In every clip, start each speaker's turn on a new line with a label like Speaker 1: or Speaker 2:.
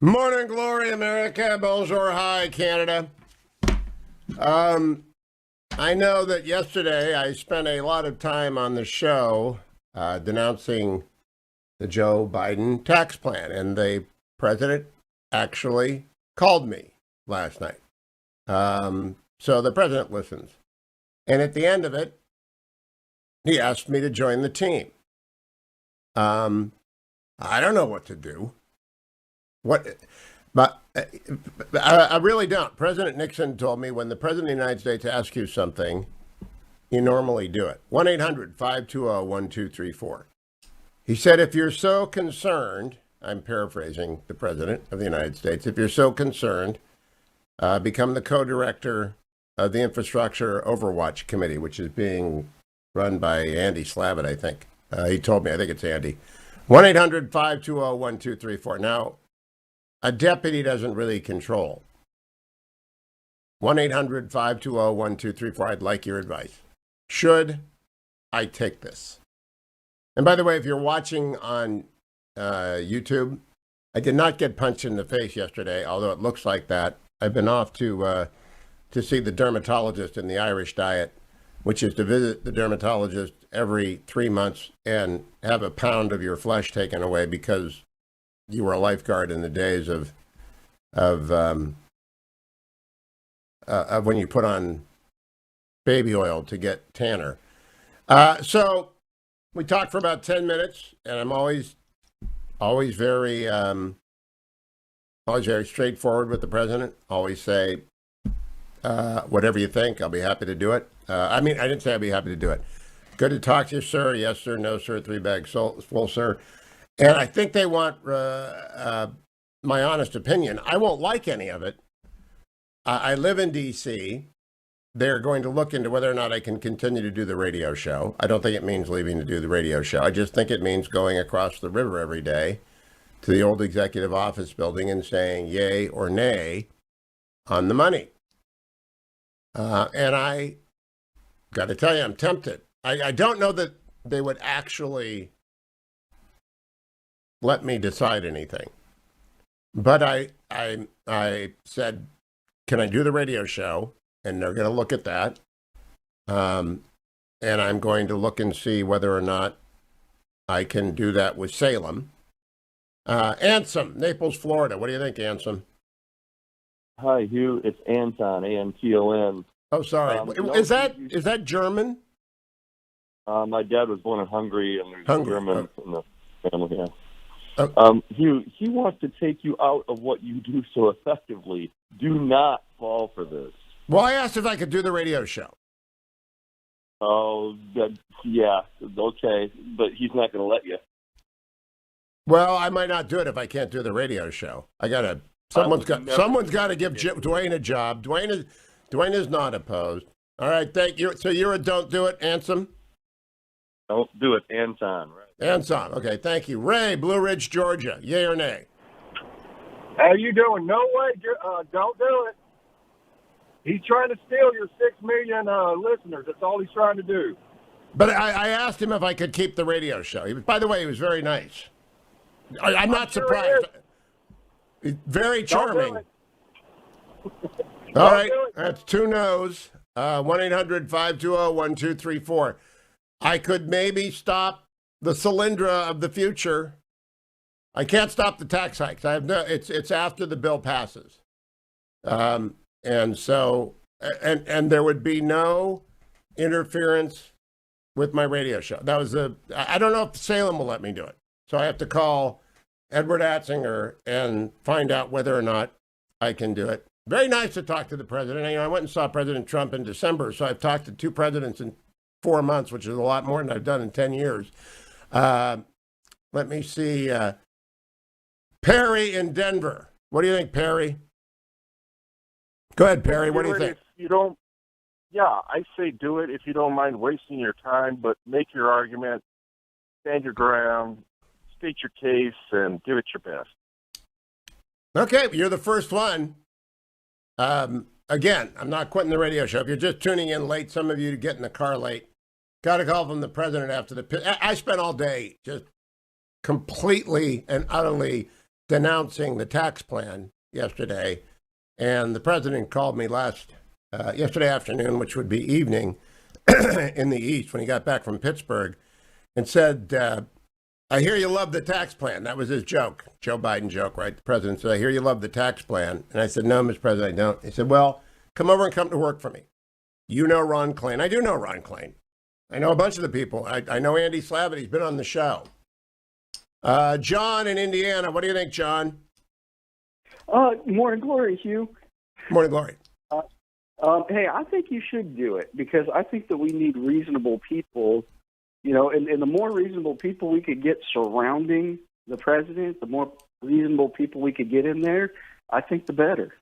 Speaker 1: Morning glory, America. Bonjour, hi, Canada. I know that yesterday I spent a lot of time on the show denouncing the Joe Biden tax plan, and the president actually called me last night. So the president listens. And at the end of it, he asked me to join the team. I don't know what to do. But I really don't. President Nixon told me when the president of the United States asks you something, you normally do it. 1-800-520-1234. He said, if you're so concerned, I'm paraphrasing the president of the United States, if you're so concerned, become the co-director of the Infrastructure Overwatch Committee, which is being run by Andy Slavitt, I think. He told me, I think it's Andy. 1-800-520-1234. Now, a deputy doesn't really control. 1-800-520-1234. I'd like your advice. Should I take this? And by the way, if you're watching on YouTube, I did not get punched in the face yesterday, although it looks like that. I've been off to see the dermatologist in the Irish diet, which is to visit the dermatologist every 3 months and have a pound of your flesh taken away because you were a lifeguard in the days of when you put on baby oil to get tanner. So we talked for about 10 minutes, and I'm always very straightforward with the president. Always say, whatever you think, I'll be happy to do it. I didn't say I'd be happy to do it. Good to talk to you, sir. Yes, sir. No, sir. 3 bags full, sir. And I think they want my honest opinion. I won't like any of it. I live in D.C. They're going to look into whether or not I can continue to do the radio show. I don't think it means leaving to do the radio show. I just think it means going across the river every day to the old executive office building and saying yay or nay on the money. And I got to tell you, I'm tempted. I don't know that they would actually let me decide anything. But I said, can I do the radio show? And they're going to look at that. And I'm going to look and see whether or not I can do that with Salem. Anson, Naples, Florida. What do you think, Anson?
Speaker 2: Hi, Hugh. It's Anton, A-N-T-O-N.
Speaker 1: Oh, sorry. Is that German?
Speaker 2: My dad was born in Hungary, and there's German in the family. Yeah. Hugh, he wants to take you out of what you do so effectively. Do not fall for this.
Speaker 1: Well, I asked if I could do the radio show.
Speaker 2: Oh, yeah, okay, but he's not going to let you.
Speaker 1: Well, I might not do it if I can't do the radio show. Someone's got to give Dwayne a job. Dwayne is not opposed. All right, thank you. So you're a don't do it, Anson?
Speaker 2: Don't do it, Anton. Right.
Speaker 1: Anson, okay, thank you. Ray, Blue Ridge, Georgia, yay or nay?
Speaker 3: How you doing? No way, don't do it. He's trying to steal your 6 million listeners. That's all he's trying to do.
Speaker 1: But I asked him if I could keep the radio show. By the way, he was very nice. I'm not surprised. He's very charming. All right, that's 2 no's. 1-800-520-1234. I could maybe stop the Solyndra of the future. I can't stop the tax hikes. It's after the bill passes. And so there would be no interference with my radio show. I don't know if Salem will let me do it. So I have to call Edward Atzinger and find out whether or not I can do it. Very nice to talk to the president. I went and saw President Trump in December, so I've talked to 2 presidents in 4 months, which is a lot more than I've done in 10 years. Let me see. Perry in Denver. What do you think, Perry? Go ahead, Perry. What do you think?
Speaker 4: I say do it if you don't mind wasting your time, but make your argument, stand your ground, state your case, and give it your best.
Speaker 1: Okay, you're the first one. Again, I'm not quitting the radio show. If you're just tuning in late, some of you get in the car late. Got a call from the president after I spent all day just completely and utterly denouncing the tax plan yesterday, and the president called me yesterday afternoon, which would be evening in the East when he got back from Pittsburgh, and said, I hear you love the tax plan. That was his joke, Joe Biden joke, right? The president said, I hear you love the tax plan. And I said, no, Mr. President, I don't. He said, well, come over and come to work for me. You know Ron Klain. I do know Ron Klain. I know a bunch of the people. I know Andy Slavitt. He's been on the show. John in Indiana. What do you think, John?
Speaker 5: Morning glory, Hugh.
Speaker 1: Morning glory.
Speaker 5: Hey, I think you should do it because I think that we need reasonable people, you know, and the more reasonable people we could get surrounding the president, the more reasonable people we could get in there, I think the better.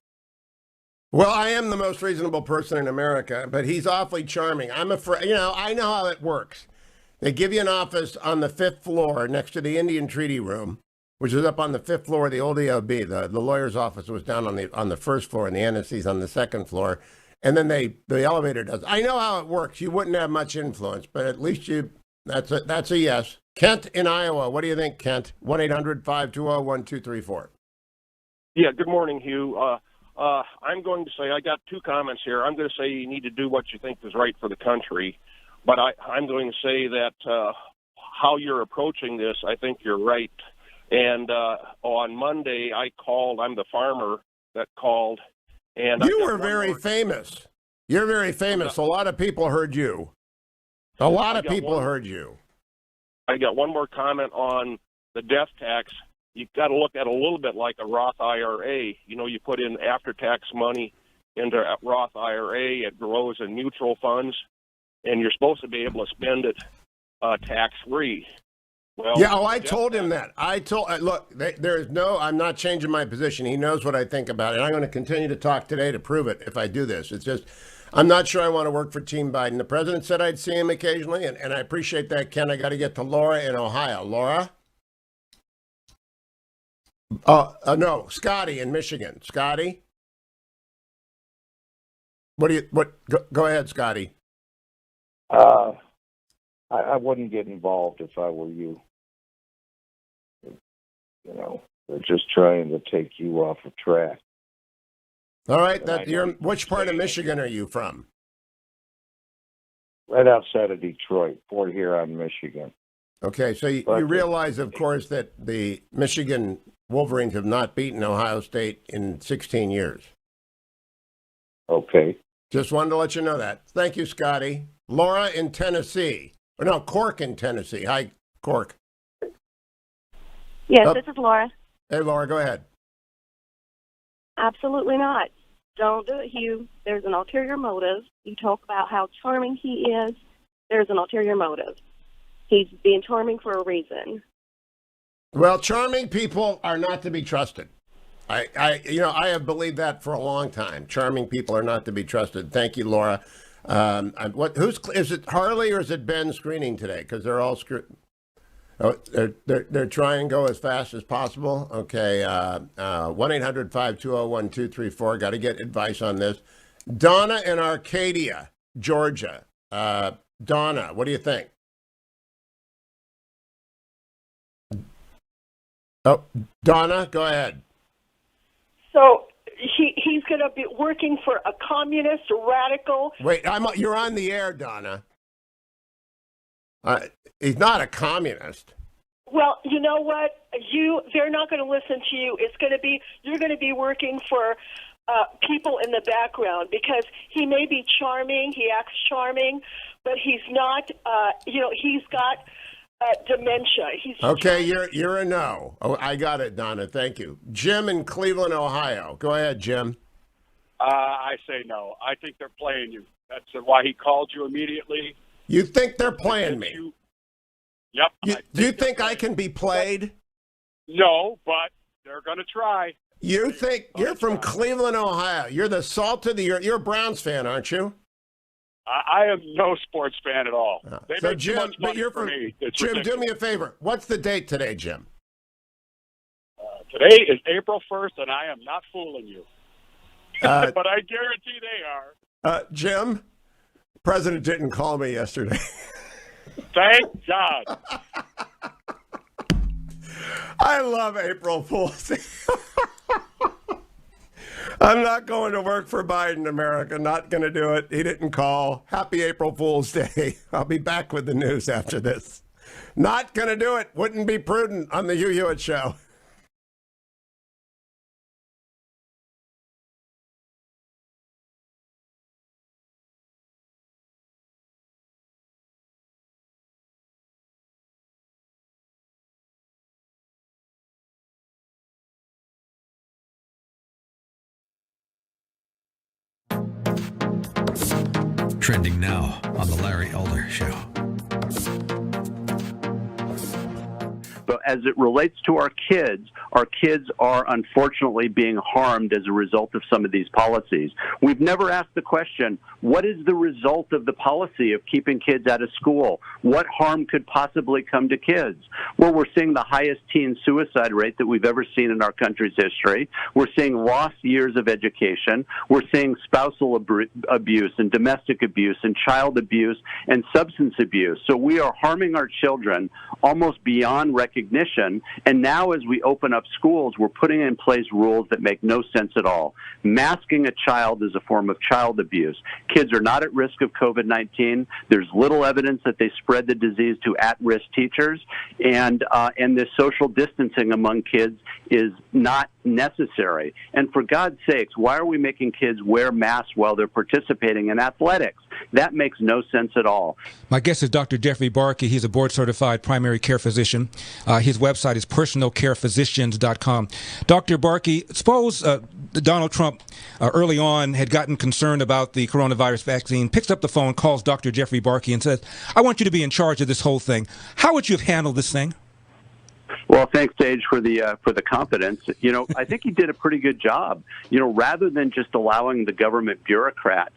Speaker 1: Well, I am the most reasonable person in America, but he's awfully charming. I'm afraid, I know how it works. They give you an office on the 5th floor next to the Indian Treaty Room, which is up on the 5th floor of the old EOB. The lawyer's office was down on the 1st floor, and the NSC's on the 2nd floor. And then the elevator does. I know how it works. You wouldn't have much influence, but at least that's a yes. Kent in Iowa. What do you think, Kent? 1-800-520-1234.
Speaker 6: Yeah, good morning, Hugh. I'm going to say, I got two comments here. I'm going to say you need to do what you think is right for the country. But I'm going to say that how you're approaching this, I think you're right. And on Monday, I called. I'm the farmer that called. And
Speaker 1: you were very famous. You're very famous. A lot of people heard you. A lot of people heard you.
Speaker 6: I got one more comment on the death tax. You've got to look at it a little bit like a Roth IRA. You know, you put in after-tax money into a Roth IRA. It grows in mutual funds, and you're supposed to be able to spend it tax-free. Well,
Speaker 1: yeah, I told him that. Look, I'm not changing my position. He knows what I think about it. I'm going to continue to talk today to prove it if I do this. It's just, I'm not sure I want to work for Team Biden. The president said I'd see him occasionally, and I appreciate that, Ken. I got to get to Laura in Ohio. Laura? No, Scotty in Michigan. Scotty? Go ahead, Scotty.
Speaker 7: I wouldn't get involved if I were you. You know, they're just trying to take you off of track.
Speaker 1: All right, which part of Michigan are you from?
Speaker 7: Right outside of Detroit, Fort Huron, Michigan.
Speaker 1: Okay, so you realize, of course, that the Michigan Wolverines have not beaten Ohio State in 16 years.
Speaker 7: Okay.
Speaker 1: Just wanted to let you know that. Thank you, Scotty. Laura in Tennessee. Or no, Cork in Tennessee. Hi, Cork.
Speaker 8: Yes, this is Laura.
Speaker 1: Hey, Laura, go ahead.
Speaker 8: Absolutely not. Don't do it, Hugh. There's an ulterior motive. You talk about how charming he is. There's an ulterior motive. He's being charming for a reason.
Speaker 1: Well, charming people are not to be trusted. I have believed that for a long time. Charming people are not to be trusted. Thank you, Laura. Is it Harley or is it Ben screening today? Because they're all they're trying to go as fast as possible. Okay, 1-800-520-1234. Got to get advice on this. Donna in Arcadia, Georgia. Donna, what do you think? Oh, Donna, go ahead.
Speaker 9: So he's going to be working for a communist, a radical.
Speaker 1: Wait, you're on the air, Donna. He's not a communist.
Speaker 9: Well, you know what? They're not going to listen to you. You're going to be working for people in the background because he may be charming. He acts charming, but he's not. He's got dementia.
Speaker 1: Okay, you're a no. Oh, I got it, Donna. Thank you. Jim in Cleveland, Ohio. Go ahead, Jim.
Speaker 10: I say no. I think they're playing you. That's why he called you immediately.
Speaker 1: You think they're playing me?
Speaker 10: Yep.
Speaker 1: Do you think I can be played?
Speaker 10: No, but they're going to try.
Speaker 1: You think you're from Cleveland, Ohio? You're the salt of the earth. You're a Browns fan, aren't you?
Speaker 10: I am no sports fan at all. They
Speaker 1: so
Speaker 10: make
Speaker 1: Jim,
Speaker 10: too much money
Speaker 1: but you're
Speaker 10: for
Speaker 1: from
Speaker 10: me. It's
Speaker 1: Jim.
Speaker 10: ridiculous.
Speaker 1: Do me a favor. What's the date today, Jim?
Speaker 10: Today is April 1st, and I am not fooling you. But I guarantee they are.
Speaker 1: Jim, the president didn't call me yesterday.
Speaker 10: Thank God.
Speaker 1: I love April Fool's Day. I'm not going to work for Biden, America. Not going to do it. He didn't call. Happy April Fool's Day. I'll be back with the news after this. Not going to do it. Wouldn't be prudent on the Hugh Hewitt Show.
Speaker 11: Trending now on the Larry Elder Show.
Speaker 12: But as it relates to our kids are unfortunately being harmed as a result of some of these policies. We've never asked the question, what is the result of the policy of keeping kids out of school? What harm could possibly come to kids? Well, we're seeing the highest teen suicide rate that we've ever seen in our country's history. We're seeing lost years of education. We're seeing spousal abuse and domestic abuse and child abuse and substance abuse. So we are harming our children almost beyond recognition. And now as we open up schools, we're putting in place rules that make no sense at all. Masking a child is a form of child abuse. Kids are not at risk of COVID-19. There's little evidence that they spread the disease to at-risk teachers. And this social distancing among kids is not necessary. And for God's sakes, why are we making kids wear masks while they're participating in athletics? That makes no sense at all.
Speaker 13: My guest is Dr. Jeffrey Barkey. He's a board-certified primary care physician. His website is personalcarephysicians.com. Dr. Barkey, suppose Donald Trump early on had gotten concerned about the coronavirus vaccine, picks up the phone, calls Dr. Jeffrey Barkey and says, I want you to be in charge of this whole thing. How would you have handled this thing?
Speaker 12: Well, thanks, Sage, for the confidence. You know, I think he did a pretty good job. You know, rather than just allowing the government bureaucrats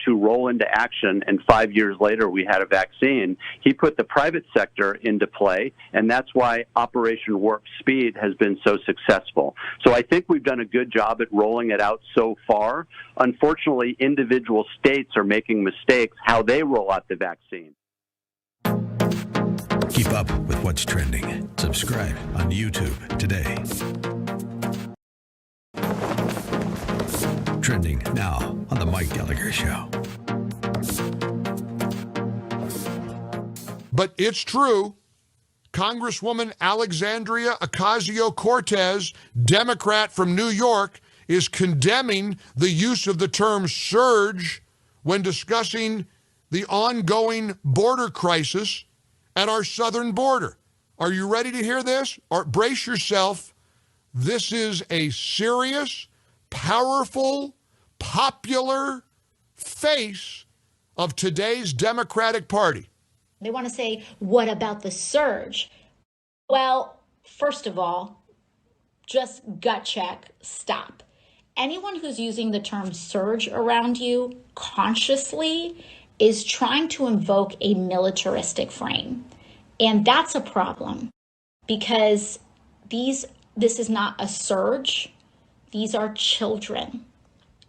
Speaker 12: to roll into action, and 5 years later we had a vaccine, he put the private sector into play, and that's why Operation Warp Speed has been so successful. So I think we've done a good job at rolling it out so far. Unfortunately, individual states are making mistakes how they roll out the vaccine.
Speaker 11: Keep up with what's trending. Subscribe on YouTube today. Trending now on the Mike Gallagher Show.
Speaker 14: But it's true. Congresswoman Alexandria Ocasio-Cortez, Democrat from New York, is condemning the use of the term surge when discussing the ongoing border crisis at our southern border. Are you ready to hear this? Or brace yourself. This is a serious, powerful, popular face of today's Democratic Party.
Speaker 15: They want to say, what about the surge? Well, first of all, just gut check, stop. Anyone who's using the term surge around you consciously is trying to invoke a militaristic frame. And that's a problem because this is not a surge. These are children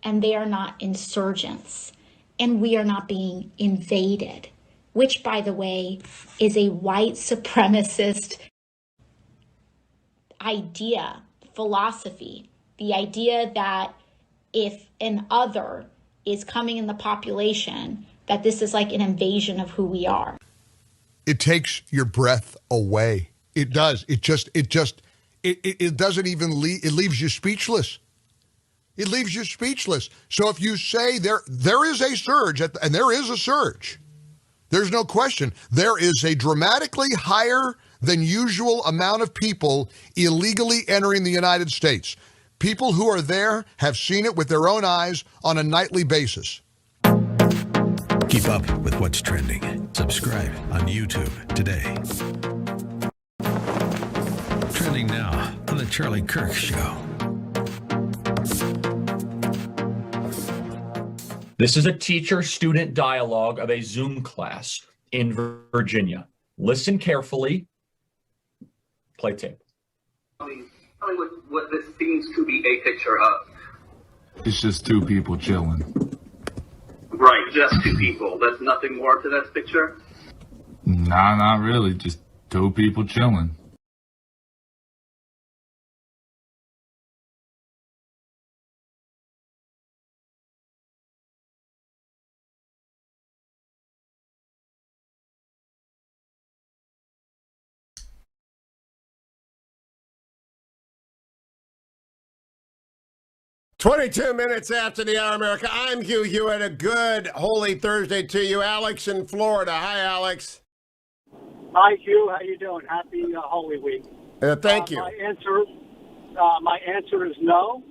Speaker 15: and they are not insurgents and we are not being invaded, which, by the way, is a white supremacist idea, philosophy. The idea that if an other is coming in the population, that this is like an invasion of who we are.
Speaker 14: It takes your breath away. It does. It doesn't even leave. It leaves you speechless. It leaves you speechless. So if you say there is a surge, and there is a surge, there's no question. There is a dramatically higher than usual amount of people illegally entering the United States. People who are there have seen it with their own eyes on a nightly basis.
Speaker 11: Keep up with what's trending. Subscribe on YouTube today. Trending now on the Charlie Kirk Show.
Speaker 16: This is a teacher-student dialogue of a Zoom class in Virginia. Listen carefully. Play tape.
Speaker 17: Tell me what this seems to be a picture of.
Speaker 18: It's just two people chilling.
Speaker 17: Right, just two people. There's nothing more to this picture?
Speaker 18: Nah, not really. Just two people chilling.
Speaker 1: 22 minutes after the hour, America. I'm Hugh Hewitt. A good Holy Thursday to you. Alex in Florida. Hi, Alex.
Speaker 3: Hi, Hugh. How you doing? Happy Holy Week.
Speaker 1: Thank you.
Speaker 3: My answer is no.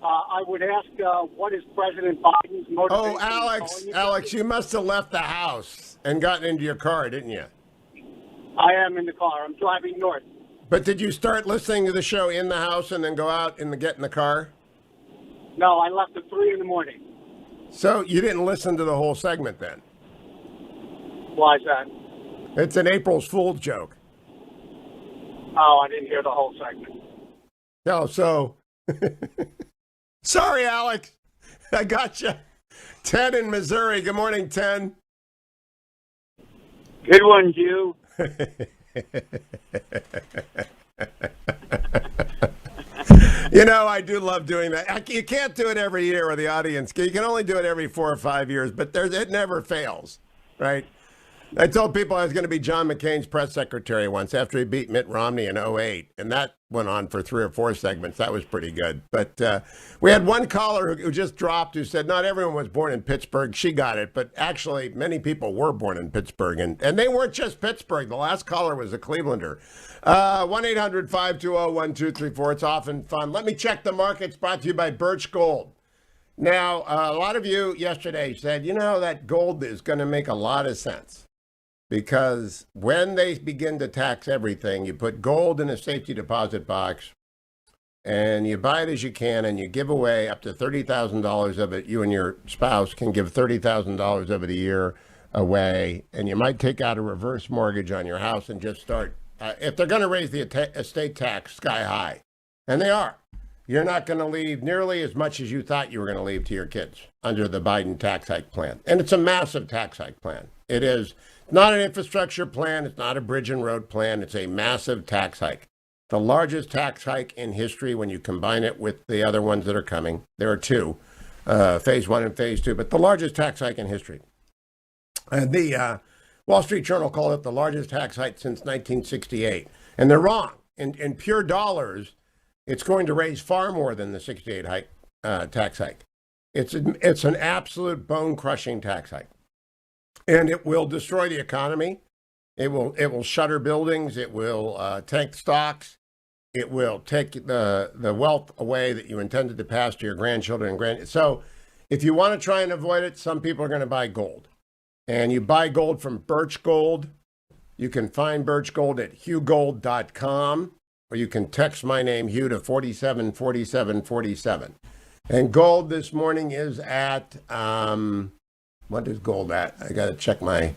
Speaker 3: I would ask, what is President Biden's motivation?
Speaker 1: Oh, Alex, you must have left the house and gotten into your car, didn't you?
Speaker 3: I am in the car. I'm driving north.
Speaker 1: But did you start listening to the show in the house and then go out and get in the car?
Speaker 3: No, I left at 3 in the morning.
Speaker 1: So you didn't listen to the whole segment then?
Speaker 3: Why is that?
Speaker 1: It's an April Fool's joke.
Speaker 3: Oh, I didn't hear the whole segment.
Speaker 1: No, so... Sorry, Alex. I got you. Ted in Missouri. Good morning, Ted.
Speaker 3: Good one, Hugh.
Speaker 1: You know, I do love doing that. You can't do it every year with the audience. You can only do it every 4 or 5 years, but it never fails, right? I told people I was going to be John McCain's press secretary once after he beat Mitt Romney in 2008, and that went on for 3 or 4 segments. That was pretty good. But we had one caller who just dropped who said not everyone was born in Pittsburgh. She got it, but actually many people were born in Pittsburgh, and they weren't just Pittsburgh. The last caller was a Clevelander. 1-800-520-1234. It's often fun. Let me check the markets, brought to you by Birch Gold. Now, a lot of you yesterday said, you know, that gold is going to make a lot of sense. Because when they begin to tax everything, you put gold in a safety deposit box and you buy it as you can and you give away up to $30,000 of it. You and your spouse can give $30,000 of it a year away. And you might take out a reverse mortgage on your house and just start, if they're going to raise the estate tax sky high, and they are, you're not going to leave nearly as much as you thought you were going to leave to your kids under the Biden tax hike plan. And it's a massive tax hike plan. It is. Not an infrastructure plan. It's not a bridge and road plan. It's a massive tax hike. The largest tax hike in history when you combine it with the other ones that are coming. There are 2, phase 1 and phase 2, but the largest tax hike in history. And the Wall Street Journal called it the largest tax hike since 1968. And they're wrong. In pure dollars, it's going to raise far more than the 68 tax hike. It's an absolute bone-crushing tax hike. And it will destroy the economy. It will shutter buildings. It will tank stocks. It will take the wealth away that you intended to pass to your grandchildren. So if you want to try and avoid it, some people are going to buy gold. And you buy gold from Birch Gold. You can find Birch Gold at hughgold.com, or you can text my name, Hugh, to 474747. And gold this morning is at... what is gold at? I got to check my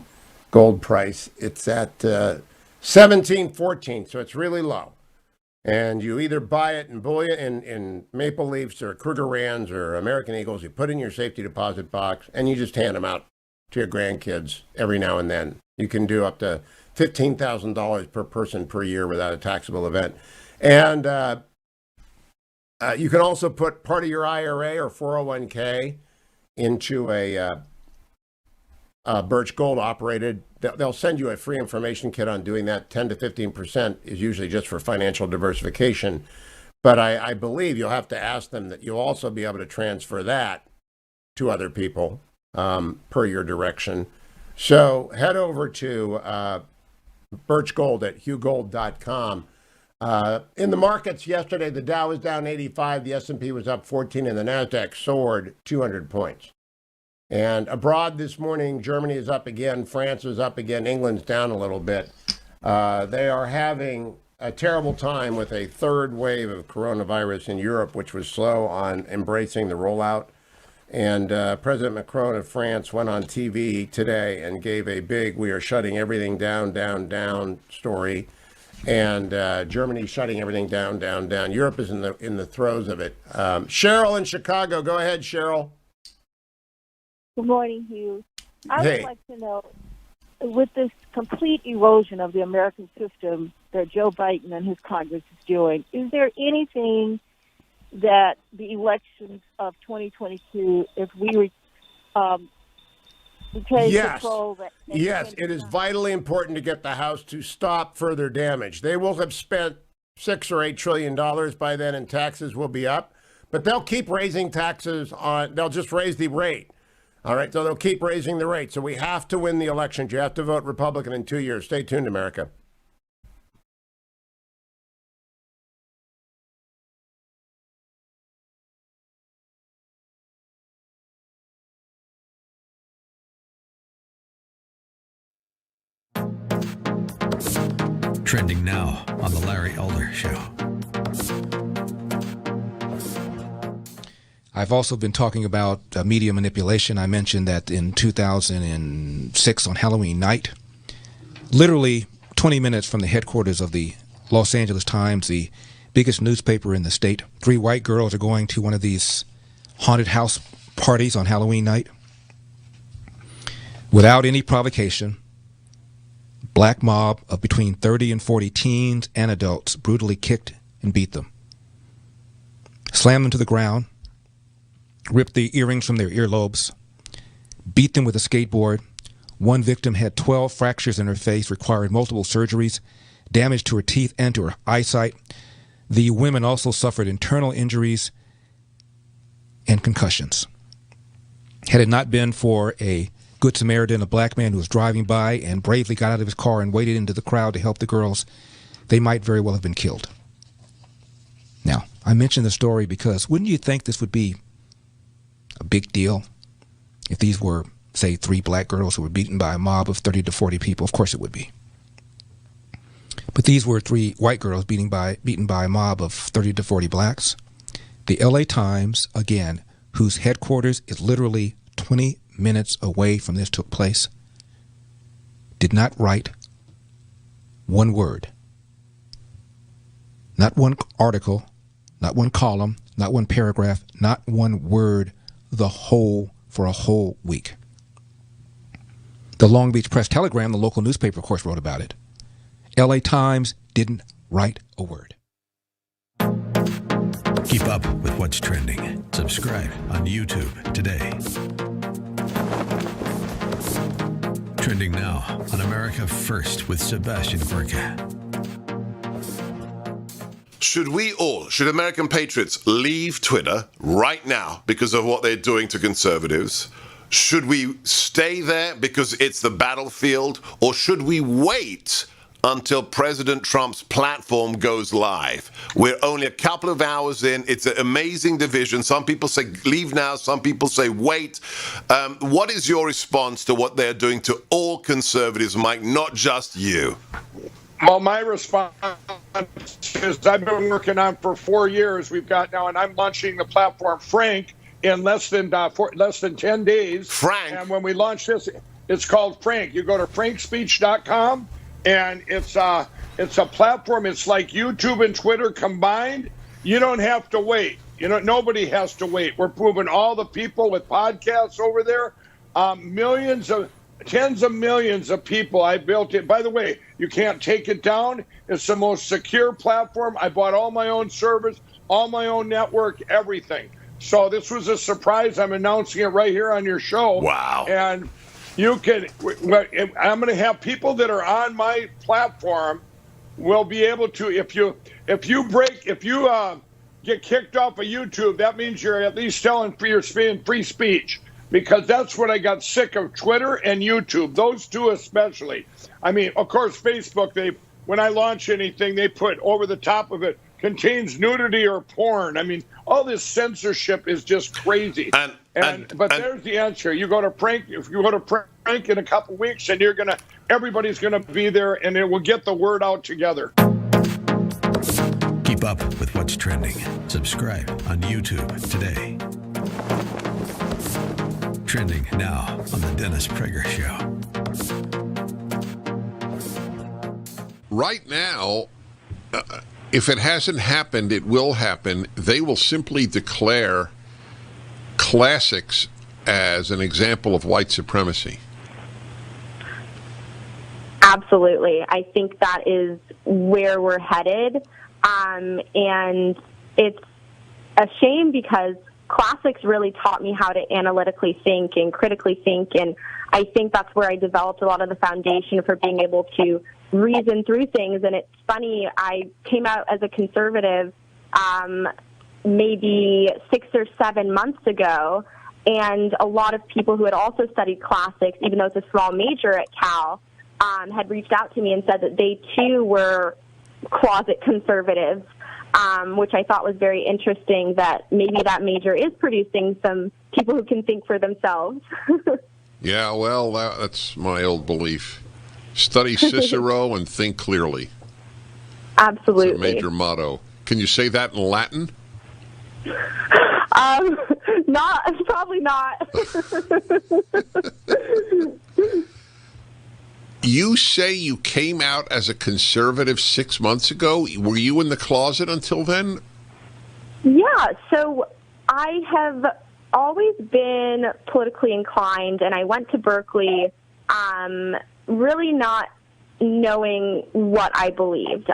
Speaker 1: gold price. It's at 1714, so it's really low. And you either buy it in bullion, in Maple Leafs or Kruger Rands or American Eagles. You put in your safety deposit box, and you just hand them out to your grandkids every now and then. You can do up to $15,000 per person per year without a taxable event. And you can also put part of your IRA or 401k into a Birch Gold operated. They'll send you a free information kit on doing that. 10 to 15% is usually just for financial diversification. But I believe you'll have to ask them that you'll also be able to transfer that to other people per your direction. So head over to Birch Gold at hughgold.com. In the markets yesterday, the Dow was down 85, the S&P was up 14, and the NASDAQ soared 200 points. And abroad this morning, Germany is up again, France is up again, England's down a little bit. They are having a terrible time with a third wave of coronavirus in Europe, which was slow on embracing the rollout. And President Macron of France went on TV today and gave a big, we are shutting everything down, down story. And Germany's shutting everything down. Europe is in the throes of it. Cheryl in Chicago, go ahead, Cheryl.
Speaker 19: Good morning, Hugh. I would like to know, with this complete erosion of the American system that Joe Biden and his Congress is doing, is there anything that the elections of 2022, if we take control...
Speaker 1: Yes, it is vitally important to get the House to stop further damage. They will have spent $6 or $8 trillion by then, and taxes will be up. But they'll keep raising taxes they'll just raise the rate. All right, so they'll keep raising the rate. So we have to win the elections. You have to vote Republican in 2 years. Stay tuned, America.
Speaker 11: Trending now on The Larry Elder Show.
Speaker 13: I've also been talking about media manipulation. I mentioned that in 2006 on Halloween night, literally 20 minutes from the headquarters of the Los Angeles Times, the biggest newspaper in the state, 3 white girls are going to one of these haunted house parties on Halloween night. Without any provocation, black mob of between 30 and 40 teens and adults brutally kicked and beat them, slammed them to the ground, ripped the earrings from their earlobes, beat them with a skateboard. One victim had 12 fractures in her face, required multiple surgeries, damage to her teeth and to her eyesight. The women also suffered internal injuries and concussions. Had it not been for a Good Samaritan, a black man who was driving by and bravely got out of his car and waded into the crowd to help the girls, they might very well have been killed. Now, I mention the story because wouldn't you think this would be a big deal if these were, say, 3 black girls who were beaten by a mob of 30 to 40 people? Of course it would be. But these were 3 white girls beaten by a mob of 30 to 40 blacks. The LA Times, again, whose headquarters is literally 20 minutes away from this took place, did not write one word. Not one article, not one column, not one paragraph, not one word for a whole week. The Long Beach Press-Telegram, the local newspaper, of course, wrote about it. LA Times didn't write a word.
Speaker 11: Keep up with what's trending. Subscribe on YouTube today. Trending now on America First with Sebastian Gorka.
Speaker 20: Should American patriots leave Twitter right now because of what they're doing to conservatives? Should we stay there because it's the battlefield? Or should we wait until President Trump's platform goes live? We're only a couple of hours in. It's an amazing division. Some people say leave now. Some people say wait. What is your response to what they're doing to all conservatives, Mike, not just you?
Speaker 14: Well, my response is I've been working on for 4 years. We've got now, and I'm launching the platform Frank in less than 10 days.
Speaker 20: Frank.
Speaker 14: And when we launch this, it's called Frank. You go to frankspeech.com, and it's a platform. It's like YouTube and Twitter combined. You don't have to wait. Nobody has to wait. We're proving all the people with podcasts over there, tens of millions of people. I built it. By the way, you can't take it down. It's the most secure platform. I bought all my own service, all my own network, everything. So this was a surprise. I'm announcing it right here on your show.
Speaker 20: Wow.
Speaker 14: And you can, I'm going to have people that are on my platform will be able to, if you get kicked off of YouTube, that means you're at least telling free speech. Because that's what I got sick of, Twitter and YouTube, those two especially. I mean, of course, Facebook, when I launch anything, they put over the top of it, contains nudity or porn. I mean, all this censorship is just crazy. But there's the answer. You go to Frank, if you go to Frank in a couple weeks, and everybody's gonna be there, and it will get the word out together.
Speaker 11: Keep up with what's trending. Subscribe on YouTube today. Trending now on the Dennis Prager Show.
Speaker 21: Right now, if it hasn't happened, it will happen. They will simply declare classics as an example of white supremacy.
Speaker 22: Absolutely. I think that is where we're headed. And it's a shame because classics really taught me how to analytically think and critically think, and I think that's where I developed a lot of the foundation for being able to reason through things. And it's funny, I came out as a conservative maybe 6 or 7 months ago, and a lot of people who had also studied classics, even though it's a small major at Cal, had reached out to me and said that they too were closet conservatives, which I thought was very interesting, that maybe that major is producing some people who can think for themselves.
Speaker 21: Yeah, well, that's my old belief. Study Cicero and think clearly.
Speaker 22: Absolutely.
Speaker 21: It's a major motto. Can you say that in Latin?
Speaker 22: Probably not.
Speaker 21: You say you came out as a conservative 6 months ago. Were you in the closet until then?
Speaker 22: Yeah, so I have always been politically inclined, and I went to Berkeley really not knowing what I believed.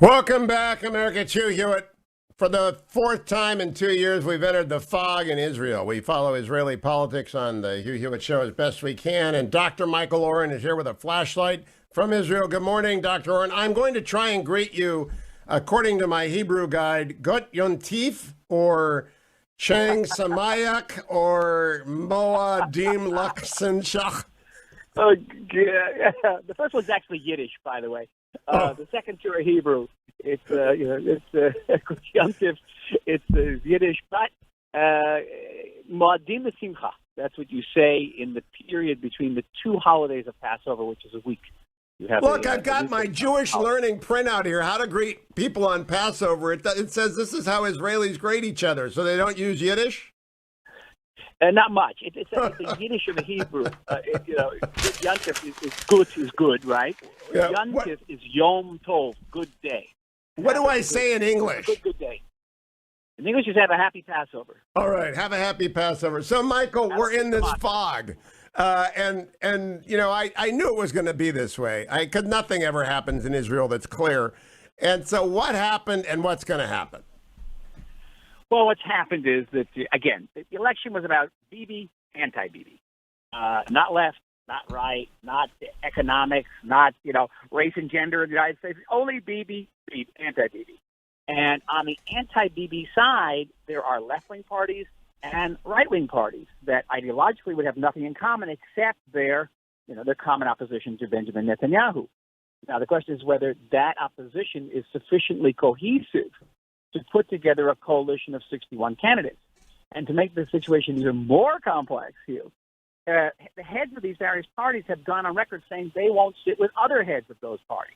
Speaker 1: Welcome back, America. It's Hugh Hewitt. For the fourth time in 2 years, we've entered the fog in Israel. We follow Israeli politics on the Hugh Hewitt Show as best we can. And Dr. Michael Oren is here with a flashlight from Israel. Good morning, Dr. Oren. I'm going to try and greet you, according to my Hebrew guide, Gut Yontif, or Chang Samayak, or Moadim Laksenshach.
Speaker 2: Oh, yeah. The first one's actually Yiddish, by the way. The second two are Hebrew. It's conjunctive. It's Yiddish, but Moadim L'Simcha. That's what you say in the period between the two holidays of Passover, which is a week.
Speaker 1: Look, I've got my Jewish learning printout here, how to greet people on Passover. It says this is how Israelis greet each other, so they don't use Yiddish?
Speaker 2: Not much. It's the Yiddish or the Hebrew. Yontif is good, right?
Speaker 1: Yeah.
Speaker 2: Yontif is Yom Tov, good day.
Speaker 1: What do I say in English?
Speaker 2: Good day. In English, you say have a happy Passover.
Speaker 1: All right, have a happy Passover. So, Michael, we're in this fog. And you know, I knew it was going to be this way. Because nothing ever happens in Israel that's clear. And so what happened and what's going to happen?
Speaker 2: Well, what's happened is that, again, the election was about Bibi, anti-Bibi. Not left, not right, not economics, not, race and gender in the United States. Only Bibi, anti-Bibi. And on the anti-Bibi side, there are left-wing parties and right-wing parties that ideologically would have nothing in common except their common opposition to Benjamin Netanyahu. Now, the question is whether that opposition is sufficiently cohesive to put together a coalition of 61 candidates. And to make the situation even more complex, Hugh, the heads of these various parties have gone on record saying they won't sit with other heads of those parties.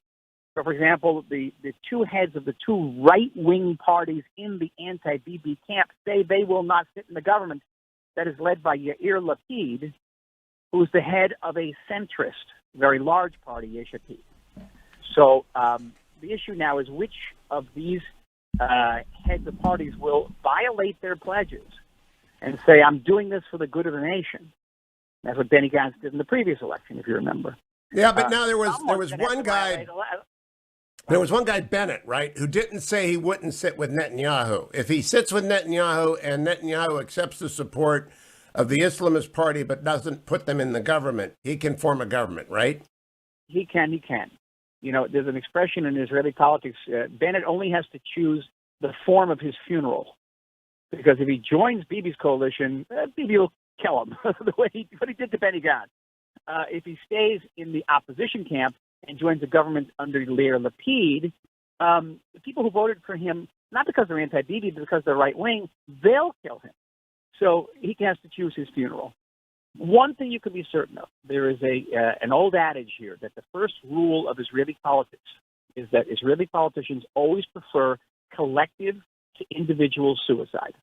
Speaker 2: So, for example, the two heads of the two right-wing parties in the anti-Bibi camp say they will not sit in the government that is led by Yair Lapid, who's the head of a centrist, very large party, Yesh Atid. So the issue now is which of these heads of parties will violate their pledges and say, I'm doing this for the good of the nation. That's what Benny Gantz did in the previous election, if you remember.
Speaker 1: Yeah, but now there was one guy... There was one guy, Bennett, right, who didn't say he wouldn't sit with Netanyahu. If he sits with Netanyahu and Netanyahu accepts the support of the Islamist party but doesn't put them in the government, he can form a government, right?
Speaker 2: He can. There's an expression in Israeli politics, Bennett only has to choose the form of his funeral. Because if he joins Bibi's coalition, Bibi will kill him, what he did to Benny Gantz. If he stays in the opposition camp and joins the government under Yair Lapid, the people who voted for him, not because they're anti-Bibi, but because they're right-wing, they'll kill him. So he has to choose his funeral. One thing you can be certain of, there is an old adage here that the first rule of Israeli politics is that Israeli politicians always prefer collective to individual suicide.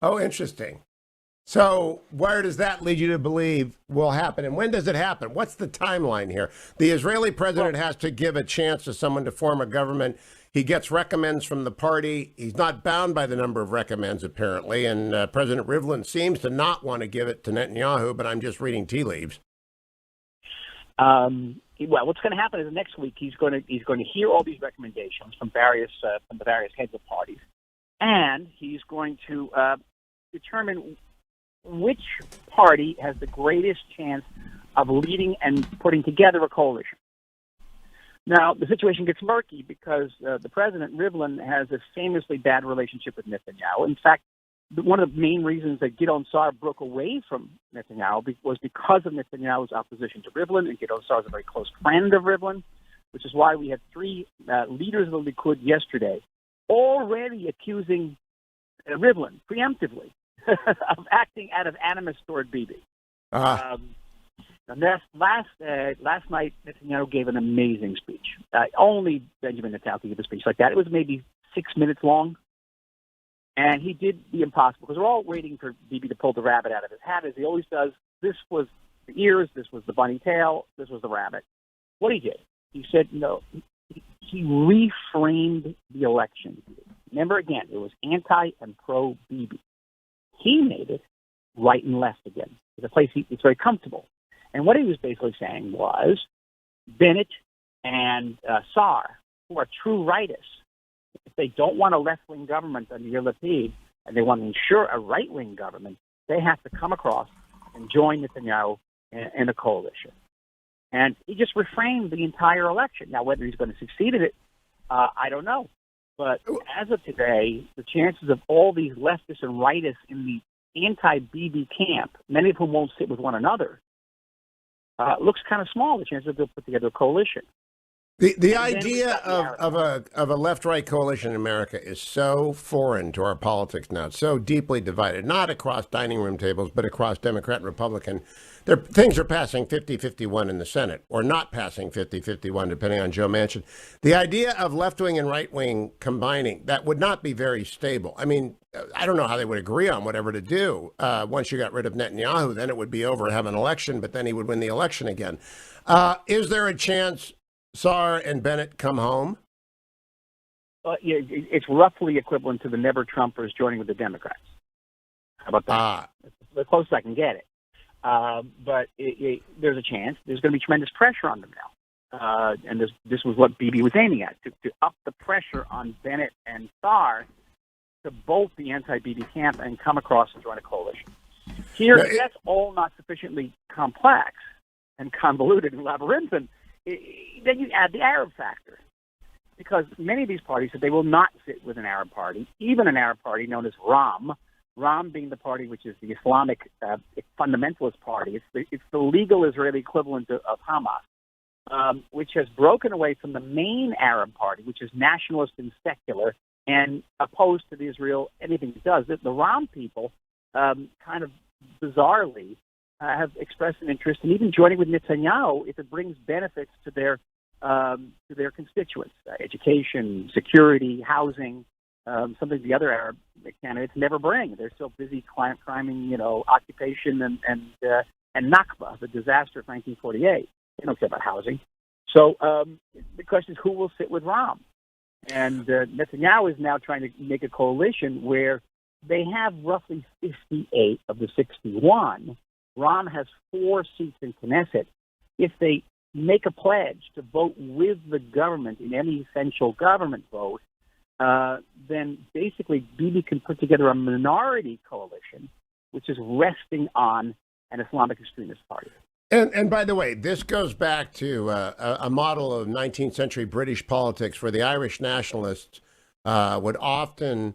Speaker 1: Oh, interesting. So where does that lead you to believe will happen? And when does it happen? What's the timeline here? The Israeli president has to give a chance to someone to form a government. He gets recommends from the party. He's not bound by the number of recommends, apparently. And President Rivlin seems to not want to give it to Netanyahu, but I'm just reading tea leaves.
Speaker 2: Well, what's going to happen is next week he's going to hear all these recommendations from the various heads of parties, and he's going to determine which party has the greatest chance of leading and putting together a coalition. Now, the situation gets murky because the president, Rivlin, has a famously bad relationship with Netanyahu. In fact, one of the main reasons that Gideon Sa'ar broke away from Netanyahu was because of Netanyahu's opposition to Rivlin, and Gideon Sa'ar is a very close friend of Rivlin, which is why we had three leaders of the Likud yesterday already accusing Rivlin preemptively of acting out of animus toward Bibi. And last night, Netanyahu gave an amazing speech. Only Benjamin Netanyahu could give a speech like that. It was maybe 6 minutes long. And he did the impossible, because we're all waiting for Bibi to pull the rabbit out of his hat, as he always does. This was the ears, this was the bunny tail, this was the rabbit. What he did, he said, he reframed the election. Remember, again, it was anti and pro-Bibi. He made it right and left again. It's a place it's very comfortable. And what he was basically saying was, Bennett and Sa'ar, who are true rightists, if they don't want a left-wing government under Yair Lapid, and they want to ensure a right-wing government, they have to come across and join Netanyahu in a coalition. And he just reframed the entire election. Now, whether he's going to succeed at it, I don't know. But as of today, the chances of all these leftists and rightists in the anti-Bibi camp, many of whom won't sit with one another, looks kind of small, the chances of they'll put together a coalition.
Speaker 1: The idea of a left-right coalition in America is so foreign to our politics now. It's so deeply divided, not across dining room tables, but across Democrat and Republican. Things are passing 50-51 in the Senate, or not passing 50-51, depending on Joe Manchin. The idea of left-wing and right-wing combining, that would not be very stable. I mean, I don't know how they would agree on whatever to do. Once you got rid of Netanyahu, then it would be over, have an election, but then he would win the election again. Is there a chance Sa'ar and Bennett come home?
Speaker 2: Yeah, it's roughly equivalent to the Never Trumpers joining with the Democrats. How about that? That's the closest I can get it. But there's a chance. There's going to be tremendous pressure on them now. And this was what Bibi was aiming at, to up the pressure on Bennett and Sa'ar to both the anti-Bibi camp and come across and join a coalition. Here, that's all not sufficiently complex and convoluted and labyrinthine. Then you add the Arab factor, because many of these parties said they will not sit with an Arab party, even an Arab party known as Ram being the party which is the Islamic fundamentalist party. It's the legal Israeli equivalent of Hamas, which has broken away from the main Arab party, which is nationalist and secular and opposed to Israel, anything it does. The Ram people, kind of bizarrely, have expressed an interest in even joining with Netanyahu if it brings benefits to their constituents, education, security, housing, something the other Arab candidates never bring. They're so busy climbing, occupation and Nakba, the disaster of 1948. They don't care about housing. So the question is, who will sit with Ram? And Netanyahu is now trying to make a coalition where they have roughly 58 of the 61. Ram has 4 seats in Knesset. If they make a pledge to vote with the government in any essential government vote, then basically Bibi can put together a minority coalition, which is resting on an Islamic extremist party.
Speaker 1: And by the way, this goes back to a model of 19th century British politics where the Irish nationalists would often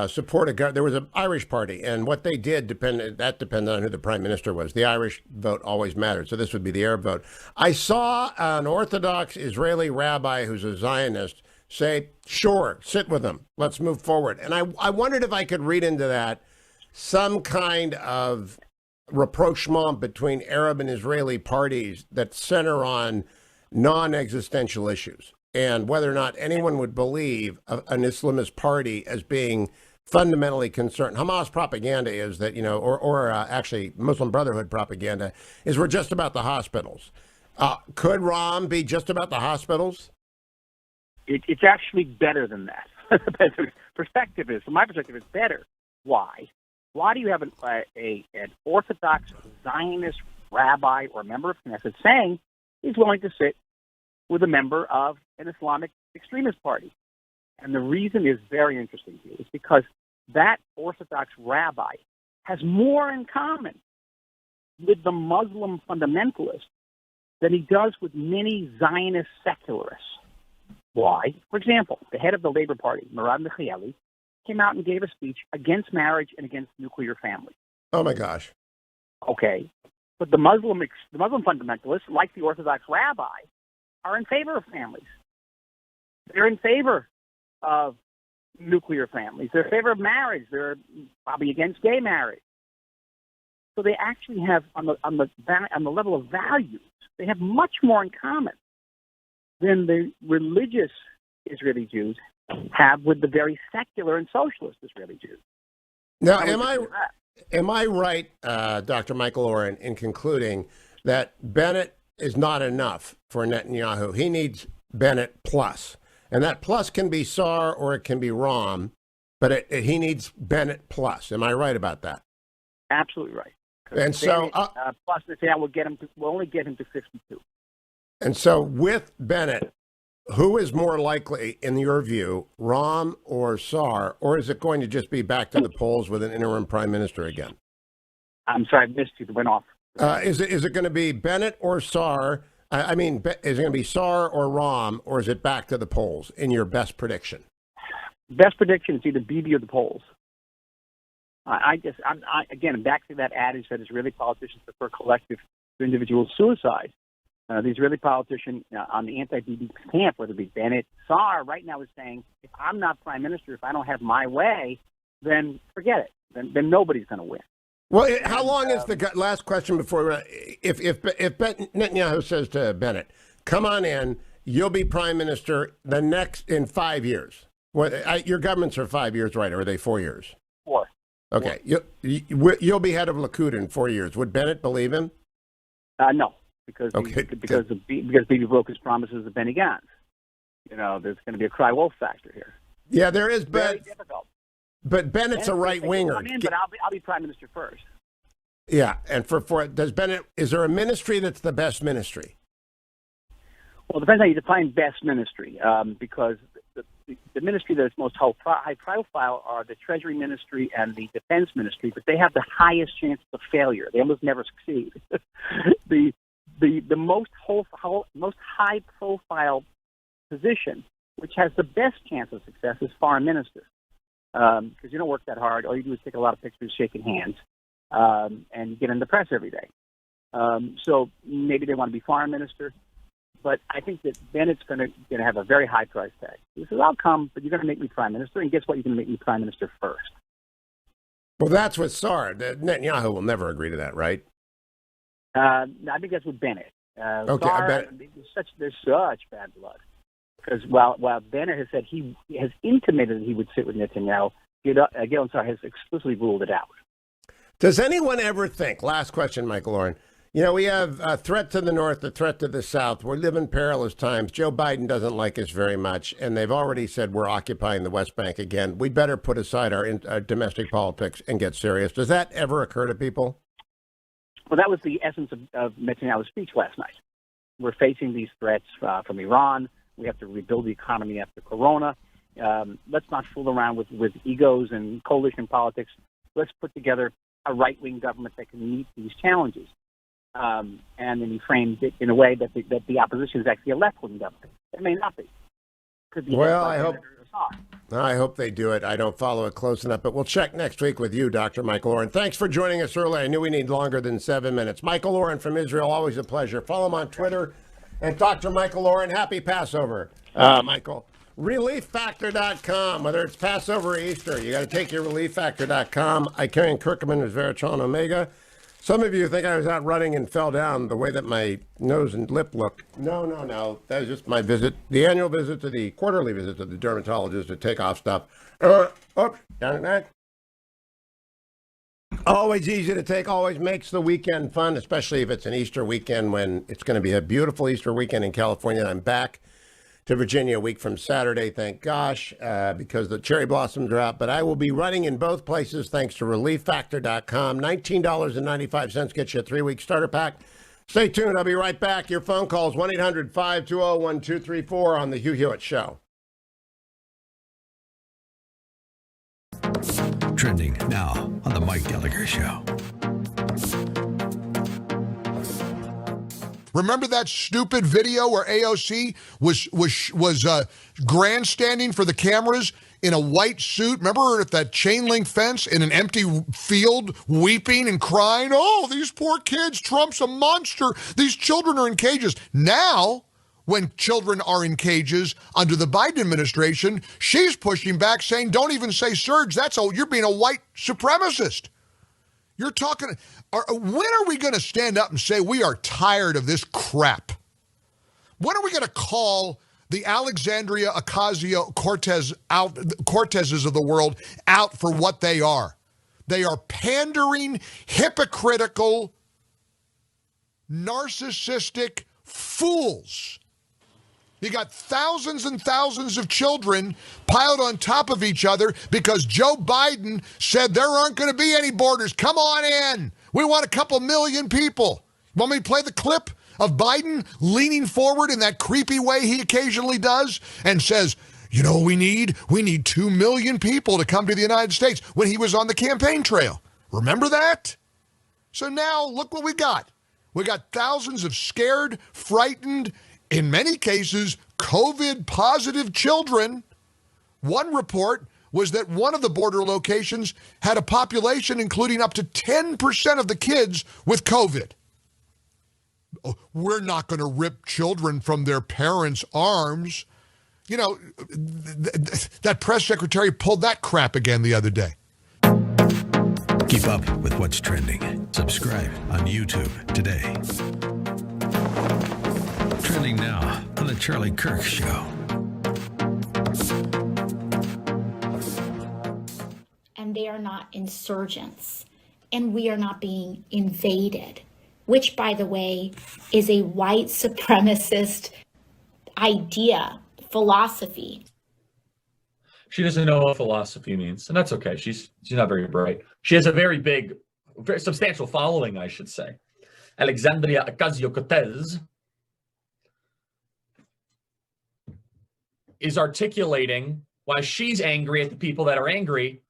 Speaker 1: support a government. There was an Irish party, and what they did depended on who the prime minister was. The Irish vote always mattered, so this would be the Arab vote. I saw an Orthodox Israeli rabbi who's a Zionist say, sure, sit with them. Let's move forward. And I wondered if I could read into that some kind of rapprochement between Arab and Israeli parties that center on non-existential issues, and whether or not anyone would believe an Islamist party as being fundamentally concerned. Hamas propaganda is that, or actually Muslim Brotherhood propaganda is we're just about the hospitals. Could Ram be just about the hospitals?
Speaker 2: It's actually better than that. Perspective is, from my perspective, it's better. Why? Why do you have an Orthodox Zionist rabbi or member of Knesset saying he's willing to sit with a member of an Islamic extremist party. And the reason is very interesting to you. It's because that Orthodox rabbi has more in common with the Muslim fundamentalists than he does with many Zionist secularists. Why? For example, the head of the Labor Party, Merav Michaeli, came out and gave a speech against marriage and against nuclear families.
Speaker 1: Oh, my gosh.
Speaker 2: Okay. But the Muslim fundamentalists, like the Orthodox rabbi, are in favor of families. They're in favor of nuclear families. They're in favor of marriage. They're probably against gay marriage. So they actually have, on the level of values, they have much more in common than the religious Israeli Jews have with the very secular and socialist Israeli Jews.
Speaker 1: Now, am I right, Dr. Michael Oren, in concluding that Bennett is not enough for Netanyahu? He needs Bennett plus. And that plus can be Saar or it can be Ram, but he needs Bennett plus. Am I right about that?
Speaker 2: Absolutely right.
Speaker 1: And so,
Speaker 2: plus we'll only get him to 52.
Speaker 1: And so, with Bennett, who is more likely, in your view, Ram or Saar, or is it going to just be back to the polls with an interim prime minister again?
Speaker 2: I'm sorry, I missed you. It went off.
Speaker 1: Is it going to be Bennett or Saar? I mean, is it going to be Saar or Ram, or is it back to the polls? In your best prediction?
Speaker 2: Best prediction is either Bibi or the polls. Again, back to that adage that Israeli politicians prefer collective to individual suicide. The Israeli politician on the anti-Bibi camp, whether it be Bennett, Saar, right now is saying, if I'm not prime minister, if I don't have my way, then forget it. Then nobody's going to win.
Speaker 1: Well, how long is the last question before if Netanyahu says to Bennett, "Come on in, you'll be prime minister in 5 years"? Your governments are 5 years, right? Or are they 4 years?
Speaker 2: 4.
Speaker 1: Okay, you'll be head of Likud in 4 years. Would Bennett believe him?
Speaker 2: No, because Bibi broke his promises to Benny Gantz. You know, there's going to be a cry wolf factor here.
Speaker 1: Yeah, there is,
Speaker 2: very difficult.
Speaker 1: But Bennett's a right winger.
Speaker 2: But I'll be prime minister first.
Speaker 1: Yeah, and is there a ministry that's the best ministry?
Speaker 2: Well, it depends how you define best ministry, because the ministry that's most high profile are the Treasury Ministry and the Defense Ministry, but they have the highest chance of failure. They almost never succeed. the most high profile position, which has the best chance of success, is foreign minister. Because you don't work that hard. All you do is take a lot of pictures, shaking hands, and you get in the press every day. So maybe they want to be foreign minister, but I think that Bennett's going to have a very high price tag. He says, "I'll come, but you're going to make me prime minister, and guess what? You're going to make me prime minister first."
Speaker 1: Well, that's what Saar. Netanyahu will never agree to that, right?
Speaker 2: I think that's with Bennett.
Speaker 1: Okay,
Speaker 2: Saar, there's such bad blood. Because while Bennett has said he has intimated that he would sit with Netanyahu, Gideon Saar has explicitly ruled it out.
Speaker 1: Does anyone ever think, last question, Michael Oren, we have a threat to the north, a threat to the south. We live in perilous times. Joe Biden doesn't like us very much, and they've already said we're occupying the West Bank again. We'd better put aside our domestic politics and get serious. Does that ever occur to people?
Speaker 2: Well, that was the essence of Netanyahu's speech last night. We're facing these threats from Iran. We have to rebuild the economy after Corona. Let's not fool around with egos and coalition politics. Let's put together a right-wing government that can meet these challenges. And then he framed it in a way that the opposition is actually a left-wing government. It may not be. Could be.
Speaker 1: Well, I hope they do it. I don't follow it close enough, but we'll check next week with you, Dr. Michael Oren. Thanks for joining us early. I knew we need longer than 7 minutes. Michael Oren from Israel, always a pleasure. Follow him on Twitter. And Dr. Michael Oren, happy Passover, Michael. ReliefFactor.com, whether it's Passover or Easter, you got to take your ReliefFactor.com. I carry in Kirkman as Veritron Omega. Some of you think I was out running and fell down the way that my nose and lip look. No. That was just my visit, the annual visit to the quarterly visit to the dermatologist to take off stuff. Oops, down at that. Always easy to take, always makes the weekend fun, especially if it's an Easter weekend when it's going to be a beautiful Easter weekend in California. I'm back to Virginia a week from Saturday, thank gosh, because the cherry blossoms are out. But I will be running in both places thanks to ReliefFactor.com. $19.95 gets you a 3-week starter pack. Stay tuned. I'll be right back. Your phone calls 1-800-520-1234 on the Hugh Hewitt Show.
Speaker 11: Trending now on the Mike Gallagher Show.
Speaker 14: Remember that stupid video where AOC was grandstanding for the cameras in a white suit? Remember at that chain link fence in an empty field, weeping and crying? Oh, these poor kids, Trump's a monster. These children are in cages. Now, when children are in cages under the Biden administration, she's pushing back saying, don't even say surge. You're being a white supremacist. You're talking, when are we going to stand up and say we are tired of this crap? When are we going to call the Alexandria Ocasio-Cortezes of the world out for what they are? They are pandering, hypocritical, narcissistic fools. You got thousands and thousands of children piled on top of each other because Joe Biden said there aren't going to be any borders. Come on in. We want a couple million people. Want me to play the clip of Biden leaning forward in that creepy way he occasionally does and says, you know what we need? We need 2 million people to come to the United States when he was on the campaign trail. Remember that? So now look what we got. We got thousands of scared, frightened, in many cases, COVID-positive children. One report was that one of the border locations had a population including up to 10% of the kids with COVID. We're not going to rip children from their parents' arms. You know, that press secretary pulled that crap again the other day.
Speaker 11: Keep up with what's trending. Subscribe on YouTube today. Trending now on the Charlie Kirk Show.
Speaker 15: And they are not insurgents. And we are not being invaded, which, by the way, is a white supremacist idea, philosophy.
Speaker 16: She doesn't know what philosophy means, and that's okay. She's not very bright. She has a very big, very substantial following, I should say. Alexandria Ocasio-Cortez is articulating why she's angry at the people that are angry,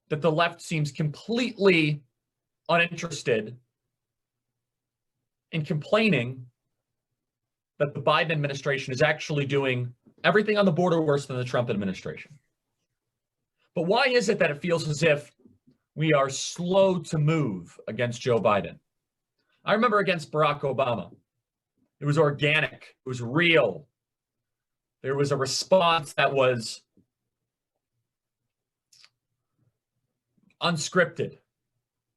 Speaker 16: that the left seems completely uninterested in complaining that the Biden administration is actually doing everything on the border worse than the Trump administration. But why is it that it feels as if we are slow to move against Joe Biden? I remember against Barack Obama. It was organic. It was real. There was a response that was unscripted.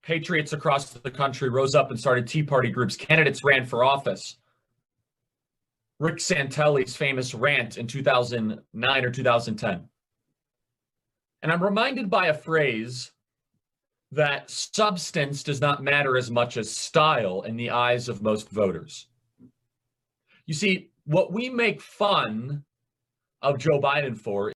Speaker 16: Patriots across the country rose up and started Tea Party groups. Candidates ran for office. Rick Santelli's famous rant in 2009 or 2010. And I'm reminded by a phrase that substance does not matter as much as style in the eyes of most voters. You see, what we make fun of Joe Biden for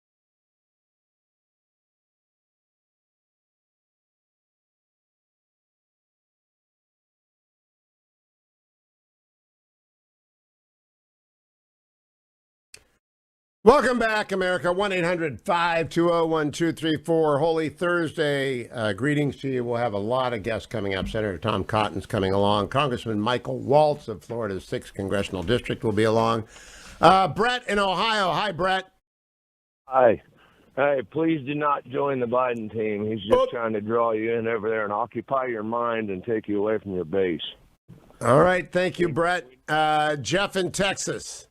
Speaker 1: Welcome back, America. 1-800-520-1234. Holy Thursday. Greetings to you. We'll have a lot of guests coming up. Senator Tom Cotton's coming along. Congressman Michael Waltz of Florida's 6th Congressional District will be along. Bret in Ohio. Hi, Bret.
Speaker 7: Hi. Hey, please do not join the Biden team. He's just trying to draw you in over there and occupy your mind and take you away from your base.
Speaker 1: All right. Thank you, Bret. Jeff in Texas.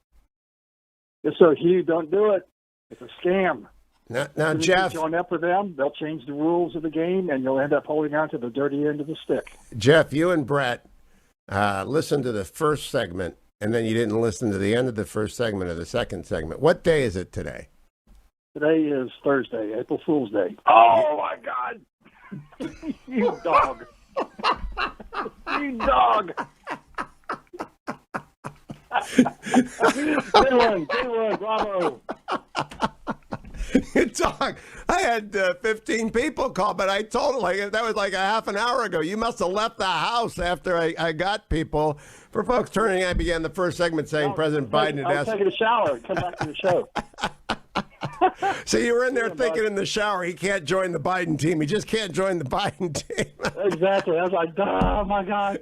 Speaker 4: Yes, sir, Hugh, don't do it. It's a scam.
Speaker 1: Now Jeff.
Speaker 4: Join up with them, they'll change the rules of the game, and you'll end up holding on to the dirty end of the stick.
Speaker 1: Jeff, you and Bret listened to the first segment, and then you didn't listen to the end of the first segment or the second segment. What day is it today?
Speaker 4: Today is Thursday, April Fool's Day.
Speaker 7: Oh, my God. You dog. You dog. Good one, bravo.
Speaker 1: Dog. I had 15 people call, but I told him that was like a half an hour ago. You must have left the house after I got people. For folks turning, I began the first segment saying President Biden had asked.
Speaker 4: I was taking a shower. Come back to the show.
Speaker 1: So you were in there thinking in the shower, he can't join the Biden team. He just can't join the Biden team.
Speaker 4: Exactly. I was like, oh, my God.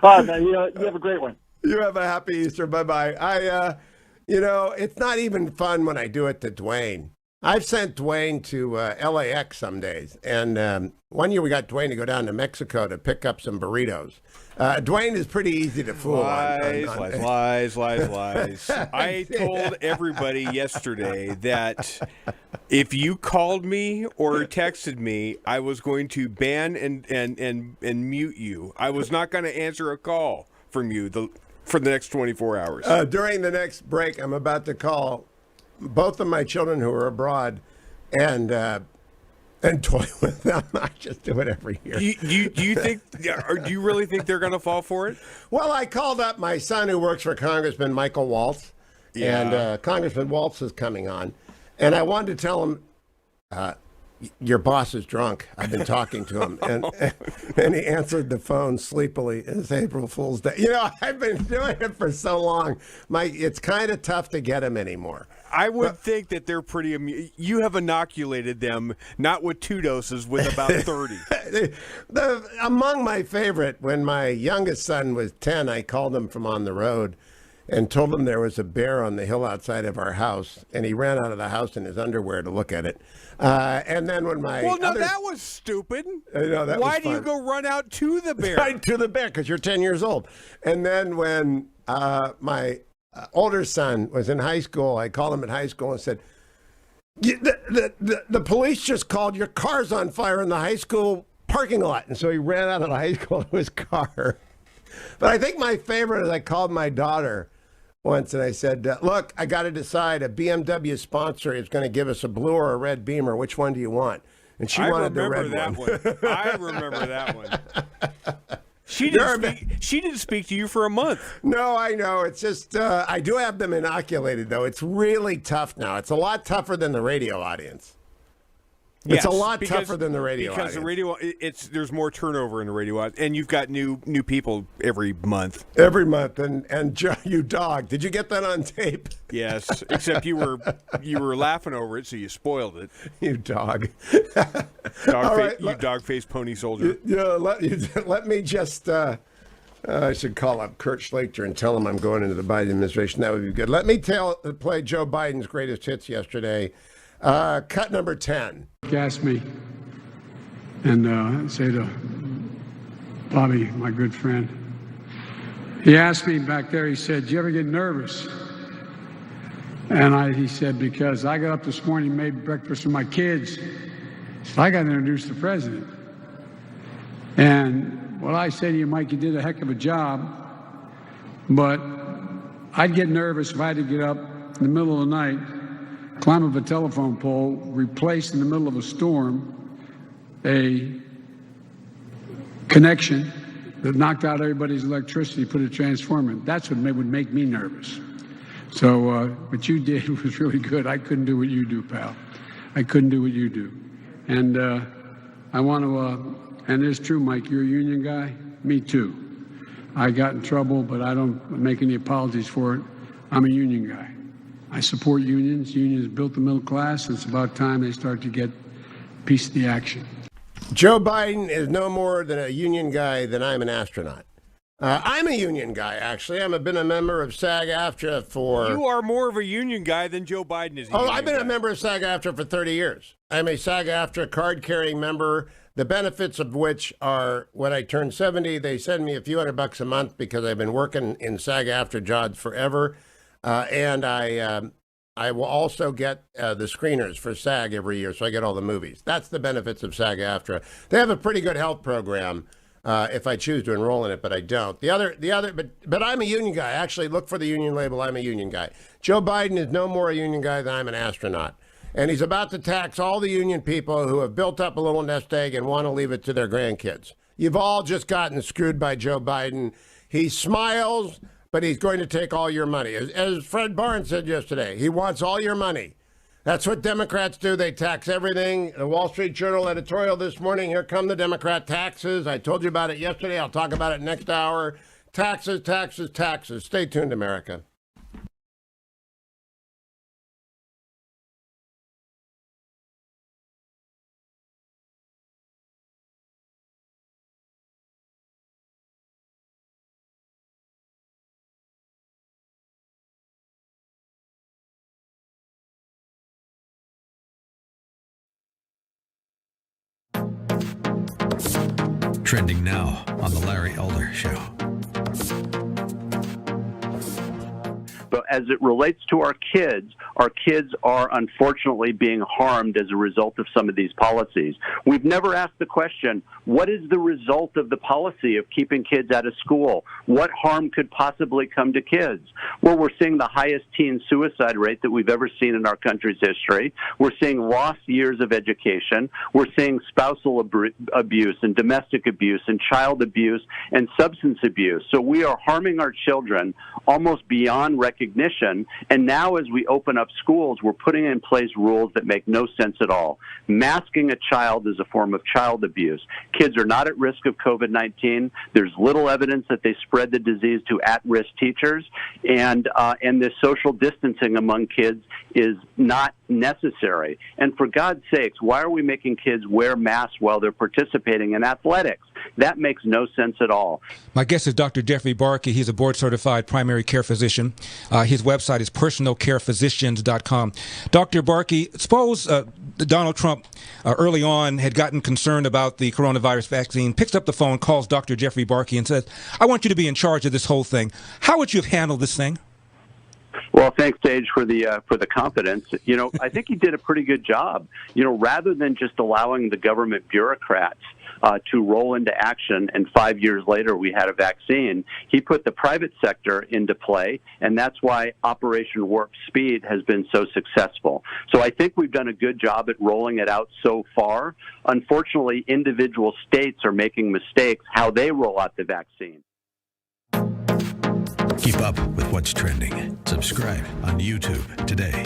Speaker 4: All right, man. You have a great one.
Speaker 1: You have a happy Easter. Bye-bye. It's not even fun when I do it to Dwayne. I've sent Dwayne to LAX some days. And one year we got Dwayne to go down to Mexico to pick up some burritos. Dwayne is pretty easy to fool.
Speaker 5: Lies. I told everybody yesterday that if you called me or texted me, I was going to ban and mute you. I was not going to answer a call from you for the next 24 hours.
Speaker 1: During the next break, I'm about to call both of my children who are abroad and toy with them. I just do it every year.
Speaker 5: Do you really think they're going to fall for it?
Speaker 1: Well, I called up my son who works for Congressman Michael Waltz, and Congressman Waltz is coming on, and I wanted to tell him, your boss is drunk. I've been talking to him. And he answered the phone sleepily. It's April Fool's Day. I've been doing it for so long. It's kind of tough to get him anymore.
Speaker 5: I would think that they're pretty you have inoculated them, not with 2 doses, with about 30.
Speaker 1: Among my favorite, when my youngest son was 10, I called him from on the road and told him there was a bear on the hill outside of our house, and he ran out of the house in his underwear to look at it. And then when my
Speaker 5: that was stupid.
Speaker 1: That
Speaker 5: Why
Speaker 1: was
Speaker 5: do you go run out to the bear?
Speaker 1: Right to the bear, because you're 10 years old. And then when my older son was in high school, I called him in high school and said, the police just called, your car's on fire in the high school parking lot. And so he ran out of the high school to his car. But I think my favorite is I called my daughter once and I said, look, I got to decide. A BMW sponsor is going to give us a blue or a red Beamer. Which one do you want? And she wanted the red one.
Speaker 5: I remember that one. She didn't speak to you for a month.
Speaker 1: No, I know. It's just, I do have them inoculated, though. It's really tough now. It's a lot tougher than the radio audience. It's a lot tougher than the radio
Speaker 5: because
Speaker 1: audience.
Speaker 5: The radio, there's more turnover in the radio audience, and you've got new people every month.
Speaker 1: Every month, and Joe, you dog. Did you get that on tape?
Speaker 5: Yes, except you were laughing over it, so you spoiled it.
Speaker 1: You dog.
Speaker 5: Dog-faced pony soldier.
Speaker 1: Let me just. I should call up Kurt Schlichter and tell him I'm going into the Biden administration. That would be good. Let me play Joe Biden's greatest hits yesterday. Cut number 10.
Speaker 6: Asked me and say to Bobby, my good friend, he asked me back there, he said, do you ever get nervous? And he said, because I got up this morning and made breakfast for my kids, so I got to introduce the president. And what I say to you, Mike, you did a heck of a job, but I'd get nervous if I had to get up in the middle of the night, climb up a telephone pole, replace in the middle of a storm a connection that knocked out everybody's electricity, put a transformer in. That's what would make me nervous. So what you did was really good. I couldn't do what you do, pal. I couldn't do what you do. And I want to, and it's true, Mike, you're a union guy. Me too. I got in trouble, but I don't make any apologies for it. I'm a union guy. I support unions. Unions built the middle class. It's about time they start to get a piece of the action.
Speaker 1: Joe Biden is no more than a union guy than I'm an astronaut. I'm a union guy, actually. I've been a member of SAG-AFTRA for...
Speaker 5: You are more of a union guy than Joe Biden is.
Speaker 1: I've been a member of SAG-AFTRA for 30 years. I'm a SAG-AFTRA card-carrying member, the benefits of which are, when I turn 70, they send me a few $100 a month because I've been working in SAG-AFTRA jobs forever. And I will also get the screeners for SAG every year, so I get all the movies. That's the benefits of SAG-AFTRA. They have a pretty good health program if I choose to enroll in it, but I don't. But I'm a union guy. Actually, look for the union label. I'm a union guy. Joe Biden is no more a union guy than I'm an astronaut. And he's about to tax all the union people who have built up a little nest egg and want to leave it to their grandkids. You've all just gotten screwed by Joe Biden. He smiles, but he's going to take all your money. As Fred Barnes said yesterday, he wants all your money. That's what Democrats do. They tax everything. The Wall Street Journal editorial this morning, here come the Democrat taxes. I told you about it yesterday. I'll talk about it next hour. Taxes, taxes, taxes. Stay tuned, America.
Speaker 11: Trending now on the Larry Elder Show.
Speaker 12: But as it relates to our kids are unfortunately being harmed as a result of some of these policies. We've never asked the question, what is the result of the policy of keeping kids out of school? What harm could possibly come to kids? Well, we're seeing the highest teen suicide rate that we've ever seen in our country's history. We're seeing lost years of education. We're seeing spousal abuse and domestic abuse and child abuse and substance abuse. So we are harming our children almost beyond recognition. And now as we open up schools, we're putting in place rules that make no sense at all. Masking a child is a form of child abuse. Kids are not at risk of COVID-19. There's little evidence that they spread the disease to at-risk teachers. And this social distancing among kids is not necessary. And for God's sakes, why are we making kids wear masks while they're participating in athletics? That makes no sense at all.
Speaker 13: My guest is Dr. Jeffrey Barkey. He's a board-certified primary care physician. His website is personalcarephysicians.com. Dr. Barkey, suppose Donald Trump early on had gotten concerned about the coronavirus vaccine, picks up the phone, calls Dr. Jeffrey Barkey and says, I want you to be in charge of this whole thing. How would you have handled this thing?
Speaker 12: Well, thanks, Sage, for the confidence. You know, I think he did a pretty good job. You know, rather than just allowing the government bureaucrats to roll into action, and 5 years later we had a vaccine, he put the private sector into play, and that's why Operation Warp Speed has been so successful. So I think we've done a good job at rolling it out so far. Unfortunately, individual states are making mistakes how they roll out the vaccine.
Speaker 11: Keep up with what's trending. Subscribe on YouTube today.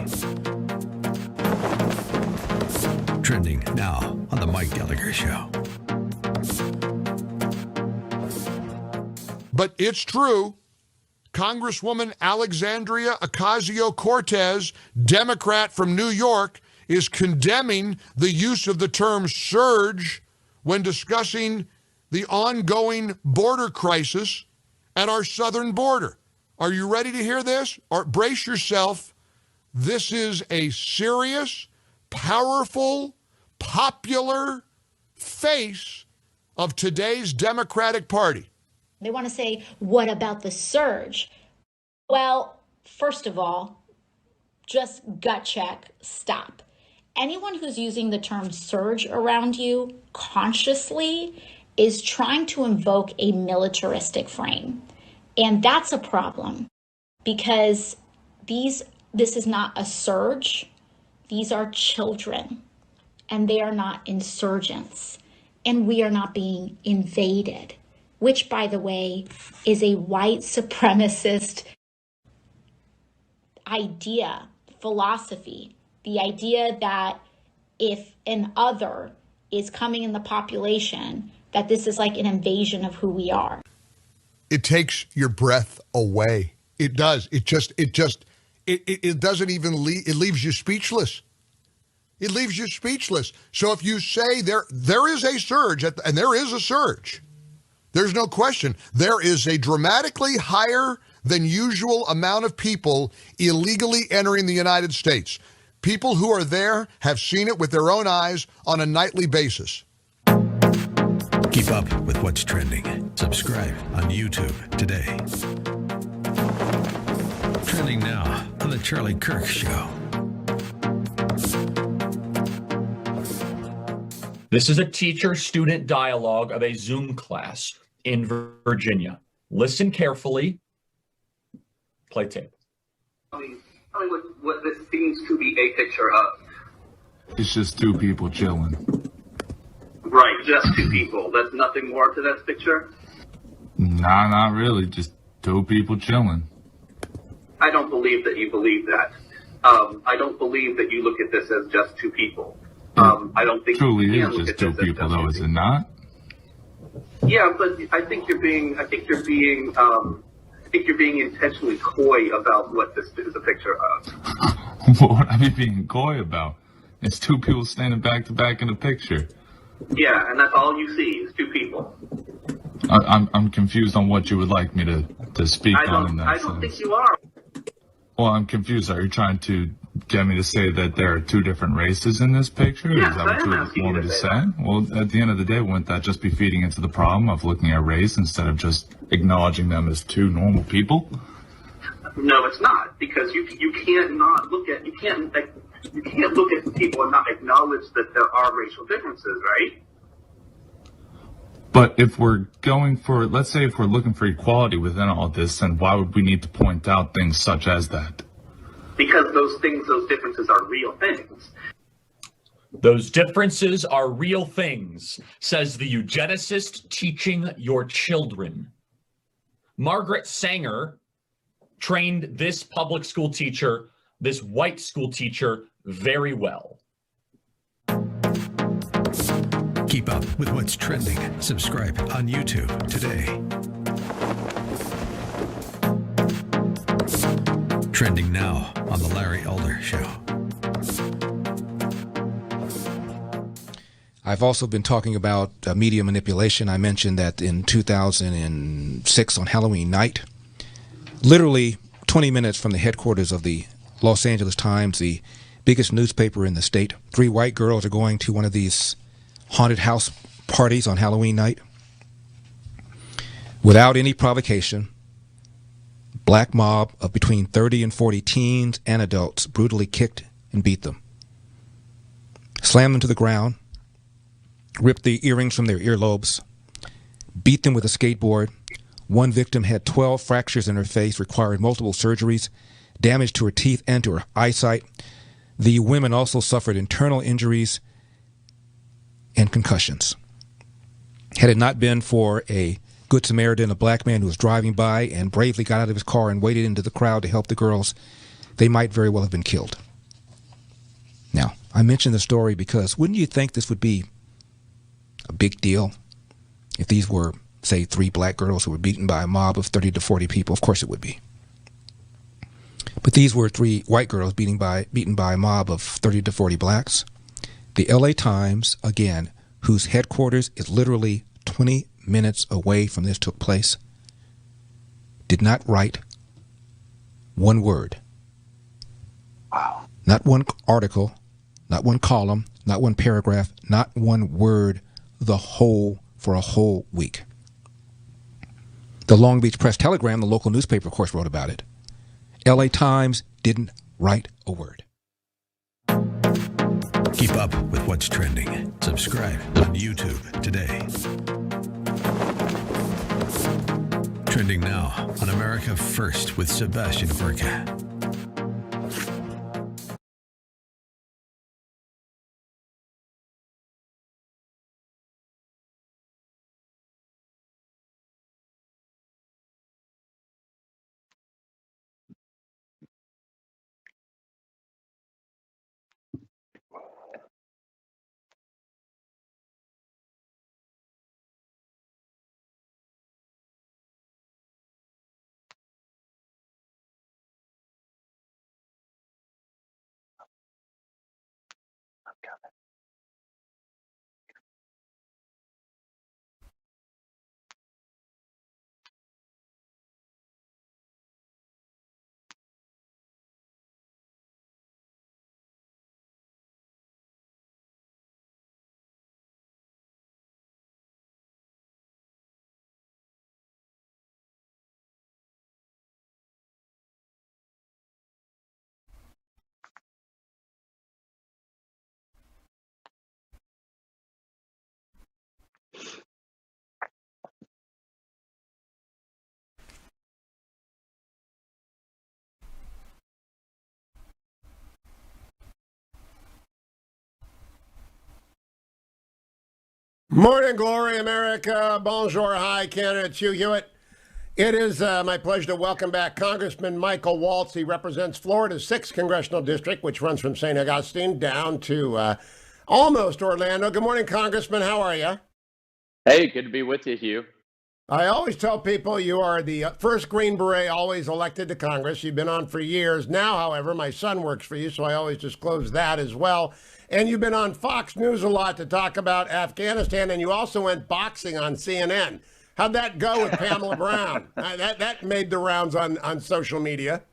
Speaker 11: Trending now on The Mike Gallagher Show.
Speaker 14: But it's true. Congresswoman Alexandria Ocasio-Cortez, Democrat from New York, is condemning the use of the term surge when discussing the ongoing border crisis at our southern border. Are you ready to hear this? Or brace yourself. This is a serious, powerful, popular face of today's Democratic Party.
Speaker 15: They want to say, what about the surge? Well, first of all, just gut check, stop. Anyone who's using the term surge around you consciously is trying to invoke a militaristic frame. And that's a problem because this is not a surge. These are children and they are not insurgents and we are not being invaded, which, by the way, is a white supremacist idea, philosophy. The idea that if an other is coming in the population, that this is like an invasion of who we are.
Speaker 14: It takes your breath away. It does. It doesn't even leave. It leaves you speechless. It leaves you speechless. So if you say there is a surge, and there is a surge, there's no question. There is a dramatically higher than usual amount of people illegally entering the United States. People who are there have seen it with their own eyes on a nightly basis.
Speaker 11: Keep up with what's trending. Subscribe on YouTube today. Trending now on The Charlie Kirk Show.
Speaker 16: This is a teacher-student dialogue of a Zoom class in Virginia. Listen carefully. Play tape.
Speaker 17: Tell me what this seems to be a picture of.
Speaker 18: It's just two people chilling.
Speaker 17: Right, just two people. There's nothing more to this picture?
Speaker 18: Nah, not really. Just two people chilling.
Speaker 17: I don't believe that you believe that. I don't believe that you look at this as just two people. I don't think
Speaker 18: Truly
Speaker 17: you
Speaker 18: is
Speaker 17: can look
Speaker 18: just
Speaker 17: at
Speaker 18: two
Speaker 17: this
Speaker 18: people,
Speaker 17: as
Speaker 18: though, is it not?
Speaker 17: Yeah, but I think you're being intentionally coy about what this is a picture of.
Speaker 18: What would I be being coy about? It's two people standing back to back in a picture.
Speaker 17: Yeah, and that's all you see is two people.
Speaker 18: I'm confused on what you would like me to speak on in that sense.
Speaker 17: I don't think you are.
Speaker 18: Well, I'm confused. Are you trying to get me to say that there are two different races in this picture?
Speaker 17: Yes,
Speaker 18: is that what you want me to say? Well, at the end of the day, wouldn't that just be feeding into the problem of looking at race instead of just acknowledging them as two normal people?
Speaker 17: No, it's not, because you can't look at people and not acknowledge that there are racial differences, right?
Speaker 18: But if we're going for, let's say if we're looking for equality within all this, then why would we need to point out things such as that?
Speaker 17: Because those differences are real things.
Speaker 16: Those differences are real things, says the eugenicist teaching your children. Margaret Sanger trained this public school teacher, this white school teacher, very well.
Speaker 11: Keep up with what's trending. Subscribe on YouTube today. Trending now on The Larry Elder Show.
Speaker 13: I've also been talking about media manipulation. I mentioned that in 2006 on Halloween night, literally 20 minutes from the headquarters of the Los Angeles Times, the biggest newspaper in the state, 3 white girls are going to one of these haunted house parties on Halloween night. Without any provocation, black mob of between 30 and 40 teens and adults brutally kicked and beat them, slammed them to the ground, ripped the earrings from their earlobes, beat them with a skateboard. One victim had 12 fractures in her face, required multiple surgeries, damage to her teeth and to her eyesight. The women also suffered internal injuries and concussions. Had it not been for a Good Samaritan, a black man who was driving by and bravely got out of his car and waded into the crowd to help the girls, they might very well have been killed. Now, I mention the story because wouldn't you think this would be a big deal if these were, say, 3 black girls who were beaten by a mob of 30 to 40 people? Of course it would be. But these were 3 white girls beaten by a mob of 30 to 40 blacks. The LA Times, again, whose headquarters is literally 20 minutes away from this took place, did not write one word. Wow. Not one article, not one column, not one paragraph, not one word for a whole week. The Long Beach Press-Telegram, the local newspaper, of course, wrote about it. LA Times didn't write a word.
Speaker 11: Keep up with what's trending. Subscribe on YouTube today. Trending now on America First with Sebastian Gorka.
Speaker 1: Morning, glory, America. Bonjour, hi, Canada. It's Hugh Hewitt. It is my pleasure to welcome back Congressman Michael Waltz. He represents Florida's 6th Congressional District, which runs from St. Augustine down to almost Orlando. Good morning, Congressman. How are you?
Speaker 8: Hey, good to be with you, Hugh.
Speaker 1: I always tell people you are the first Green Beret always elected to Congress. You've been on for years. Now, however, my son works for you, so I always disclose that as well. And you've been on Fox News a lot to talk about Afghanistan, and you also went boxing on CNN. How'd that go with Pamela Brown? That made the rounds on social media.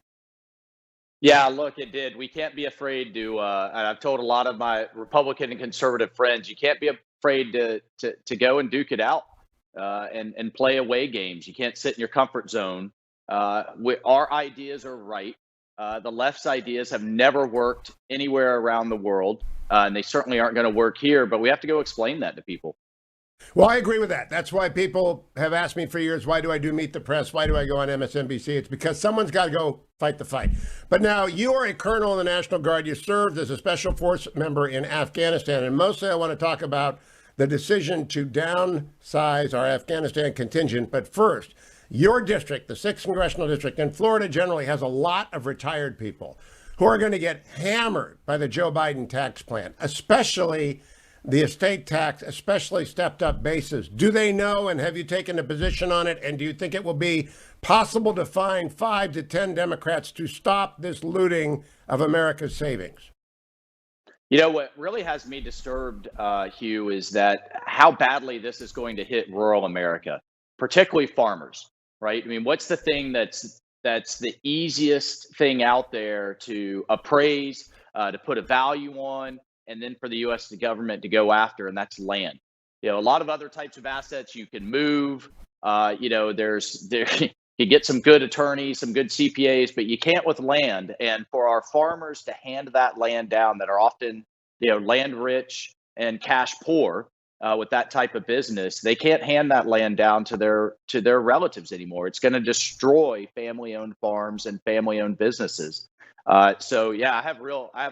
Speaker 8: Yeah, look, it did. We can't be afraid to, and I've told a lot of my Republican and conservative friends, you can't be afraid to go and duke it out and play away games. You can't sit in your comfort zone. Our ideas are right. The left's ideas have never worked anywhere around the world, and they certainly aren't going to work here, but we have to go explain that to people.
Speaker 1: Well, I agree with that. That's why people have asked me for years, why do I do Meet the Press? Why do I go on MSNBC? It's because someone's got to go fight the fight. But now you are a colonel in the National Guard. You served as a special force member in Afghanistan. And mostly I want to talk about the decision to downsize our Afghanistan contingent. But first, your district, the 6th Congressional District, and Florida generally has a lot of retired people who are going to get hammered by the Joe Biden tax plan, especially the estate tax, especially stepped up basis. Do they know, and have you taken a position on it? And do you think it will be possible to find 5 to 10 Democrats to stop this looting of America's savings?
Speaker 8: You know, what really has me disturbed, Hugh, is that how badly this is going to hit rural America, particularly farmers, right? I mean, what's the thing that's the easiest thing out there to appraise, to put a value on, and then for the U.S. government to go after, and that's land. You know, a lot of other types of assets you can move. You know, you get some good attorneys, some good CPAs, but you can't with land. And for our farmers to hand that land down, that are often, you know, land rich and cash poor with that type of business, they can't hand that land down to their relatives anymore. It's going to destroy family-owned farms and family-owned businesses. So yeah, I have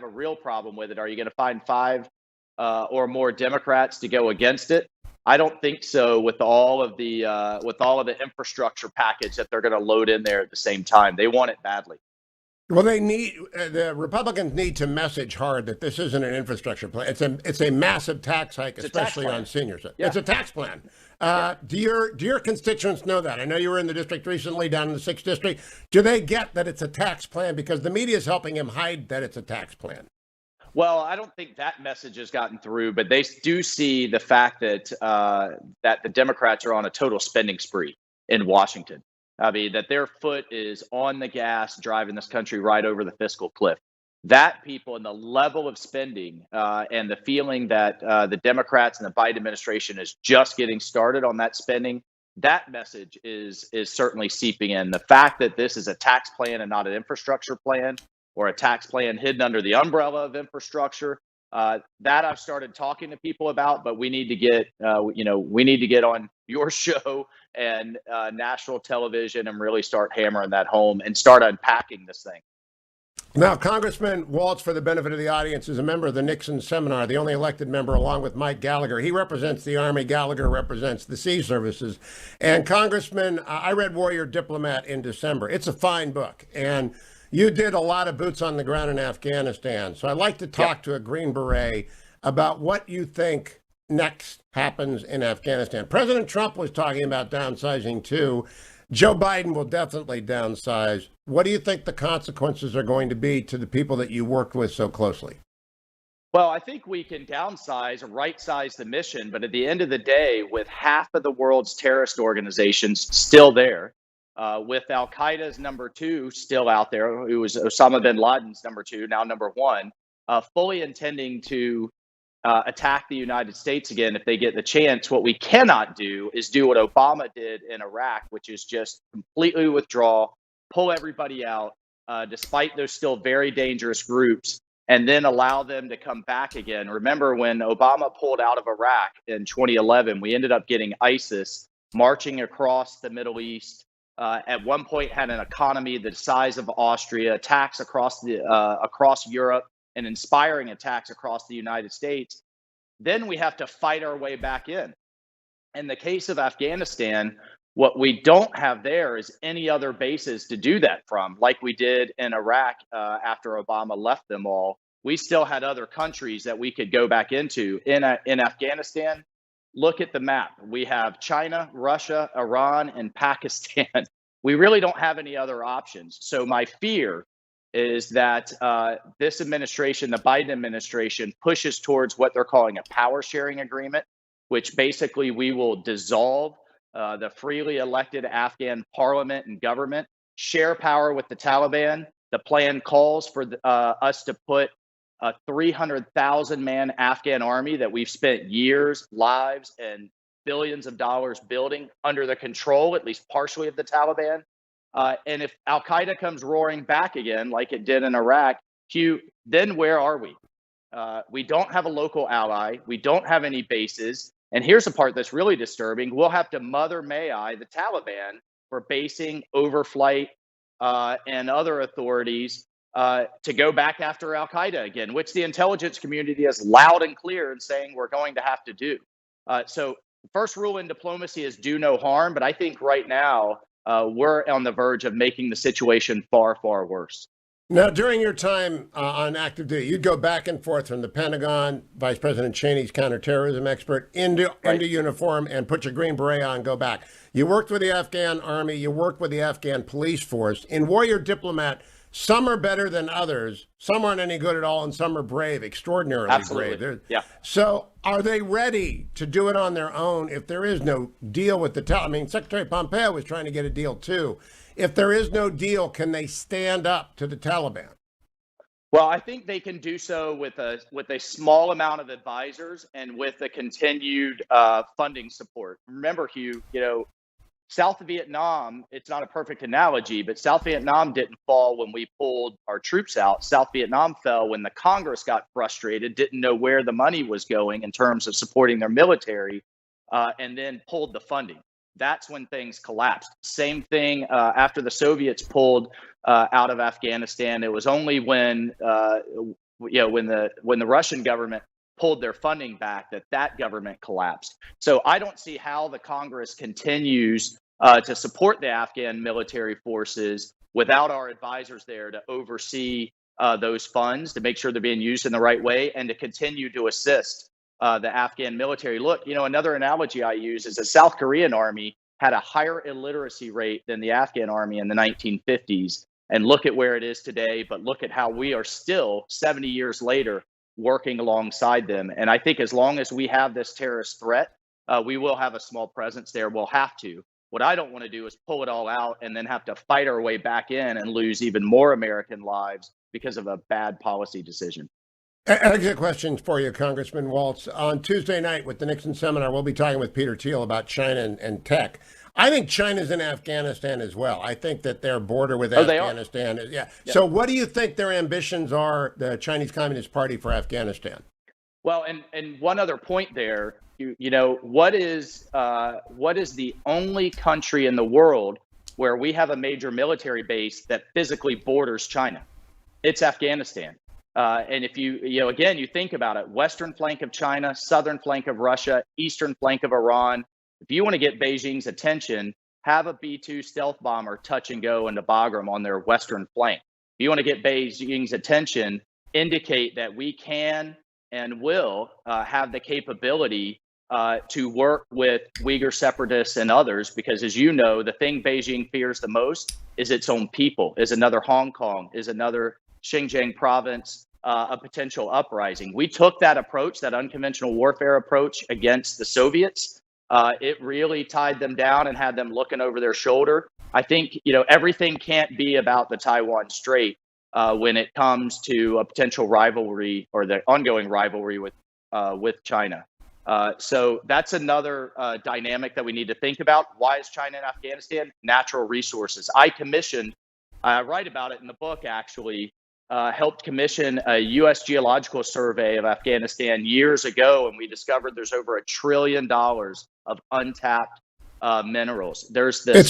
Speaker 8: a real problem with it. Are you going to find 5 or more Democrats to go against it? I don't think so. With all of the infrastructure package that they're going to load in there at the same time, they want it badly.
Speaker 1: Well, the Republicans need to message hard that this isn't an infrastructure plan. It's a massive tax hike, especially on seniors. Yeah. It's a tax plan. Do your constituents know that? I know you were in the district recently, down in the 6th district. Do they get that it's a tax plan? Because the media is helping him hide that it's a tax plan.
Speaker 8: Well, I don't think that message has gotten through, but they do see the fact that that the Democrats are on a total spending spree in Washington. I mean, that their foot is on the gas, driving this country right over the fiscal cliff. That people and the level of spending and the feeling that the Democrats and the Biden administration is just getting started on that spending, that message is certainly seeping in. The fact that this is a tax plan and not an infrastructure plan, or a tax plan hidden under the umbrella of infrastructure, that I've started talking to people about. But we need to get, we need to get on your show and national television and really start hammering that home and start unpacking this thing.
Speaker 1: Now, Congressman Waltz, for the benefit of the audience, is a member of the Nixon Seminar, the only elected member along with Mike Gallagher. He represents the Army. Gallagher represents the Sea Services. And Congressman, I read Warrior Diplomat in December. It's a fine book. And you did a lot of boots on the ground in Afghanistan. So I'd like to talk to a Green Beret about what you think next happens in Afghanistan. President Trump was talking about downsizing too. Joe Biden will definitely downsize. What do you think the consequences are going to be to the people that you worked with so closely?
Speaker 8: Well, I think we can downsize or right-size the mission, but at the end of the day, with half of the world's terrorist organizations still there, with Al-Qaeda's number 2 still out there, who was Osama bin Laden's number 2, now number 1, fully intending to attack the United States again if they get the chance. What we cannot do is do what Obama did in Iraq, which is just completely withdraw, pull everybody out, despite those still very dangerous groups, and then allow them to come back again. Remember, when Obama pulled out of Iraq in 2011, we ended up getting ISIS marching across the Middle East. At one point had an economy the size of Austria, attacks across Europe, and inspiring attacks across the United States. Then we have to fight our way back in. In the case of Afghanistan, What we don't have there is any other bases to do that from, like we did in Iraq after Obama left them all. We still had other countries that we could go back into. In Afghanistan, look at the map. We have China, Russia, Iran, and Pakistan. We really don't have any other options. So my fear is that this administration, the Biden administration, pushes towards what they're calling a power sharing agreement, which basically we will dissolve the freely elected Afghan parliament and government, share power with the Taliban. The plan calls for us to put a 300,000-man Afghan army that we've spent years, lives, and billions of dollars building under the control, at least partially, of the Taliban. And if al-Qaeda comes roaring back again, like it did in Iraq, Hugh, then where are we? We don't have a local ally. We don't have any bases. And here's the part that's really disturbing. We'll have to Mother May I the Taliban for basing overflight and other authorities to go back after al-Qaeda again, which the intelligence community is loud and clear in saying we're going to have to do. So the first rule in diplomacy is do no harm. But I think right now we're on the verge of making the situation far, far worse.
Speaker 1: Now, during your time on active duty, you'd go back and forth from the Pentagon, Vice President Cheney's counterterrorism expert, into uniform and put your green beret on, go back. You worked with the Afghan army. You worked with the Afghan police force. In Warrior Diplomat, some are better than others. Some aren't any good at all, and some are brave, extraordinarily brave.
Speaker 8: Yeah.
Speaker 1: So are they ready to do it on their own if there is no deal with the Taliban? I mean, Secretary Pompeo was trying to get a deal, too. If there is no deal, can they stand up to the Taliban?
Speaker 8: Well, I think they can do so with a small amount of advisors and with the continued funding support. Remember, Hugh, South Vietnam, it's not a perfect analogy, but South Vietnam didn't fall when we pulled our troops out. South Vietnam fell when the Congress got frustrated, didn't know where the money was going in terms of supporting their military, and then pulled the funding. That's when things collapsed. Same thing after the Soviets pulled out of Afghanistan. It was only when when the Russian government pulled their funding back that government collapsed. So I don't see how the Congress continues to support the Afghan military forces without our advisors there to oversee those funds, to make sure they're being used in the right way, and to continue to assist the Afghan military. Look, another analogy I use is the South Korean army had a higher illiteracy rate than the Afghan army in the 1950s. And look at where it is today, but look at how we are still 70 years later working alongside them. And I think as long as we have this terrorist threat, we will have a small presence there. We'll have to. What I don't want to do is pull it all out and then have to fight our way back in and lose even more American lives because of a bad policy decision.
Speaker 1: I got a question for you, Congressman Waltz. On Tuesday night with the Nixon seminar, we'll be talking with Peter Thiel about China and tech. I think China's in Afghanistan as well. I think that their border with Afghanistan is, yeah. So what do you think their ambitions are, the Chinese Communist Party, for Afghanistan?
Speaker 8: Well, and one other point there, what is the only country in the world where we have a major military base that physically borders China? It's Afghanistan. And if you think about it, western flank of China, southern flank of Russia, eastern flank of Iran. If you want to get Beijing's attention, have a B-2 stealth bomber touch and go into Bagram on their western flank. If you want to get Beijing's attention, indicate that we can and will have the capability to work with Uyghur separatists and others, because as you know, the thing Beijing fears the most is its own people, is another Hong Kong, is another Xinjiang province, a potential uprising. We took that approach, that unconventional warfare approach, against the Soviets. It really tied them down and had them looking over their shoulder. I think, everything can't be about the Taiwan Strait when it comes to a potential rivalry or the ongoing rivalry with China. So that's another dynamic that we need to think about. Why is China in Afghanistan? Natural resources. I write about it in the book, actually. Helped commission a U.S. geological survey of Afghanistan years ago, and we discovered there's over $1 trillion of untapped minerals. There's a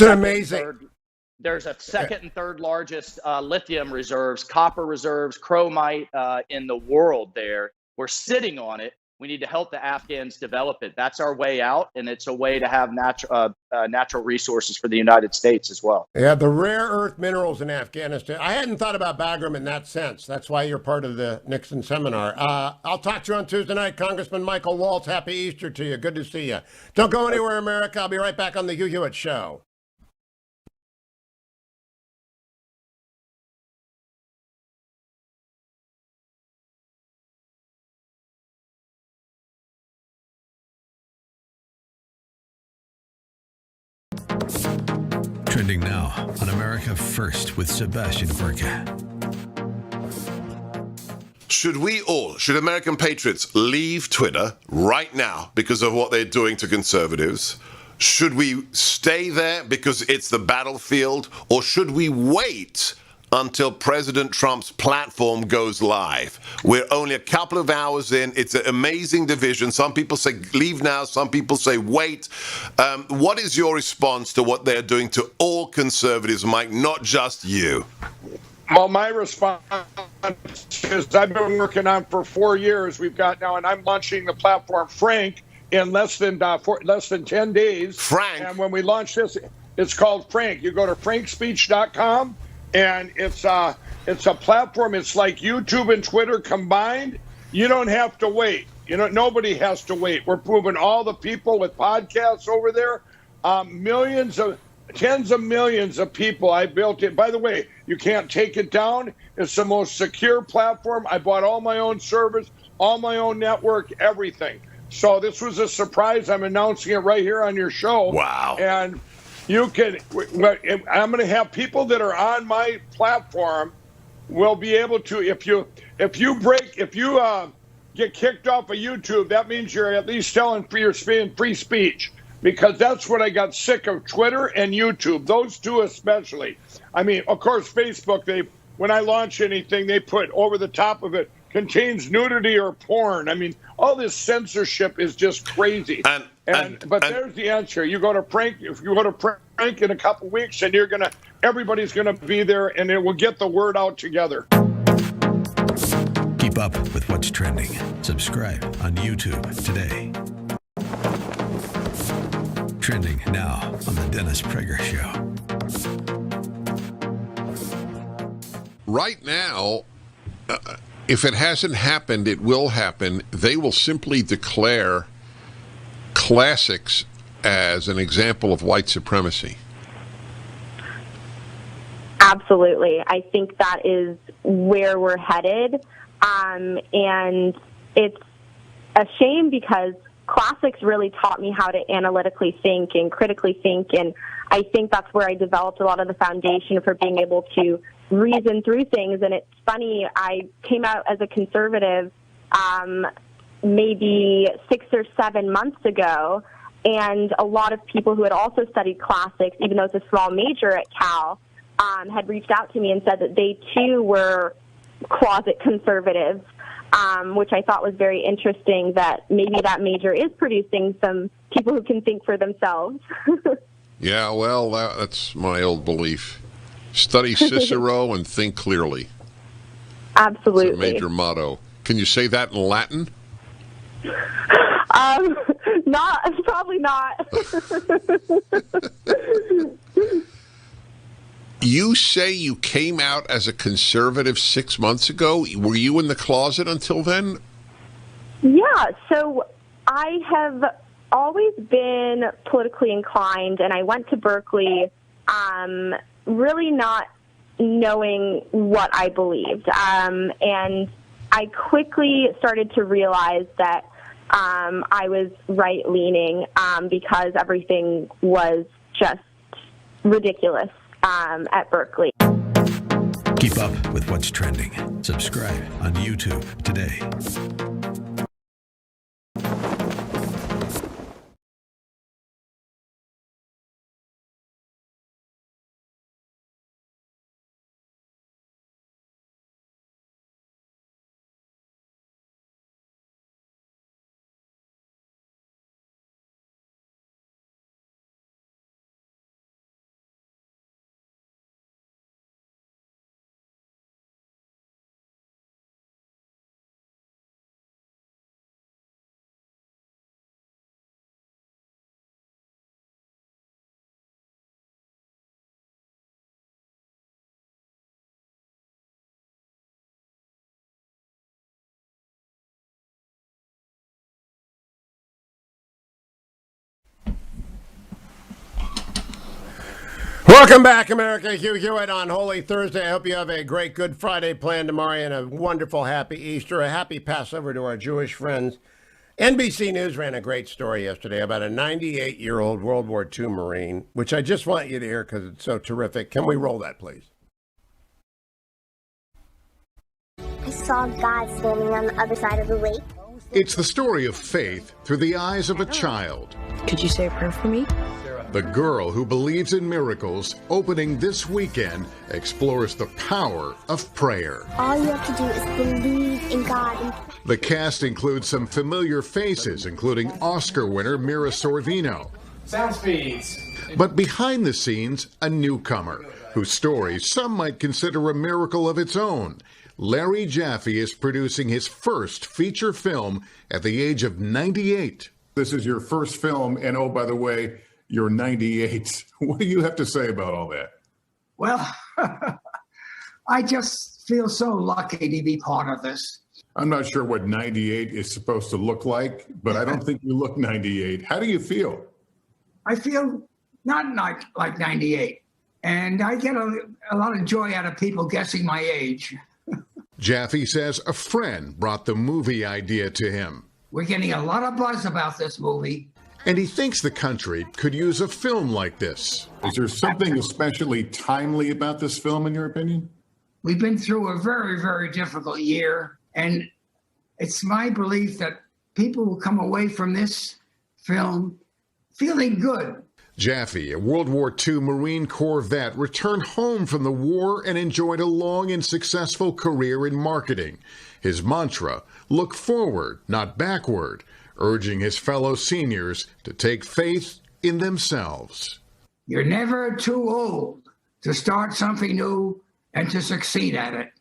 Speaker 8: second and third largest lithium reserves, copper reserves, chromite in the world there. We're sitting on it. We need to help the Afghans develop it. That's our way out, and it's a way to have natural resources for the United States as well.
Speaker 1: Yeah, the rare earth minerals in Afghanistan. I hadn't thought about Bagram in that sense. That's why you're part of the Nixon seminar. I'll talk to you on Tuesday night. Congressman Michael Waltz, happy Easter to you. Good to see you. Don't go anywhere, America. I'll be right back on the Hugh Hewitt Show.
Speaker 11: Trending now on America First with Sebastian Gorka.
Speaker 20: Should American patriots leave Twitter right now because of what they're doing to conservatives? Should we stay there because it's the battlefield? Or should we wait until President Trump's platform goes live? We're only a couple of hours in. It's an amazing division. Some people say leave now. Some people say wait. What is your response to what they're doing to all conservatives, Mike, not just you?
Speaker 9: Well, my response is I've been working on for 4 years. We've got now, and I'm launching the platform Frank in less than 10 days.
Speaker 20: Frank.
Speaker 9: And when we launch this, it's called Frank. You go to frankspeech.com. And it's a platform. It's like YouTube and Twitter combined. You don't have to wait. Nobody has to wait. We're moving all the people with podcasts over there. Tens of millions of people. I built it. By the way, you can't take it down. It's the most secure platform. I bought all my own servers, all my own network, everything. So this was a surprise. I'm announcing it right here on your show.
Speaker 20: Wow.
Speaker 9: And you can. I'm going to have people that are on my platform will be able to. If you get kicked off of YouTube, that means you're at least telling free speech, because that's what I got sick of, Twitter and YouTube. Those two especially. I mean, of course, Facebook. When I launch anything, they put over the top of it contains nudity or porn. I mean, all this censorship is just crazy. But there's the answer. You go to Frank. If you go to Frank in a couple weeks, and everybody's gonna be there, and it will get the word out together.
Speaker 11: Keep up with what's trending. Subscribe on YouTube today. Trending now on the Dennis Prager Show.
Speaker 21: Right now, if it hasn't happened, it will happen. They will simply declare classics as an example of white supremacy.
Speaker 22: Absolutely. I think that is where we're headed. And it's a shame because classics really taught me how to analytically think and critically think. And I think that's where I developed a lot of the foundation for being able to reason through things. And it's funny, I came out as a conservative maybe 6 or 7 months ago, and a lot of people who had also studied classics, even though it's a small major at Cal, had reached out to me and said that they too were closet conservatives, which I thought was very interesting, that maybe that major is producing some people who can think for themselves.
Speaker 21: Yeah, well, that's my old belief. Study Cicero and think clearly.
Speaker 22: Absolutely.
Speaker 21: It's a major motto. Can you say that in Latin?
Speaker 22: Probably not.
Speaker 21: You say you came out as a conservative 6 months ago. Were you in the closet until then?
Speaker 22: Yeah, so I have always been politically inclined, and I went to Berkeley really not knowing what I believed. And I quickly started to realize that I was right-leaning because everything was just ridiculous at Berkeley.
Speaker 11: Keep up with what's trending. Subscribe on YouTube today.
Speaker 1: Welcome back, America. Hugh Hewitt on Holy Thursday. I hope you have a great Good Friday planned tomorrow and a wonderful happy Easter, a happy Passover to our Jewish friends. NBC News ran a great story yesterday about a 98-year-old World War II Marine, which I just want you to hear because it's so terrific. Can we roll that, please?
Speaker 3: I saw God standing on the other side of the lake.
Speaker 10: It's the story of faith through the eyes of a child.
Speaker 3: Could you say a prayer for me?
Speaker 10: The Girl Who Believes in Miracles, opening this weekend, explores the power of prayer.
Speaker 3: All you have to do is believe in God.
Speaker 10: The cast includes some familiar faces, including Oscar winner Mira Sorvino.
Speaker 23: Sound speeds.
Speaker 10: But behind the scenes, a newcomer, whose story some might consider a miracle of its own. Larry Jaffe is producing his first feature film at the age of 98.
Speaker 24: This is your first film, and oh, by the way, you're 98. What do you have to say about all that?
Speaker 25: Well, I just feel so lucky to be part of this.
Speaker 24: I'm not sure what 98 is supposed to look like, but I don't think you look 98. How do you feel?
Speaker 25: I feel not like 98, and I get a lot of joy out of people guessing my age.
Speaker 10: Jaffe says a friend brought the movie idea to him.
Speaker 25: We're getting a lot of buzz about this movie.
Speaker 10: And he thinks the country could use a film like this.
Speaker 24: Is there something especially timely about this film, in your opinion?
Speaker 25: We've been through a very, very difficult year, and it's my belief that people will come away from this film feeling good.
Speaker 10: Jaffe, a World War II Marine Corps vet, returned home from the war and enjoyed a long and successful career in marketing. His mantra, look forward, not backward, urging his fellow seniors to take faith in themselves.
Speaker 25: You're never too old to start something new and to succeed at it.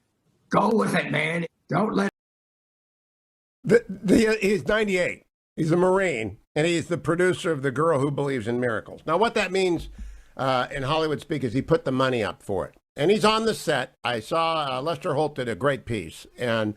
Speaker 25: Go with it, man. Don't let
Speaker 1: He's 98. He's a Marine, and he's the producer of The Girl Who Believes in Miracles. Now, what that means in Hollywood speak is he put the money up for it. And he's on the set. I saw Lester Holt did a great piece. And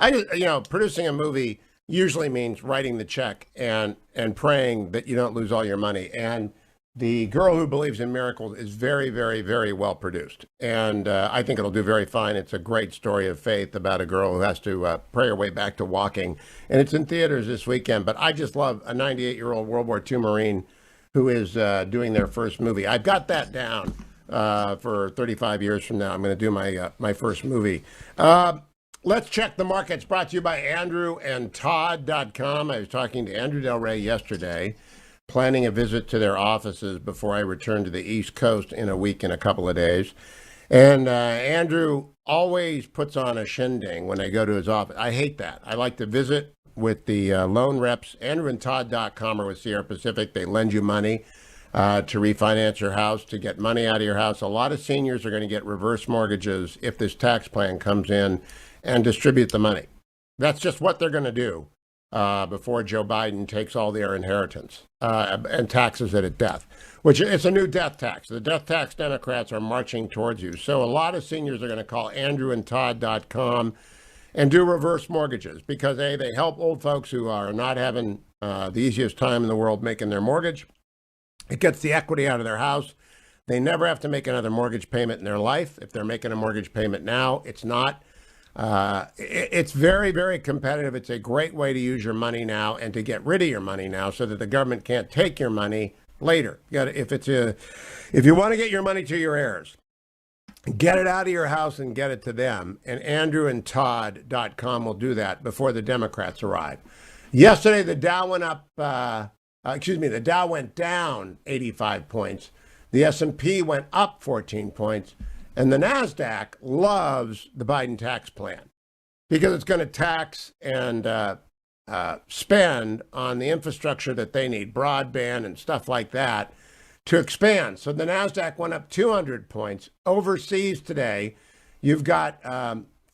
Speaker 1: I just, producing a movie usually means writing the check and praying that you don't lose all your money. And The Girl Who Believes in Miracles is very, very, very well produced. And I think it'll do very fine. It's a great story of faith about a girl who has to pray her way back to walking. And it's in theaters this weekend. But I just love a 98-year-old World War II Marine who is doing their first movie. I've got that down for 35 years from now. I'm going to do my first movie. Let's check the markets, brought to you by AndrewandTodd.com. I was talking to Andrew Del Rey yesterday, planning a visit to their offices before I return to the East Coast in a week and a couple of days. And Andrew always puts on a shindig when I go to his office. I hate that. I like to visit with the loan reps. AndrewandTodd.com or with Sierra Pacific. They lend you money to refinance your house, to get money out of your house. A lot of seniors are going to get reverse mortgages if this tax plan comes in and distribute the money. That's just what they're going to do before Joe Biden takes all their inheritance and taxes it at death, which it's a new death tax. The death tax Democrats are marching towards you. So a lot of seniors are going to call AndrewandTodd.com and do reverse mortgages because, A, they help old folks who are not having the easiest time in the world making their mortgage. It gets the equity out of their house. They never have to make another mortgage payment in their life. If they're making a mortgage payment now, it's not. It's very, very competitive. It's a great way to use your money now and to get rid of your money now so that the government can't take your money later. If you want to get your money to your heirs, get it out of your house and get it to them. And AndrewandTodd.com will do that before the Democrats arrive. Yesterday, the Dow went up. The Dow went down 85 points. The S&P went up 14 points. And the NASDAQ loves the Biden tax plan because it's going to tax and spend on the infrastructure that they need, broadband and stuff like that, to expand. So the NASDAQ went up 200 points. Overseas today, you've got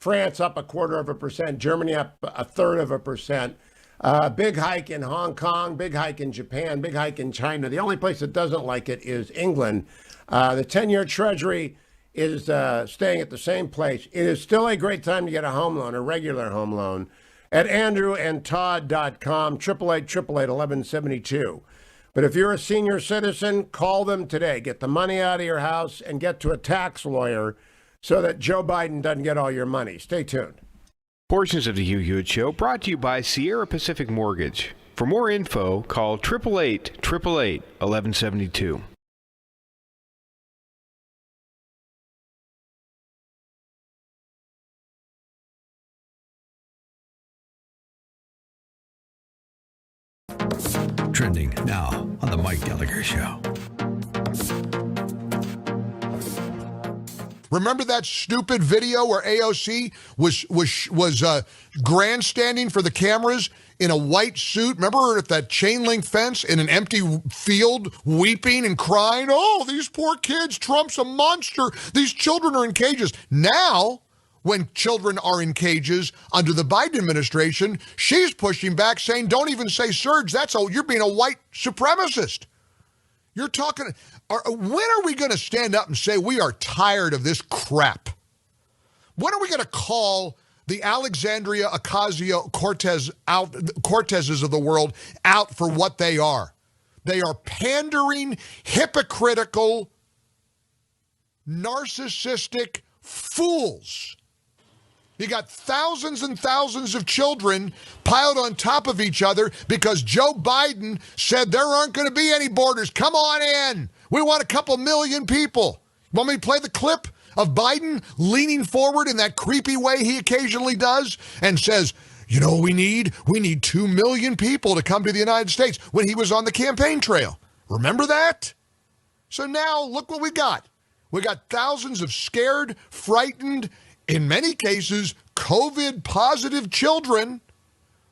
Speaker 1: France up 0.25%, Germany up 0.33%. Big hike in Hong Kong, big hike in Japan, big hike in China. The only place that doesn't like it is England. The 10-year Treasury is staying at the same place. It is still a great time to get a home loan, a regular home loan, at AndrewandTodd.com, 888-888-1172. But if you're a senior citizen, call them today. Get the money out of your house and get to a tax lawyer so that Joe Biden doesn't get all your money. Stay tuned.
Speaker 5: Portions of the Hugh Hewitt Show brought to you by Sierra Pacific Mortgage. For more info, call 888-888-1172.
Speaker 11: Trending now on the Mike Gallagher Show.
Speaker 14: Remember that stupid video where AOC was grandstanding for the cameras in a white suit? Remember her at that chain link fence in an empty field, weeping and crying? Oh, these poor kids, Trump's a monster. These children are in cages. Now, when children are in cages under the Biden administration, she's pushing back, saying, don't even say surge. You're being a white supremacist. You're talking, when are we going to stand up and say we are tired of this crap? When are we going to call the Alexandria Ocasio-Cortezes of the world out for what they are? They are pandering, hypocritical, narcissistic fools. You got thousands and thousands of children piled on top of each other because Joe Biden said there aren't going to be any borders. Come on in. We want a couple million people. Want me to play the clip of Biden leaning forward in that creepy way he occasionally does and says, you know what we need? We need 2 million people to come to the United States when he was on the campaign trail. Remember that? So now look what we got. We got thousands of scared, frightened, in many cases, COVID-positive children.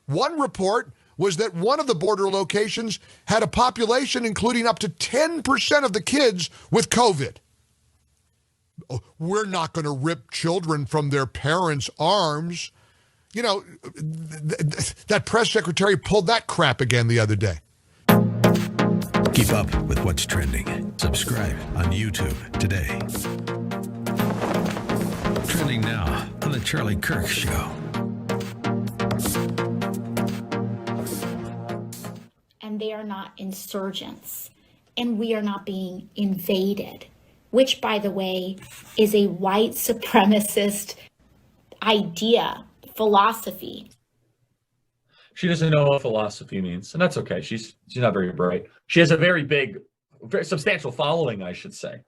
Speaker 14: One report was that one of the border locations had a population including up to 10% of the kids with COVID. We're not going to rip children from their parents' arms. You know, that press secretary pulled that crap again the other day.
Speaker 11: Keep up with what's trending. Subscribe on YouTube today. Trending now on the Charlie Kirk Show.
Speaker 15: And they are not insurgents. And we are not being invaded, which, by the way, is a white supremacist idea, philosophy.
Speaker 16: She doesn't know what philosophy means, and that's okay. She's not very bright. She has a very big, very substantial following, I should say.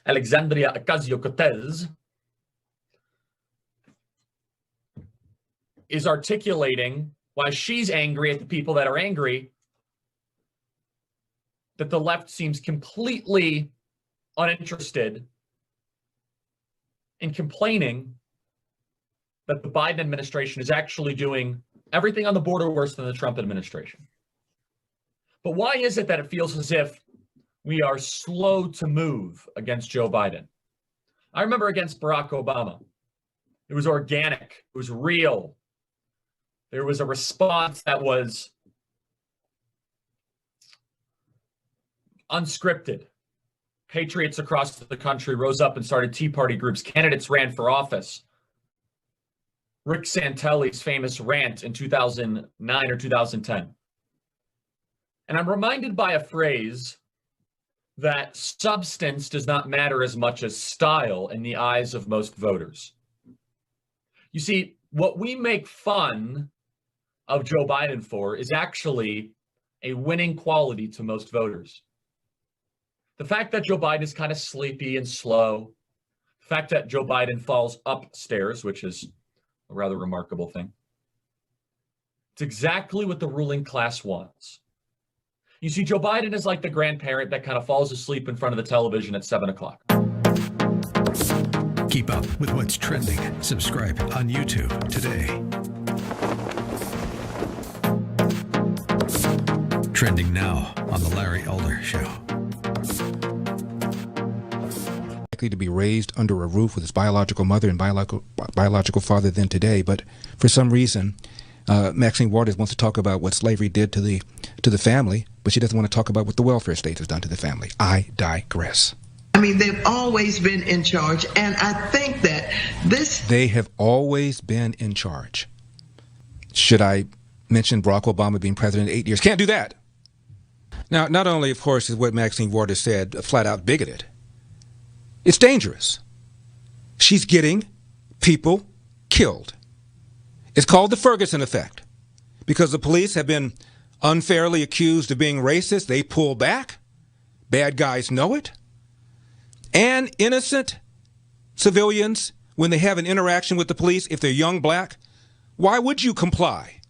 Speaker 16: Alexandria Ocasio-Cortez is articulating why she's angry at the people that are angry, that the left seems completely uninterested in complaining that the Biden administration is actually doing everything on the border worse than the Trump administration. But why is it that it feels as if we are slow to move against Joe Biden? I remember against Barack Obama. It was organic. It was real. There was a response that was unscripted. Patriots across the country rose up and started Tea Party groups. Candidates ran for office. Rick Santelli's famous rant in 2009 or 2010. And I'm reminded by a phrase that substance does not matter as much as style in the eyes of most voters. You see, what we make fun of Joe Biden for is actually a winning quality to most voters. The fact that Joe Biden is kind of sleepy and slow, the fact that Joe Biden falls upstairs, which is a rather remarkable thing. It's exactly what the ruling class wants. You see, Joe Biden is like the grandparent that kind of falls asleep in front of the television at 7 o'clock.
Speaker 11: Keep up with what's trending. Subscribe on YouTube today. Trending now on the Larry Elder Show.
Speaker 13: Likely to be raised under a roof with his biological mother and biological father than today, but for some reason, Maxine Waters wants to talk about what slavery did to the family, but she doesn't want to talk about what the welfare state has done to the family. I digress.
Speaker 2: I mean, they've always been in charge, and I think that
Speaker 13: They have always been in charge. Should I mention Barack Obama being president 8 years? Can't do that. Now, not only, of course, is what Maxine Waters said flat out bigoted, it's dangerous. She's getting people killed. It's called the Ferguson effect. Because the police have been unfairly accused of being racist, they pull back. Bad guys know it. And innocent civilians, when they have an interaction with the police, if they're young black, why would you comply?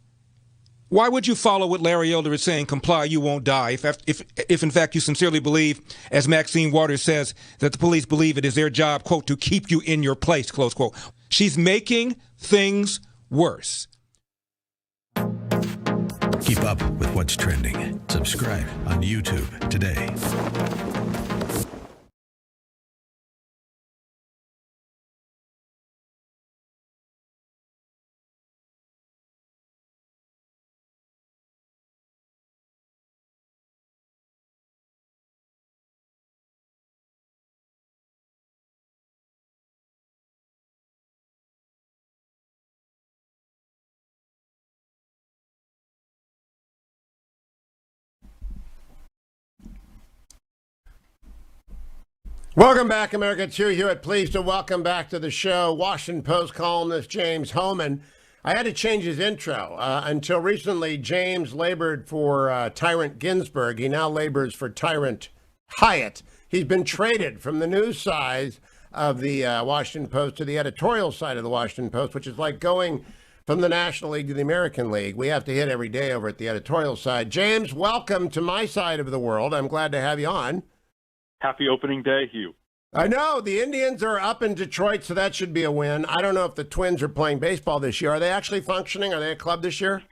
Speaker 13: Why would you follow what Larry Elder is saying, comply, you won't die, if in fact you sincerely believe, as Maxine Waters says, that the police believe it is their job, quote, to keep you in your place, close quote. She's making things worse.
Speaker 11: Keep up with what's trending. Subscribe on YouTube today.
Speaker 1: Welcome back, America. It's Hugh Hewitt. Pleased to welcome back to the show Washington Post columnist James Hohmann. I had to change his intro. Until recently, James labored for Tyrant Ginsburg. He now labors for Tyrant Hyatt. He's been traded from the news side of the Washington Post to the editorial side of the Washington Post, which is like going from the National League to the American League. We have to hit every day over at the editorial side. James, welcome to my side of the world. I'm glad to have you on.
Speaker 4: Happy opening day, Hugh.
Speaker 1: I know. The Indians are up in Detroit, so that should be a win. I don't know if the Twins are playing baseball this year. Are they actually functioning? Are they a club this year?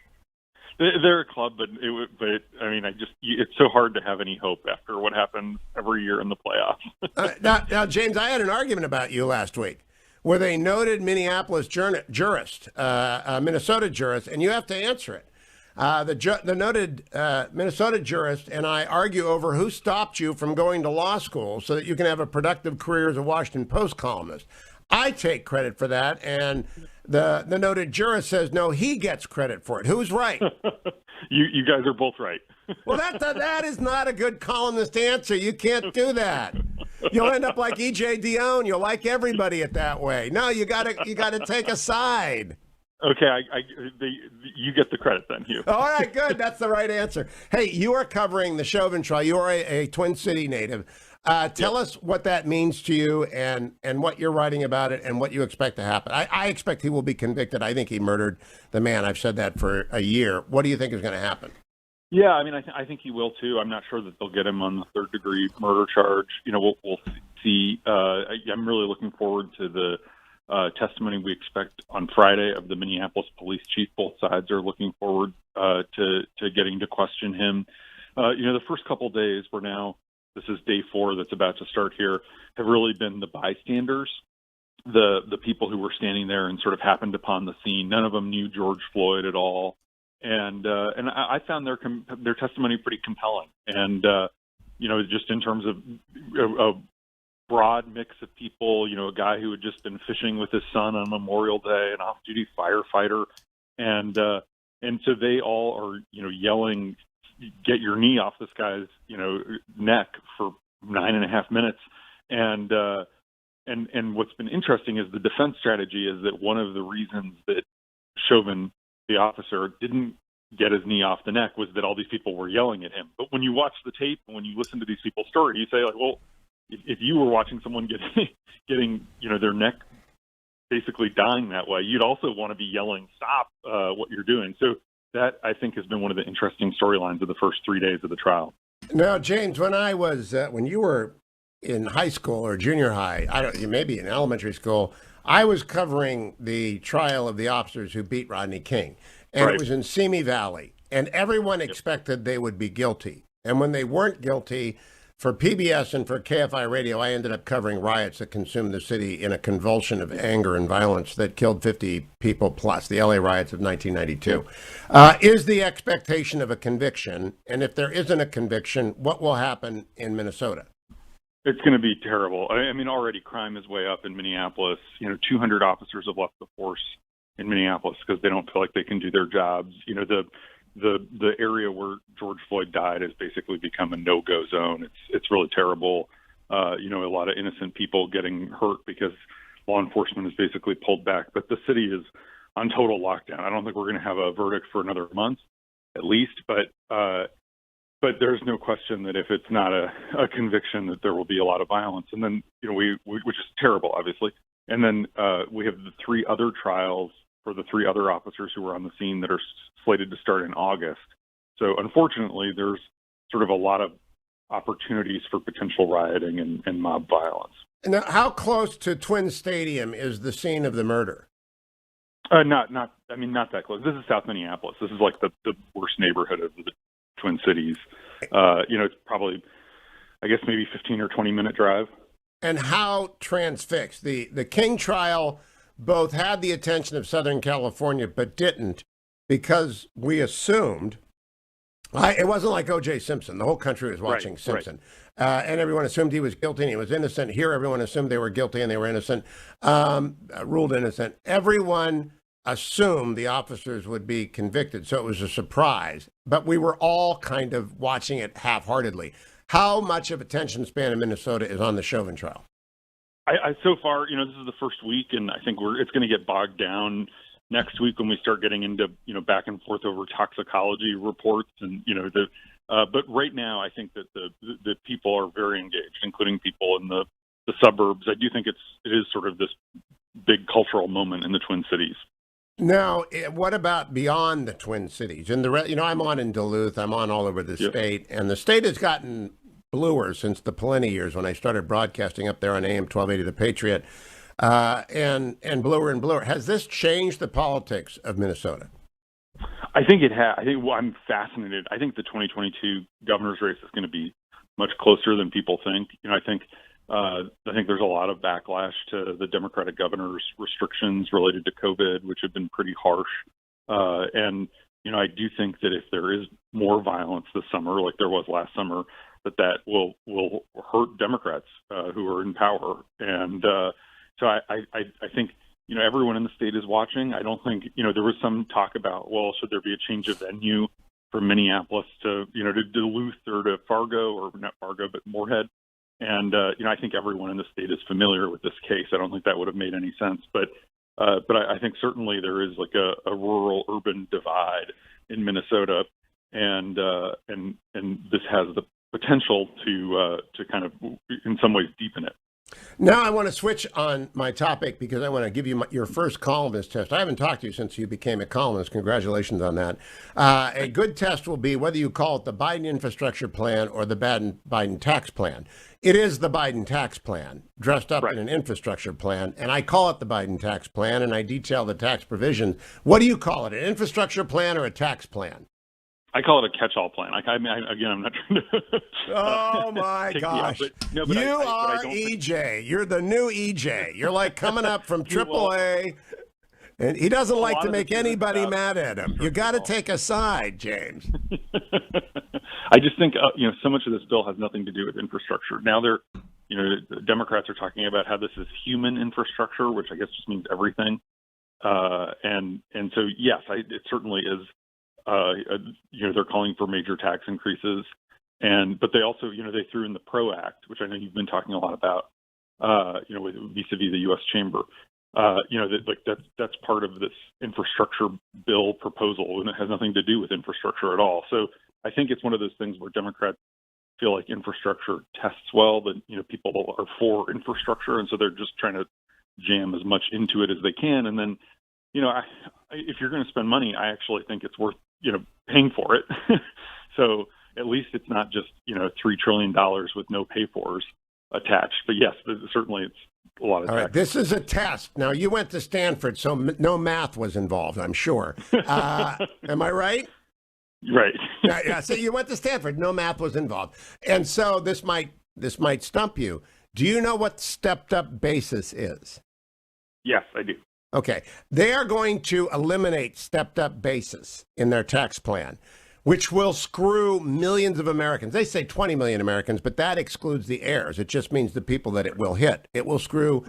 Speaker 4: They're a club, but I mean, it's so hard to have any hope after what happens every year in the playoffs.
Speaker 1: Now, James, I had an argument about you last week with a noted Minneapolis jurist, Minnesota jurist, and you have to answer it. The noted Minnesota jurist and I argue over who stopped you from going to law school so that you can have a productive career as a Washington Post columnist. I take credit for that, and the noted jurist says, no, he gets credit for it. Who's right?
Speaker 4: You guys are both right.
Speaker 1: Well, that is not a good columnist answer. You can't do that. You'll end up like E.J. Dionne. You'll like everybody it that way. No, you gotta take a side.
Speaker 4: Okay, you get the credit then, Hugh.
Speaker 1: All right, good. That's the right answer. Hey, you are covering the Chauvin trial. You are a Twin City native. Tell us what that means to you and what you're writing about it and what you expect to happen. I expect he will be convicted. I think he murdered the man. I've said that for a year. What do you think is going to happen?
Speaker 4: Yeah, I mean, I think he will too. I'm not sure that they'll get him on the third-degree murder charge. You know, we'll see. I'm really looking forward to the testimony we expect on Friday of the Minneapolis police chief. Both sides are looking forward to getting to question him. You know, the first couple of days were now, this is day 4 that's about to start here, have really been the bystanders, the people who were standing there and sort of happened upon the scene. None of them knew George Floyd at all. And I found their testimony pretty compelling. And, you know, just in terms of a broad mix of people, you know, a guy who had just been fishing with his son on Memorial Day, an off-duty firefighter. And so they all are, you know, yelling, get your knee off this guy's, you know, neck for 9.5 minutes. And what's been interesting is the defense strategy is that one of the reasons that Chauvin, the officer, didn't get his knee off the neck was that all these people were yelling at him. But when you watch the tape and when you listen to these people's story, you say, like, well, if you were watching someone getting, you know, their neck basically dying that way, you'd also want to be yelling, stop what you're doing. So that, I think, has been one of the interesting storylines of the first 3 days of the trial.
Speaker 1: Now, James, when you were in high school or junior high, maybe in elementary school, I was covering the trial of the officers who beat Rodney King. And It was in Simi Valley. And everyone expected they would be guilty. And when they weren't guilty, for PBS and for KFI Radio, I ended up covering riots that consumed the city in a convulsion of anger and violence that killed 50 people plus, the LA riots of 1992. Is the expectation of a conviction? And if there isn't a conviction, what will happen in Minnesota?
Speaker 4: It's going to be terrible. I mean, already crime is way up in Minneapolis. You know, 200 officers have left the force in Minneapolis because they don't feel like they can do their jobs. You know, the area where George Floyd died has basically become a no-go zone. It's really terrible. A lot of innocent people getting hurt because law enforcement is basically pulled back. But the city is on total lockdown. I don't think we're going to have a verdict for another month, at least. But there's no question that if it's not a conviction, that there will be a lot of violence. And then, we which is terrible, obviously. And then we have the 3 other trials for the 3 other officers who were on the scene that are slated to start in August. So unfortunately, there's sort of a lot of opportunities for potential rioting and mob violence.
Speaker 1: Now, how close to Twin Stadium is the scene of the murder?
Speaker 4: Not that close. This is South Minneapolis. This is like the worst neighborhood of the Twin Cities. It's probably, I guess, maybe 15 or 20 minute drive.
Speaker 1: And how transfixed? The King trial both had the attention of Southern California, but didn't, because we assumed, it wasn't like O.J. Simpson. The whole country was watching Simpson. Right. And everyone assumed he was guilty and he was innocent. Here, everyone assumed they were guilty and they were innocent, ruled innocent. Everyone assumed the officers would be convicted, so it was a surprise. But we were all kind of watching it half-heartedly. How much of attention span in Minnesota is on the Chauvin trial?
Speaker 4: So far, this is the first week, and I think it's going to get bogged down next week when we start getting into, back and forth over toxicology reports and, but right now I think that the people are very engaged, including people in the suburbs. I do think it is sort of this big cultural moment in the Twin Cities.
Speaker 1: Now, what about beyond the Twin Cities? And I'm on in Duluth, I'm on all over the state, and the state has gotten bluer since the Pelini years when I started broadcasting up there on AM 1280 The Patriot, and bluer and bluer. Has this changed the politics of Minnesota?
Speaker 4: I think it has. I'm fascinated. I think the 2022 governor's race is going to be much closer than people think. I think there's a lot of backlash to the Democratic governor's restrictions related to COVID, which have been pretty harsh. And I do think that if there is more violence this summer, like there was last summer, that will hurt Democrats who are in power. And so I think, everyone in the state is watching. I don't think, there was some talk about, well, should there be a change of venue from Minneapolis to Duluth or to Fargo, or not Fargo, but Moorhead. And, I think everyone in the state is familiar with this case. I don't think that would have made any sense. But I think certainly there is like a rural-urban divide in Minnesota, and this has the potential to kind of, in some ways, deepen it.
Speaker 1: Now I want to switch on my topic because I want to give you your first columnist test. I haven't talked to you since you became a columnist. Congratulations on that. A good test will be whether you call it the Biden infrastructure plan or the Biden tax plan. It is the Biden tax plan dressed up in an infrastructure plan, and I call it the Biden tax plan, and I detail the tax provisions. What do you call it, an infrastructure plan or a tax plan?
Speaker 4: I call it a catch-all plan. I'm not trying to.
Speaker 1: Oh my gosh! You are EJ. You're the new EJ. You're like coming up from AAA, and he doesn't like to make anybody mad at him. You got to take a side, James.
Speaker 4: I just think so much of this bill has nothing to do with infrastructure. Now the Democrats are talking about how this is human infrastructure, which I guess just means everything. And so yes, it certainly is. They're calling for major tax increases, but they also, they threw in the PRO Act, which I know you've been talking a lot about, vis-a-vis the U.S. Chamber. That's part of this infrastructure bill proposal, and it has nothing to do with infrastructure at all. So I think it's one of those things where Democrats feel like infrastructure tests well, that people are for infrastructure, and so they're just trying to jam as much into it as they can. And then, if you're going to spend money, I actually think it's worth paying for it. So at least it's not just $3 trillion with no pay-fors attached. But yes, certainly it's a lot of. All right,
Speaker 1: this is a test. Now you went to Stanford, so no math was involved, I'm sure. Am I right?
Speaker 4: Right.
Speaker 1: Yeah. So you went to Stanford, no math was involved, and so this might stump you. Do you know what stepped-up basis is?
Speaker 4: Yes, I do.
Speaker 1: Okay. They are going to eliminate stepped-up basis in their tax plan, which will screw millions of Americans. They say 20 million Americans, but that excludes the heirs. It just means the people that it will hit. It will screw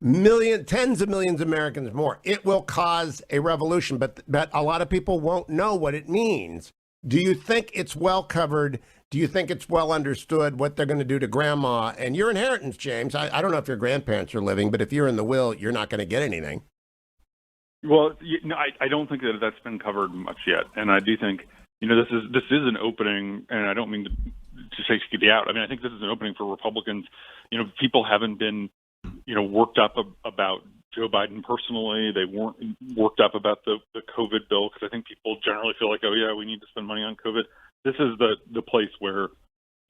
Speaker 1: tens of millions of Americans more. It will cause a revolution, but a lot of people won't know what it means. Do you think it's well covered? Do you think it's well understood what they're going to do to grandma and your inheritance, James? I don't know if your grandparents are living, but if you're in the will, you're not going to get anything.
Speaker 4: Well, I don't think that that's been covered much yet, and I do think this is an opening, and I don't mean to shake you out. I mean, I think this is an opening for Republicans. People haven't been worked up about Joe Biden personally. They weren't worked up about the COVID bill because I think people generally feel like, oh yeah, we need to spend money on COVID. This is the place where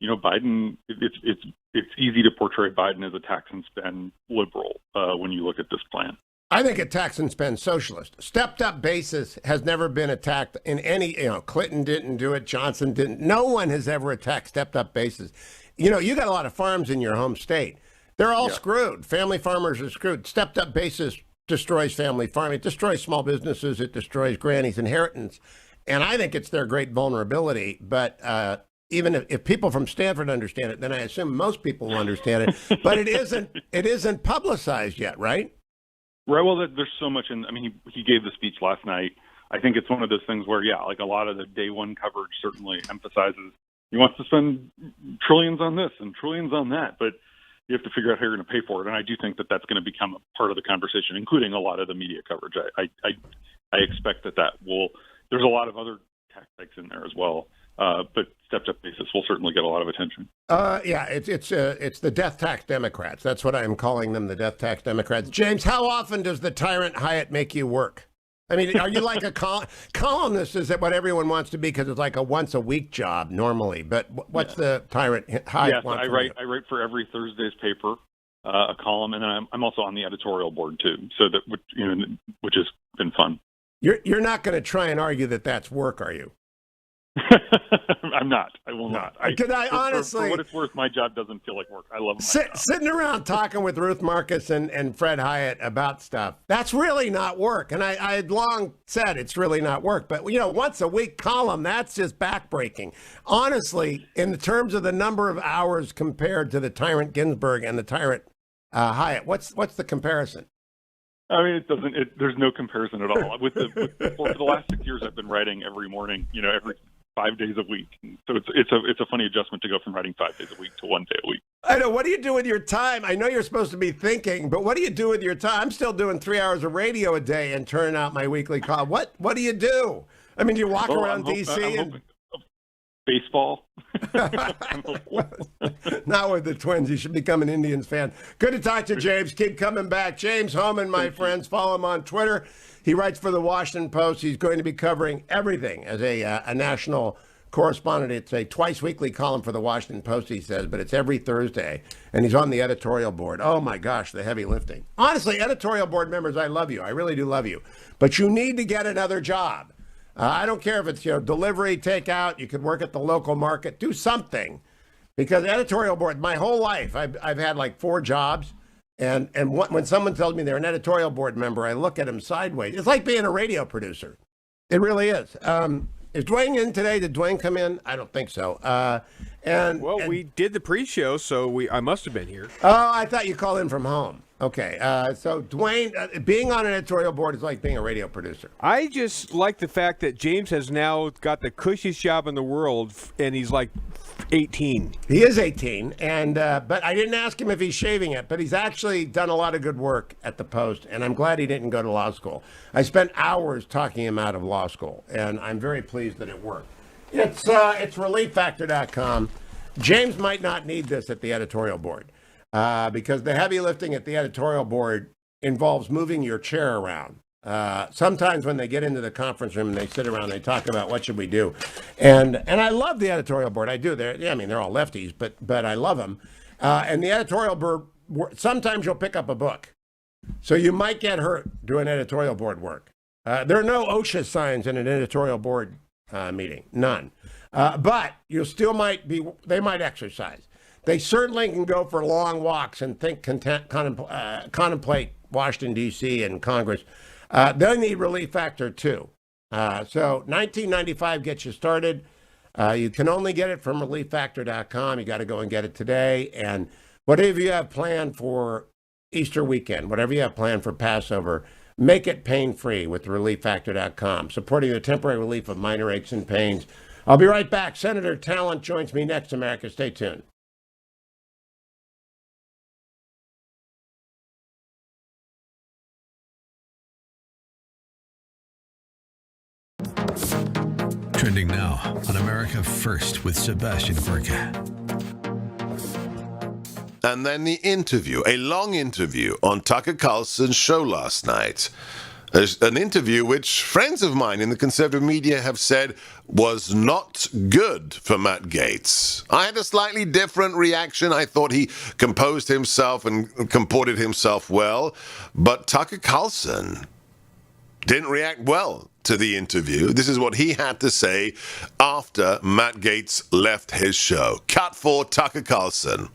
Speaker 4: Biden. It's easy to portray Biden as a tax and spend liberal when you look at this plan.
Speaker 1: I think a tax and spend socialist. Stepped up basis has never been attacked in any, Clinton didn't do it, Johnson didn't. No one has ever attacked stepped up basis. You got a lot of farms in your home state. They're all screwed. Family farmers are screwed. Stepped up basis destroys family farming. It destroys small businesses. It destroys granny's inheritance. And I think it's their great vulnerability. But even if people from Stanford understand it, then I assume most people will understand it. But it isn't publicized yet, right?
Speaker 4: Right. Well, there's so much he gave the speech last night. I think it's one of those things where, like a lot of the day one coverage certainly emphasizes he wants to spend trillions on this and trillions on that, but you have to figure out how you're going to pay for it. And I do think that that's going to become a part of the conversation, including a lot of the media coverage. I expect that will. There's a lot of other tax hikes in there as well, but stepped up basis will certainly get a lot of attention.
Speaker 1: It's the death tax Democrats. That's what I am calling them, the death tax Democrats. James, how often does the tyrant Hyatt make you work? I mean, are you like a columnist? Is that what everyone wants to be? Because it's like a once a week job normally. But what's the tyrant Hyatt?
Speaker 4: Yes, I write for every Thursday's paper, a column, and then I'm also on the editorial board too. So which has been fun.
Speaker 1: You're not going to try and argue that that's work, are you?
Speaker 4: I'm not. I will not.
Speaker 1: Honestly,
Speaker 4: for what it's worth, my job doesn't feel like work. I love my job.
Speaker 1: Sitting around talking with Ruth Marcus and Fred Hyatt about stuff, that's really not work. And I had long said it's really not work. But, once a week column, that's just backbreaking. Honestly, in terms of the number of hours compared to the tyrant Ginsburg and the tyrant Hyatt, what's the comparison?
Speaker 4: I mean, there's no comparison at all. For the last 6 years, I've been writing every morning, every 5 days a week. So it's a funny adjustment to go from writing 5 days a week to 1 day a week.
Speaker 1: I know. What do you do with your time? I know you're supposed to be thinking, but what do you do with your time? I'm still doing 3 hours of radio a day and turning out my weekly column. What do you do? I mean, do you walk around D.C. and
Speaker 4: baseball?
Speaker 1: Not with the Twins. You should become an Indians fan. Good to talk to James. Keep coming back. James Hohmann, my friends. Follow him on Twitter. He writes for the Washington Post. He's going to be covering everything as a national correspondent. It's a twice weekly column for the Washington Post, he says, but it's every Thursday. And he's on the editorial board. Oh, my gosh, the heavy lifting. Honestly, editorial board members, I love you. I really do love you. But you need to get another job. I don't care if it's delivery, takeout. You could work at the local market. Do something. Because editorial board, my whole life, I've had like 4 jobs. And when someone tells me they're an editorial board member, I look at them sideways. It's like being a radio producer. It really is. Is Dwayne in today? Did Dwayne come in? I don't think so.
Speaker 5: We did the pre-show, so I must have been here.
Speaker 1: Oh, I thought you called in from home. Okay. So Dwayne, being on an editorial board is like being a radio producer.
Speaker 5: I just like the fact that James has now got the cushiest job in the world, and he's like 18.
Speaker 1: He is 18, and but I didn't ask him if he's shaving it, but he's actually done a lot of good work at the Post, and I'm glad he didn't go to law school. I spent hours talking him out of law school, and I'm very pleased that it worked. It's relieffactor.com. James might not need this at the editorial board because the heavy lifting at the editorial board involves moving your chair around. Sometimes when they get into the conference room and they sit around, they talk about what should we do, and I love the editorial board. I do. They're all lefties, but I love them. And the editorial board, sometimes you'll pick up a book, so you might get hurt doing editorial board work. There are no OSHA signs in an editorial board meeting, none. But you still they might exercise. They certainly can go for long walks and contemplate Washington, D.C. and Congress. They need Relief Factor too. So $19.95 gets you started. You can only get it from relieffactor.com. You got to go and get it today. And whatever you have planned for Easter weekend, whatever you have planned for Passover, make it pain-free with ReliefFactor.com, supporting the temporary relief of minor aches and pains. I'll be right back. Senator Talent joins me next, America. Stay tuned.
Speaker 11: Trending now on America First with Sebastian Gorka.
Speaker 20: And then the interview, a long interview on Tucker Carlson's show last night. An interview which friends of mine in the conservative media have said was not good for Matt Gaetz. I had a slightly different reaction. I thought he composed himself and comported himself well. But Tucker Carlson didn't react well to the interview. This is what he had to say after Matt Gaetz left his show. Cut for Tucker Carlson.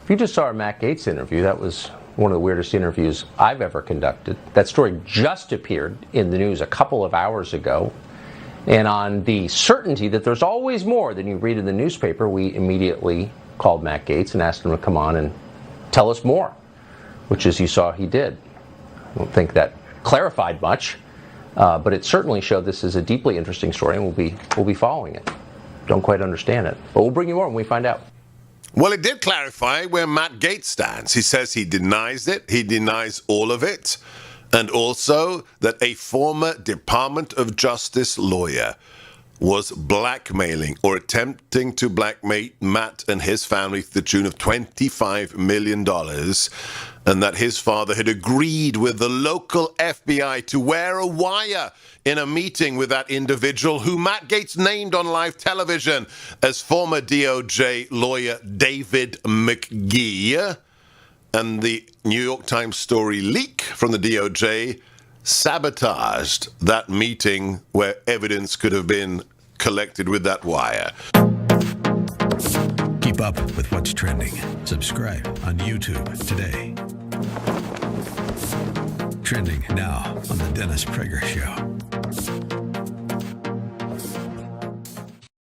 Speaker 6: If you just saw our Matt Gaetz interview, that was one of the weirdest interviews I've ever conducted. That story just appeared in the news a couple of hours ago. And on the certainty that there's always more than you read in the newspaper, we immediately called Matt Gaetz and asked him to come on and tell us more, which, as you saw, he did. I don't think that clarified much, but it certainly showed this is a deeply interesting story, and we'll be following it. Don't quite understand it, but we'll bring you more when we find out.
Speaker 20: Well, it did clarify where Matt Gaetz stands. He says he denies it. He denies all of it. And also that a former Department of Justice lawyer was blackmailing or attempting to blackmail Matt and his family to the tune of $25 million. And that his father had agreed with the local FBI to wear a wire in a meeting with that individual who Matt Gaetz named on live television as former DOJ lawyer David McGee. And the New York Times story leak from the DOJ sabotaged that meeting where evidence could have been collected with that wire.
Speaker 11: Keep up with what's trending. Subscribe on YouTube today. Trending now on the Dennis Prager Show.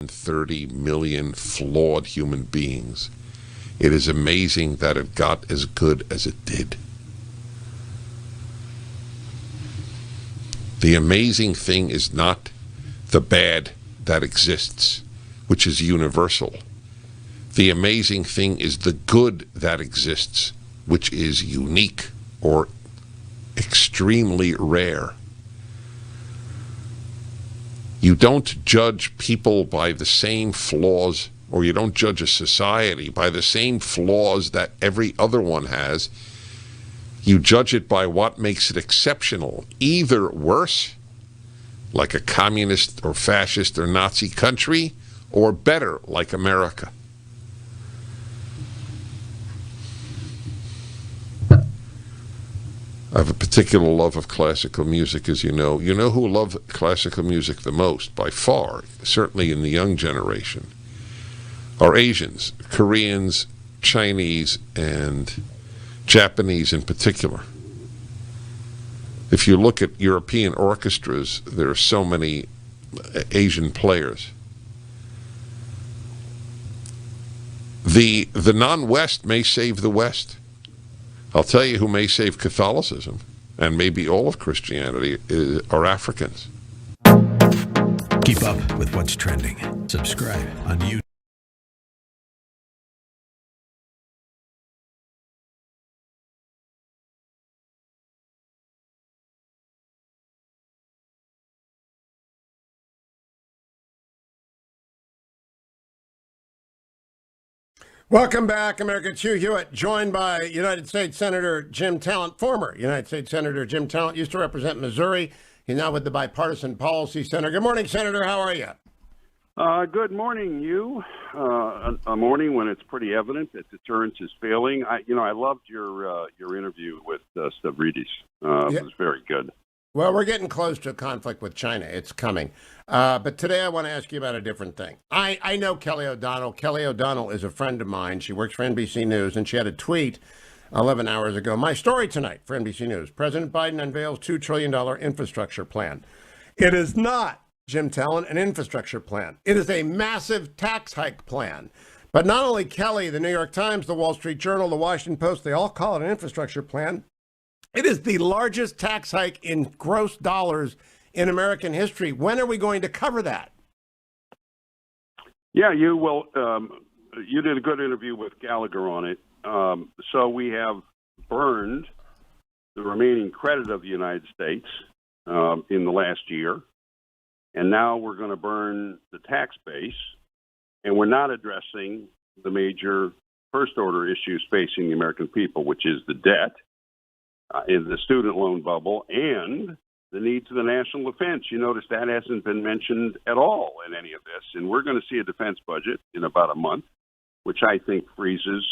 Speaker 21: 30 million flawed human beings. It is amazing that it got as good as it did. The amazing thing is not the bad that exists, which is universal. The amazing thing is the good that exists, which is unique or extremely rare. You don't judge people by the same flaws, or you don't judge a society by the same flaws that every other one has. You judge it by what makes it exceptional, either worse, like a communist or fascist or Nazi country, or better, like America. I have a particular love of classical music, as you know. You know who love classical music the most, by far, certainly in the young generation, are Asians, Koreans, Chinese, and Japanese in particular. If you look at European orchestras, there are so many Asian players. The non-West may save the West. I'll tell you who may save Catholicism, and maybe all of Christianity, are Africans.
Speaker 11: Keep up with what's trending. Subscribe on YouTube.
Speaker 1: Welcome back, America. It's Hugh Hewitt, joined by United States Senator Jim Talent, former United States Senator Jim Talent, used to represent Missouri. He's now with the Bipartisan Policy Center. Good morning, Senator. How are you?
Speaker 7: Good morning, you. A morning when it's pretty evident that deterrence is failing. I loved your interview with Stavridis. It was very good.
Speaker 1: Well, we're getting close to a conflict with China. It's coming. But today I want to ask you about a different thing. I know Kelly O'Donnell. Kelly O'Donnell is a friend of mine. She works for NBC News, and she had a tweet 11 hours ago. My story tonight for NBC News. President Biden unveils $2 trillion infrastructure plan. It is not, Jim Talent, an infrastructure plan. It is a massive tax hike plan. But not only Kelly, the New York Times, the Wall Street Journal, the Washington Post, they all call it an infrastructure plan. It is the largest tax hike in gross dollars in American history. When are we going to cover that?
Speaker 7: Yeah, you will. You did a good interview with Gallagher on it. So we have burned the remaining credit of the United States in the last year, and now we're going to burn the tax base, and we're not addressing the major first-order issues facing the American people, which is the debt, in the student loan bubble, and the needs of the national defense. You notice that hasn't been mentioned at all in any of this, and we're going to see a defense budget in about a month, which I think freezes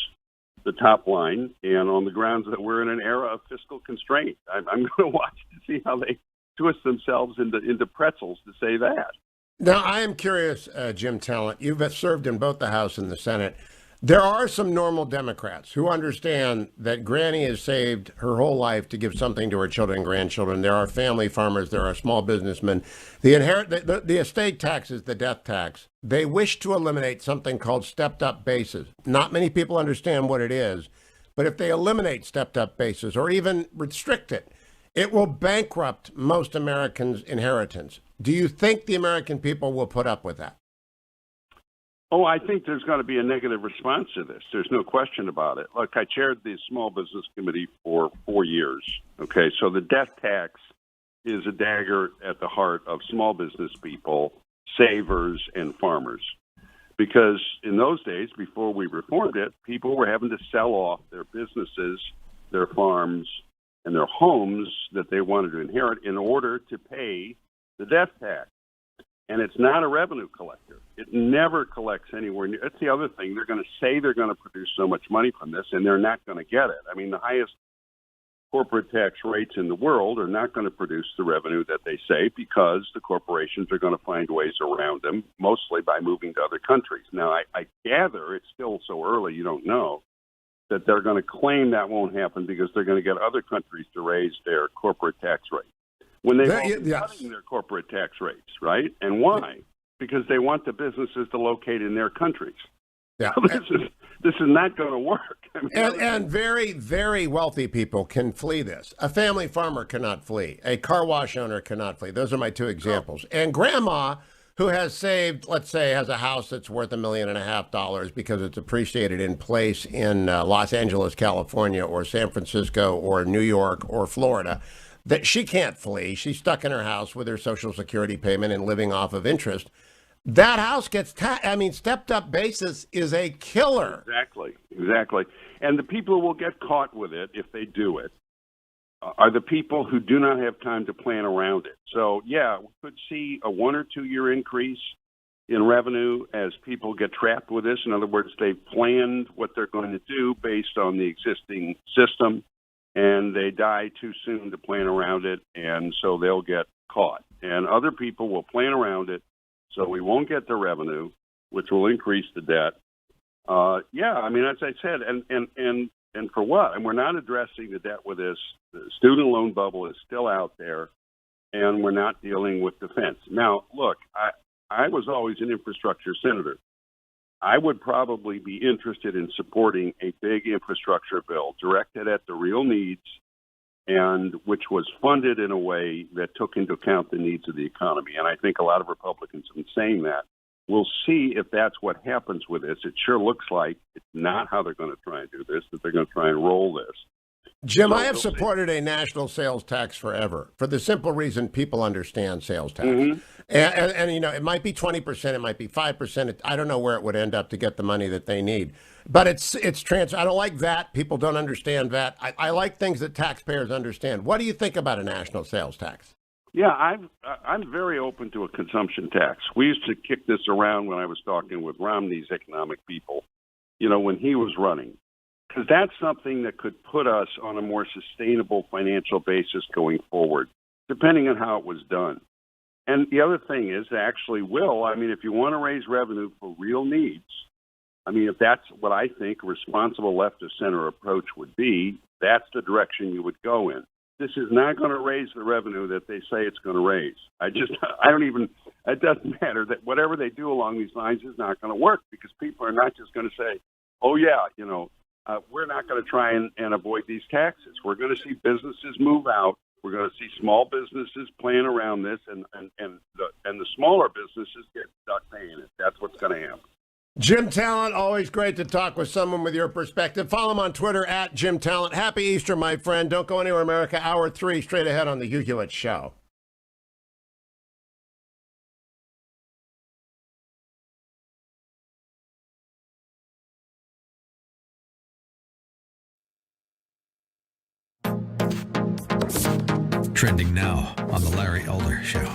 Speaker 7: the top line, and on the grounds that we're in an era of fiscal constraint. I'm going to watch to see how they twist themselves into pretzels to say that.
Speaker 1: Now, I am curious, Jim Talent, you've served in both the House and the Senate. There are some normal Democrats who understand that Granny has saved her whole life to give something to her children and grandchildren. There are family farmers. There are small businessmen. The estate tax is the death tax. They wish to eliminate something called stepped-up bases. Not many people understand what it is, but if they eliminate stepped-up bases or even restrict it, it will bankrupt most Americans' inheritance. Do you think the American people will put up with that?
Speaker 7: Oh, I think there's going to be a negative response to this. There's no question about it. Look, I chaired the Small Business Committee for 4 years. Okay, so the death tax is a dagger at the heart of small business people, savers, and farmers. Because in those days, before we reformed it, people were having to sell off their businesses, their farms, and their homes that they wanted to inherit in order to pay the death tax. And it's not a revenue collector. It never collects anywhere near. That's the other thing. They're going to say they're going to produce so much money from this, and they're not going to get it. I mean, the highest corporate tax rates in the world are not going to produce the revenue that they say because the corporations are going to find ways around them, mostly by moving to other countries. Now, I gather it's still so early, you don't know, that they're going to claim that won't happen because they're going to get other countries to raise their corporate tax rate. When they've all been cutting their corporate tax rates, right? And why? Because they want the businesses to locate in their countries.
Speaker 1: Yeah.
Speaker 7: So this is not going to work. I mean,
Speaker 1: and very, very wealthy people can flee this. A family farmer cannot flee. A car wash owner cannot flee. Those are my two examples. And grandma, who has saved, let's say, has a house that's worth $1.5 million because it's appreciated in place in Los Angeles, California, or San Francisco, or New York, or Florida, that she can't flee. She's stuck in her house with her Social Security payment and living off of interest. That house gets stepped up basis is a killer.
Speaker 7: Exactly. And the people who will get caught with it, if they do it, are the people who do not have time to plan around it. So, yeah, we could see a 1 or 2 year increase in revenue as people get trapped with this. In other words, they've planned what they're going to do based on the existing system, and they die too soon to plan around it, and so they'll get caught. And other people will plan around it, so we won't get the revenue, which will increase the debt. As I said, and for what? And we're not addressing the debt with this. The student loan bubble is still out there, and we're not dealing with defense. Now, look, I was always an infrastructure senator. I would probably be interested in supporting a big infrastructure bill directed at the real needs and which was funded in a way that took into account the needs of the economy. And I think a lot of Republicans have been saying that. We'll see if that's what happens with this. It sure looks like it's not how they're going to try and do this, that they're going to try and roll this.
Speaker 1: Jim, I have supported a national sales tax forever for the simple reason people understand sales tax. Mm-hmm. And it might be 20%, it might be 5%. I don't know where it would end up to get the money that they need. But it's I don't like that. People don't understand that. I like things that taxpayers understand. What do you think about a national sales tax?
Speaker 7: Yeah, I'm very open to a consumption tax. We used to kick this around when I was talking with Romney's economic people, when he was running. Because that's something that could put us on a more sustainable financial basis going forward, depending on how it was done. And the other thing is, actually will, if you want to raise revenue for real needs, if that's what I think a responsible left of center approach would be, that's the direction you would go in. This is not going to raise the revenue that they say it's going to raise. I It doesn't matter. That whatever they do along these lines is not going to work, because people are not just going to say, oh, yeah, we're not going to try and avoid these taxes. We're going to see businesses move out. We're going to see small businesses playing around this, and the smaller businesses get stuck paying it. That's what's going to happen.
Speaker 1: Jim Talent, always great to talk with someone with your perspective. Follow him on Twitter at Jim Talent. Happy Easter, my friend. Don't go anywhere, America. Hour 3, straight ahead on the Hugh Hewitt Show.
Speaker 11: Trending now on the Larry Elder Show.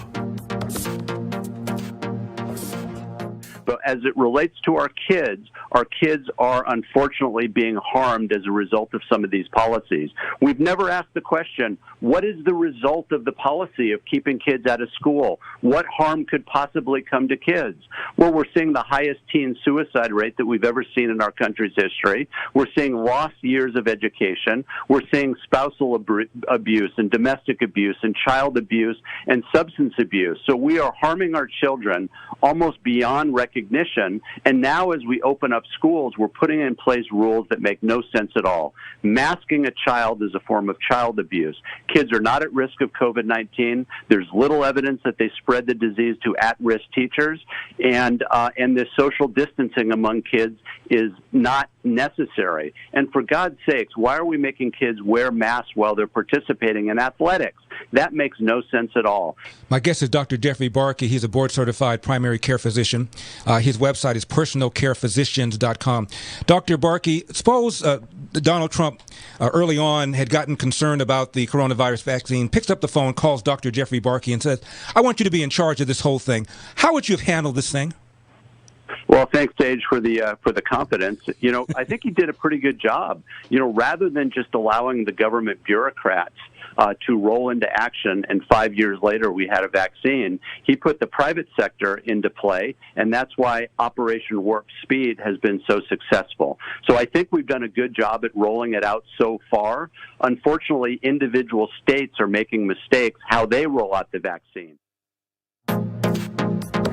Speaker 12: But as it relates to our kids are unfortunately being harmed as a result of some of these policies. We've never asked the question, what is the result of the policy of keeping kids out of school? What harm could possibly come to kids? Well, we're seeing the highest teen suicide rate that we've ever seen in our country's history. We're seeing lost years of education. We're seeing spousal abuse and domestic abuse and child abuse and substance abuse. So we are harming our children almost beyond recognition. And now as we open up schools, we're putting in place rules that make no sense at all. Masking a child is a form of child abuse. Kids are not at risk of COVID-19. There's little evidence that they spread the disease to at-risk teachers. And this social distancing among kids is not necessary. And for God's sakes, why are we making kids wear masks while they're participating in athletics? That makes no sense at all.
Speaker 13: My guest is Dr. Jeffrey Barkey. He's a board-certified primary care physician. His website is personalcarephysicians.com. Dr. Barkey, suppose Donald Trump early on had gotten concerned about the coronavirus vaccine, picks up the phone, calls Dr. Jeffrey Barkey and says, I want you to be in charge of this whole thing. How would you have handled this thing?
Speaker 12: Well, thanks, Sage, for the confidence. I think he did a pretty good job. Rather than just allowing the government bureaucrats to roll into action, and 5 years later we had a vaccine, he put the private sector into play, and that's why Operation Warp Speed has been so successful. So I think we've done a good job at rolling it out so far. Unfortunately, individual states are making mistakes how they roll out the vaccine.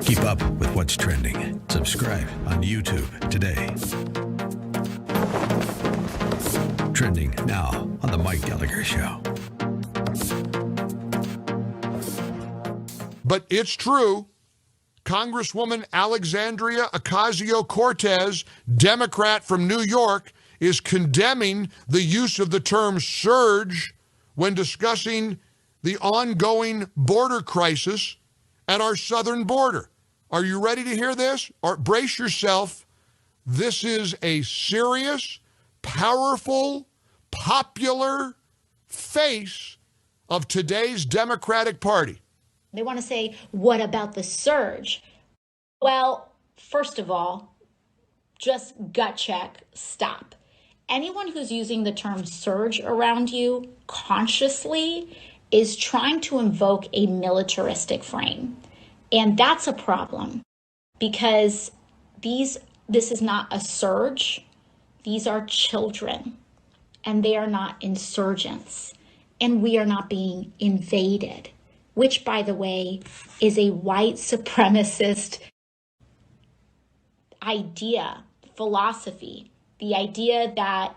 Speaker 11: Keep up with what's trending. Subscribe on YouTube today. Trending now on The Mike Gallagher Show.
Speaker 14: But it's true. Congresswoman Alexandria Ocasio-Cortez, Democrat from New York, is condemning the use of the term surge when discussing the ongoing border crisis at our southern border. Are you ready to hear this? Or brace yourself. This is a serious, powerful, popular face of today's Democratic Party.
Speaker 15: They want to say, what about the surge? Well, first of all, just gut check, stop. Anyone who's using the term surge around you consciously is trying to invoke a militaristic frame. And that's a problem because this is not a surge. These are children and they are not insurgents and we are not being invaded, which, by the way, is a white supremacist idea, philosophy. The idea that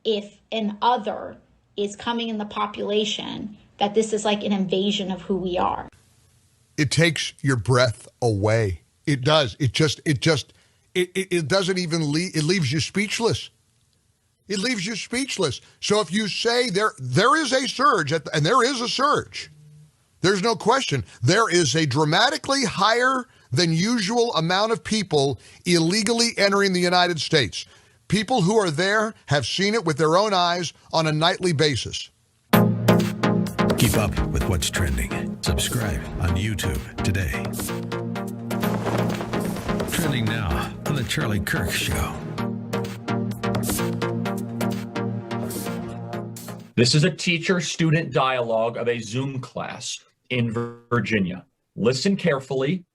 Speaker 15: if an other is coming in the population, that this is like an invasion of who we are.
Speaker 14: It takes your breath away. It does. It doesn't even leave. It leaves you speechless. It leaves you speechless. So if you say there is a surge, and there is a surge, there's no question, there is a dramatically higher than usual amount of people illegally entering the United States. People who are there have seen it with their own eyes on a nightly basis.
Speaker 11: Keep up with what's trending. Subscribe on YouTube today. Trending now on The Charlie Kirk Show.
Speaker 16: This is a teacher-student dialogue of a Zoom class in Virginia. Listen carefully.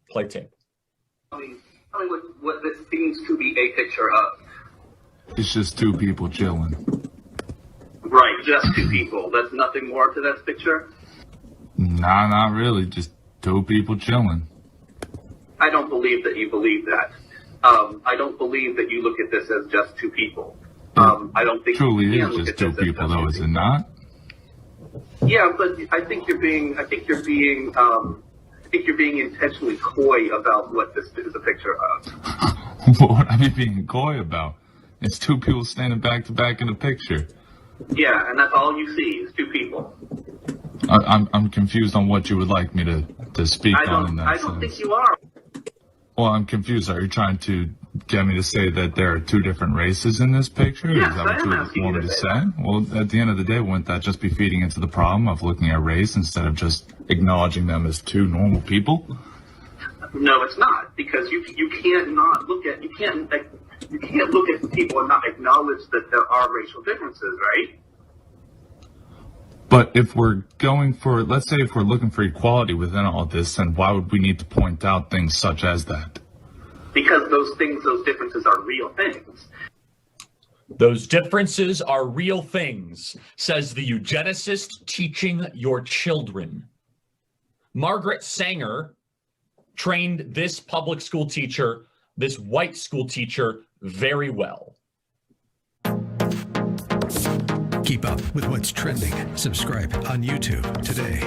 Speaker 16: Play tape.
Speaker 17: Tell me what this seems to be a picture of.
Speaker 18: It's just two people chilling.
Speaker 17: Right, just two people. There's nothing more to this picture?
Speaker 18: Nah, not really. Just two people chilling.
Speaker 17: I don't believe that you believe that. I don't believe that you look at this as just two people. I don't think
Speaker 18: Truly
Speaker 17: you can
Speaker 18: is
Speaker 17: look
Speaker 18: just
Speaker 17: at
Speaker 18: two
Speaker 17: this as
Speaker 18: people,
Speaker 17: just
Speaker 18: though,
Speaker 17: two
Speaker 18: is it
Speaker 17: people.
Speaker 18: not?
Speaker 17: Yeah, but I think you're being intentionally coy about what this is a picture of.
Speaker 18: What would I be being coy about? It's two people standing back to back in a picture.
Speaker 17: Yeah, and that's all you see is two people.
Speaker 18: I'm confused on what you would like me to speak on in that
Speaker 17: I
Speaker 18: sense.
Speaker 17: don't think you are.
Speaker 18: Well, I'm confused. Are you trying to get me to say that there are two different races in this picture?
Speaker 17: Yes,
Speaker 18: Is that
Speaker 17: I
Speaker 18: what
Speaker 17: am
Speaker 18: you
Speaker 17: asking
Speaker 18: want
Speaker 17: you
Speaker 18: me
Speaker 17: to
Speaker 18: to
Speaker 17: say
Speaker 18: say? Well, at the end of the day, wouldn't that just be feeding into the problem of looking at race instead of just acknowledging them as two normal people?
Speaker 17: No, it's not, because you can't look at people and not acknowledge that there are racial differences, right?
Speaker 18: But if we're going for, let's say if we're looking for equality within all this, then why would we need to point out things such as that?
Speaker 17: Because those differences are real things.
Speaker 16: Those differences are real things, says the eugenicist teaching your children. Margaret Sanger trained this public school teacher, this white school teacher, very well.
Speaker 11: Keep up with what's trending. Subscribe on YouTube today.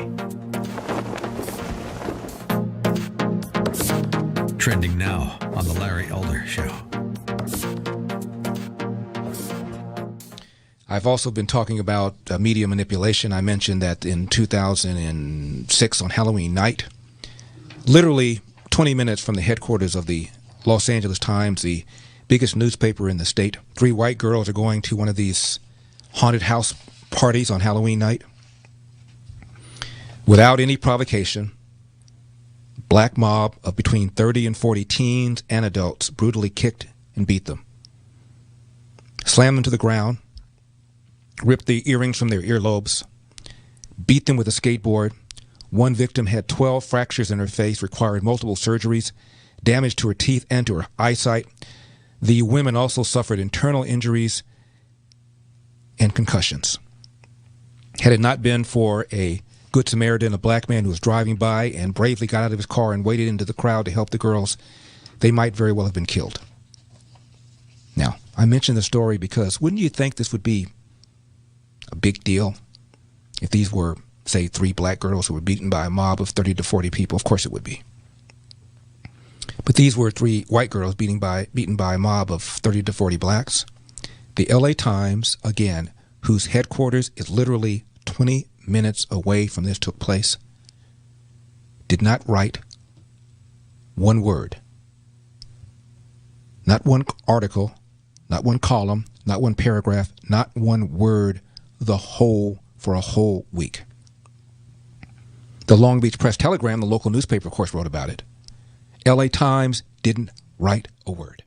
Speaker 11: Trending now on The Larry Elder Show.
Speaker 13: I've also been talking about media manipulation. I mentioned that in 2006 on Halloween night, literally 20 minutes from the headquarters of the Los Angeles Times, the biggest newspaper in the state, 3 white girls are going to one of these haunted house parties on Halloween night. Without any provocation, black mob of between 30 and 40 teens and adults brutally kicked and beat them, slammed them to the ground, ripped the earrings from their earlobes, beat them with a skateboard. One victim had 12 fractures in her face, required multiple surgeries, damage to her teeth and to her eyesight. The women also suffered internal injuries and concussions. Had it not been for a Good Samaritan, a black man who was driving by and bravely got out of his car and waded into the crowd to help the girls, they might very well have been killed. Now, I mention the story because wouldn't you think this would be a big deal if these were, say, 3 black girls who were beaten by a mob of 30 to 40 people? Of course it would be. But these were 3 white girls beaten by a mob of 30 to 40 blacks. The LA Times, again, whose headquarters is literally 20 minutes away from this took place, did not write one word. Not one article, not one column, not one paragraph, not one word for a whole week. The Long Beach Press-Telegram, the local newspaper, of course, wrote about it. LA Times didn't write a word.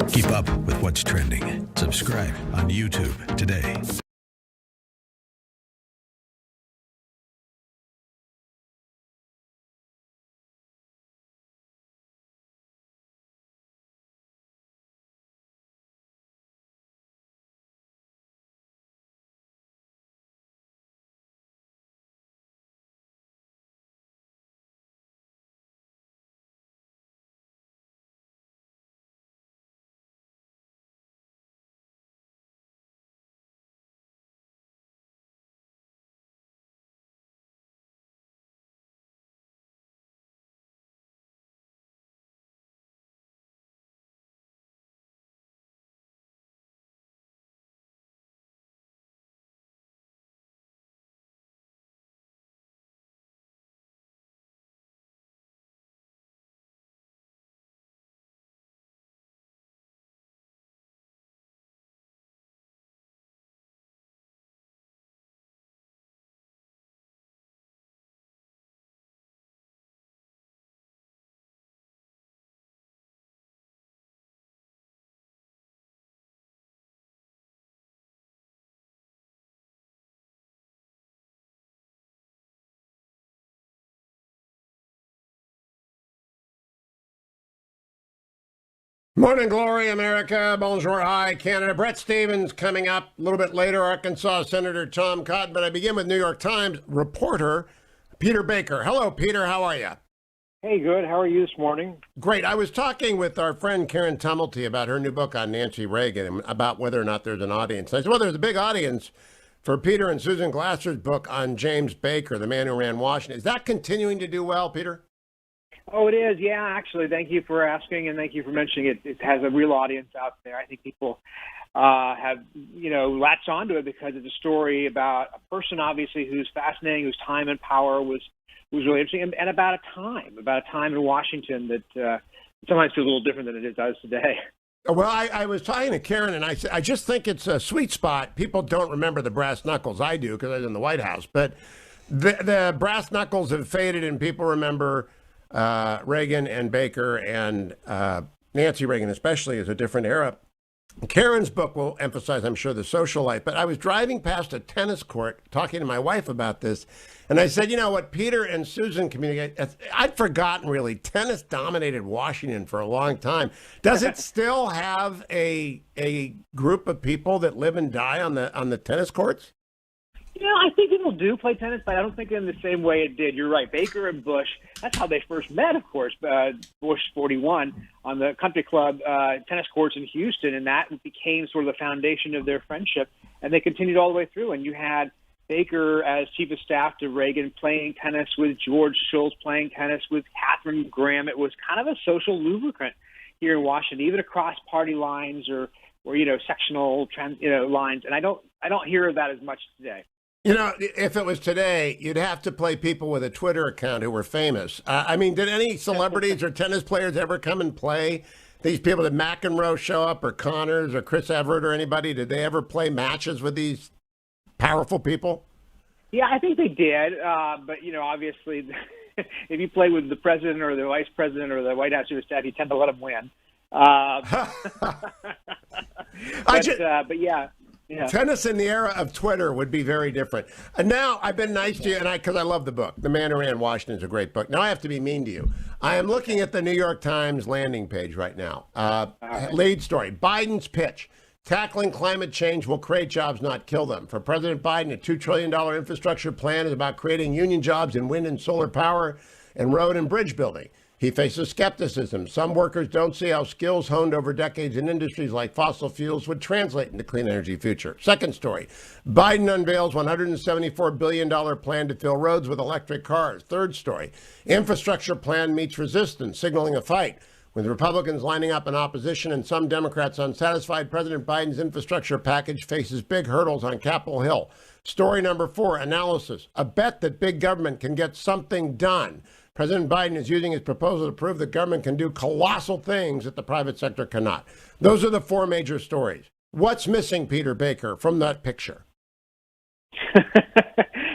Speaker 11: Keep up with what's trending. Subscribe on YouTube today.
Speaker 1: Morning glory, America. Bonjour, hi, Canada. Bret Stephens coming up a little bit later. Arkansas Senator Tom Cotton. But I begin with New York Times reporter Peter Baker. Hello, Peter. How are you?
Speaker 8: Hey, good. How are you this morning?
Speaker 1: Great. I was talking with our friend Karen Tumulty about her new book on Nancy Reagan and about whether or not there's an audience. I said, well, there's a big audience for Peter and Susan Glasser's book on James Baker, the man who ran Washington. Is that continuing to do well, Peter?
Speaker 8: Oh, it is. Yeah, actually. Thank you for asking, and thank you for mentioning it. It has a real audience out there. I think people have, latched onto it because it's a story about a person, obviously, who's fascinating, whose time and power was really interesting, and about a time in Washington that sometimes feels a little different than it does today.
Speaker 1: Well, I was talking to Karen, and I said, I just think it's a sweet spot. People don't remember the brass knuckles. I do because I was in the White House. But the brass knuckles have faded, and people remember Reagan and Baker and Nancy Reagan especially as a different era. Karen's book will emphasize, I'm sure, the social life. But I was driving past a tennis court talking to my wife about this, and I said, you know what, Peter and Susan communicate. I'd forgotten, really. Tennis dominated Washington for a long time. Does it still have a group of people that live and die on the tennis courts?
Speaker 8: I think people do play tennis, but I don't think in the same way it did. You're right. Baker and Bush, that's how they first met, of course. Bush 41 on the country club tennis courts in Houston, and that became sort of the foundation of their friendship, and they continued all the way through. And you had Baker as chief of staff to Reagan playing tennis with George Shultz, playing tennis with Katharine Graham. It was kind of a social lubricant here in Washington, even across party lines or sectional lines. And I don't hear of that as much today.
Speaker 1: If it was today, you'd have to play people with a Twitter account who were famous. Did any celebrities or tennis players ever come and play? These people, did McEnroe show up, or Connors, or Chris Everett, or anybody? Did they ever play matches with these powerful people?
Speaker 8: Yeah, I think they did. But, obviously, if you play with the president or the vice president or the White House chief of staff, you tend to let them win. But yeah. Yeah.
Speaker 1: Tennis in the era of Twitter would be very different. And now I've been nice to you, and because I love the book. The Man Who Ran Washington is a great book. Now I have to be mean to you. I am looking at the New York Times landing page right now. Lead story: Biden's pitch: tackling climate change will create jobs, not kill them. For President Biden, a $2 trillion infrastructure plan is about creating union jobs in wind and solar power and road and bridge building. He faces skepticism. Some workers don't see how skills honed over decades in industries like fossil fuels would translate into clean energy future. Second story: Biden unveils $174 billion plan to fill roads with electric cars. Third story: infrastructure plan meets resistance, signaling a fight. With Republicans lining up in opposition and some Democrats unsatisfied, President Biden's infrastructure package faces big hurdles on Capitol Hill. Story number 4, analysis: a bet that big government can get something done. President Biden is using his proposal to prove that government can do colossal things that the private sector cannot. Those are the 4 major stories. What's missing, Peter Baker, from that picture?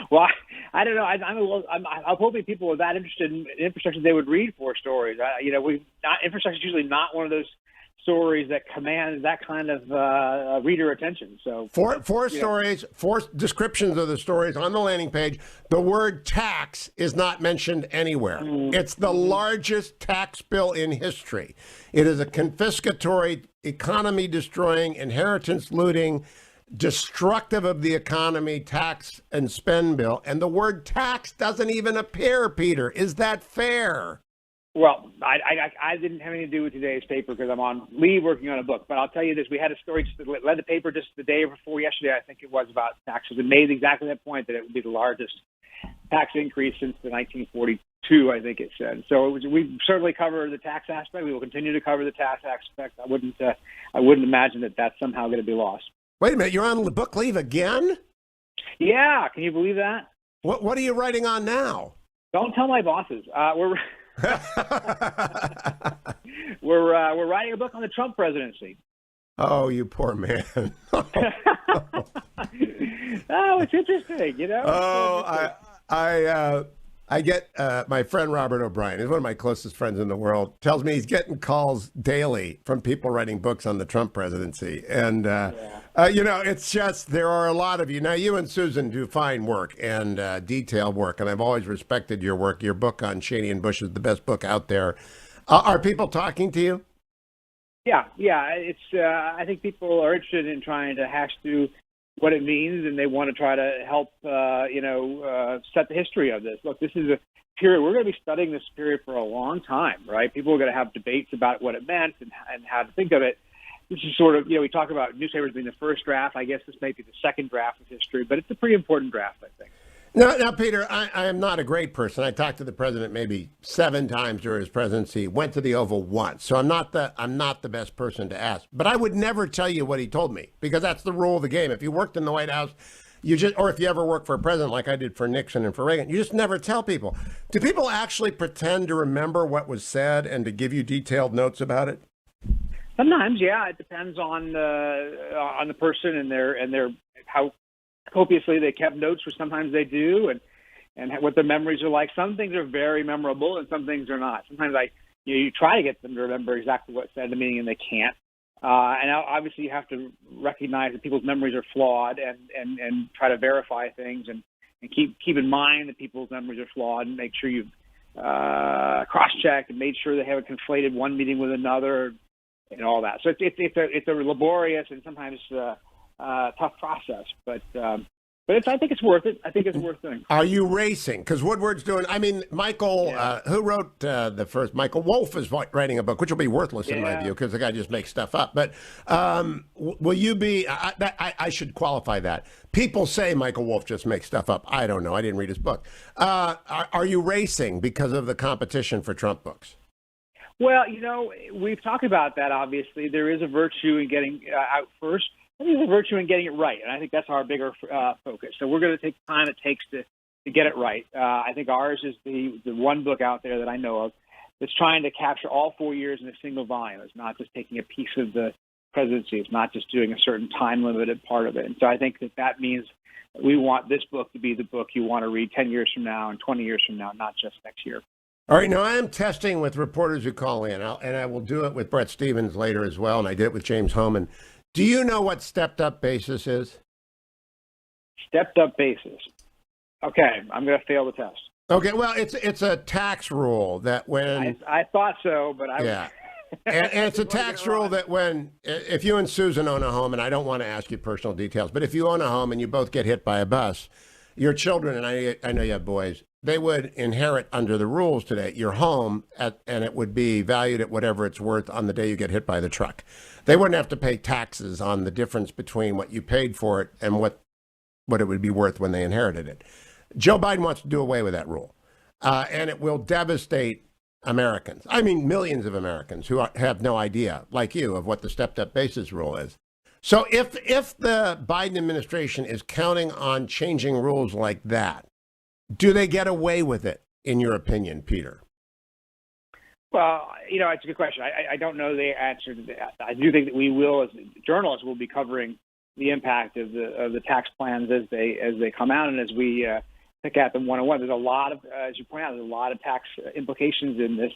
Speaker 8: Well, I don't know. I'm hoping people are that interested in infrastructure they would read 4 stories. Infrastructure is usually not one of those stories that command that kind of reader attention. So
Speaker 1: four stories, 4 descriptions of the stories on the landing page. The word tax is not mentioned anywhere. It's the largest tax bill in history. It is a confiscatory, economy destroying, inheritance looting, destructive of the economy tax and spend bill. And the word tax doesn't even appear, Peter. Is that fair?
Speaker 8: Well, I didn't have anything to do with today's paper because I'm on leave working on a book. But I'll tell you this: we had a story just that led the paper just the day before yesterday. I think it was about taxes. It made exactly that point that it would be the largest tax increase since the 1942. I think it said. So we certainly cover the tax aspect. We will continue to cover the tax aspect. I wouldn't imagine that that's somehow going to be lost.
Speaker 1: Wait a minute, you're on the book leave again?
Speaker 8: Yeah, can you believe that?
Speaker 1: What are you writing on now?
Speaker 8: Don't tell my bosses. We're writing a book on the Trump presidency.
Speaker 1: Oh, you poor man.
Speaker 8: Oh, it's interesting,
Speaker 1: Oh, I get my friend Robert O'Brien, he's one of my closest friends in the world, tells me he's getting calls daily from people writing books on the Trump presidency. And, it's just, there are a lot of you. Now, you and Susan do fine work and detailed work, and I've always respected your work. Your book on Cheney and Bush is the best book out there. Are people talking to you?
Speaker 8: Yeah. It's. I think people are interested in trying to hash through what it means, and they want to try to help, set the history of this. Look, this is a period, we're going to be studying this period for a long time, right? People are going to have debates about what it meant and how to think of it. This is sort of, we talk about newspapers being the first draft. I guess this may be the second draft of history, but it's a pretty important draft, I think.
Speaker 1: Now, Peter, I am not a great person. I talked to the president maybe 7 times during his presidency, went to the Oval once. So I'm not the best person to ask. But I would never tell you what he told me, because that's the rule of the game. If you worked in the White House, or if you ever work for a president like I did for Nixon and for Reagan, you just never tell people. Do people actually pretend to remember what was said and to give you detailed notes about it?
Speaker 8: Sometimes, yeah. It depends on the person and their how copiously they kept notes, or sometimes they do, and what their memories are like. Some things are very memorable, and some things are not. Sometimes you try to get them to remember exactly what said in the meeting, and they can't. And obviously, you have to recognize that people's memories are flawed, and try to verify things, and keep in mind that people's memories are flawed, and make sure you've cross-checked and made sure they haven't conflated one meeting with another, and all that. So it's a laborious and sometimes tough process, but I think it's worth it. I think it's worth doing.
Speaker 1: Are you racing? Because Woodward's doing. I mean, Michael, who wrote the first? Michael Wolff is writing a book, which will be worthless in my view, because the guy just makes stuff up. But will you be? I should qualify that. People say Michael Wolff just makes stuff up. I don't know. I didn't read his book. Are you racing because of the competition for Trump books?
Speaker 8: Well, we've talked about that. Obviously, there is a virtue in getting out first. I think there's a virtue in getting it right, and I think that's our bigger focus. So we're going to take the time it takes to get it right. I think ours is the one book out there that I know of that's trying to capture all 4 years in a single volume. It's not just taking a piece of the presidency. It's not just doing a certain time-limited part of it. And so I think that means we want this book to be the book you want to read 10 years from now and 20 years from now, not just next year.
Speaker 1: All right, now I am testing with reporters who call in, and I will do it with Bret Stephens later as well, and I did it with James Hohmann. Do you know what stepped-up basis is?
Speaker 8: Stepped-up basis. Okay, I'm going to fail the test.
Speaker 1: Okay, well, it's a tax rule that when...
Speaker 8: I thought so, but I...
Speaker 1: Yeah, and it's a tax rule that if you and Susan own a home, and I don't want to ask you personal details, but if you own a home and you both get hit by a bus, your children, and I know you have boys, they would inherit under the rules today your home, and it would be valued at whatever it's worth on the day you get hit by the truck. They wouldn't have to pay taxes on the difference between what you paid for it and what it would be worth when they inherited it. Joe Biden wants to do away with that rule, and it will devastate Americans. I mean, millions of Americans who have no idea, like you, of what the stepped-up basis rule is. So if the Biden administration is counting on changing rules like that, do they get away with it, in your opinion, Peter?
Speaker 8: Well, it's a good question. I don't know the answer to that. I do think that we will, as journalists, will be covering the impact of the tax plans as they come out, and as we pick at them one-on-one. There's a lot of, as you point out, there's a lot of tax implications in this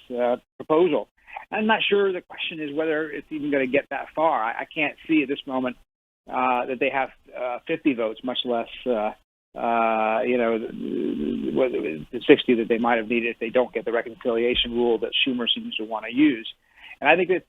Speaker 8: proposal. I'm not sure the question is whether it's even going to get that far. I can't see at this moment that they have 50 votes, much less the 60 that they might have needed if they don't get the reconciliation rule that Schumer seems to want to use. And I think that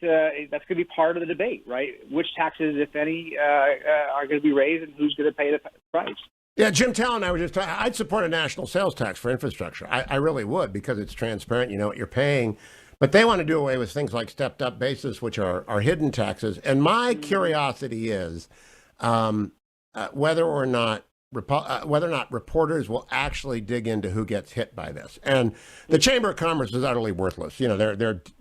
Speaker 8: that's going to be part of the debate, right? Which taxes, if any, are going to be raised, and who's going to pay the price?
Speaker 1: Yeah, Jim Talon and I were just talking. I'd support a national sales tax for infrastructure. I really would, because it's transparent. You know what you're paying. But they want to do away with things like stepped-up basis, which are hidden taxes. And my curiosity is whether or not reporters will actually dig into who gets hit by this. And the Chamber of Commerce is utterly worthless. You know,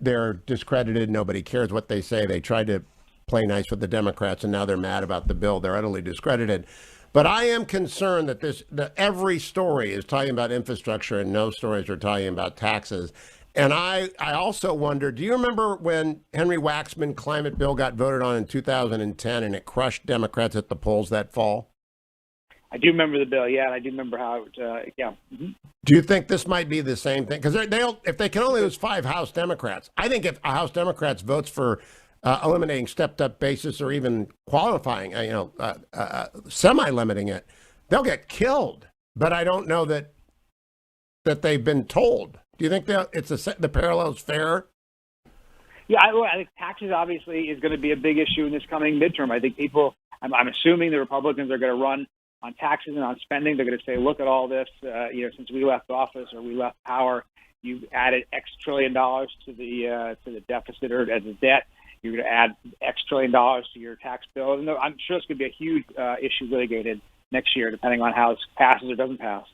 Speaker 1: they're discredited. Nobody cares what they say. They tried to play nice with the Democrats, and now they're mad about the bill. They're utterly discredited. But I am concerned that every story is talking about infrastructure and no stories are talking about taxes. And I also wonder, do you remember when Henry Waxman's climate bill got voted on in 2010 and it crushed Democrats at the polls that fall?
Speaker 8: I do remember the bill, yeah, and I do remember how it, yeah. Mm-hmm.
Speaker 1: Do you think this might be the same thing? Because if they can only lose 5 House Democrats, I think if a House Democrats votes for eliminating stepped-up basis or even qualifying, semi-limiting it, they'll get killed. But I don't know that they've been told. Do you think the parallel's fair? Yeah,
Speaker 8: I think taxes obviously is going to be a big issue in this coming midterm. I think I'm assuming the Republicans are going to run on taxes and on spending. They're going to say, look at all this, since we left office or we left power, you've added X trillion dollars to the deficit or as a debt. You're going to add X trillion dollars to your tax bill. And I'm sure it's going to be a huge issue litigated next year, depending on how it passes or doesn't pass.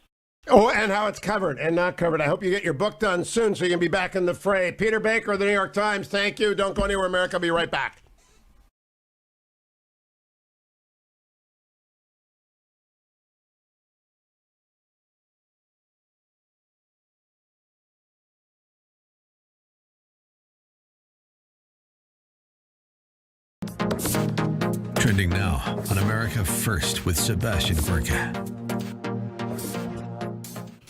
Speaker 1: Oh, and how it's covered and not covered. I hope you get your book done soon so you can be back in the fray. Peter Baker of the New York Times, thank you. Don't go anywhere, America. I'll be right back.
Speaker 11: Trending now on America First with Sebastian Gorka.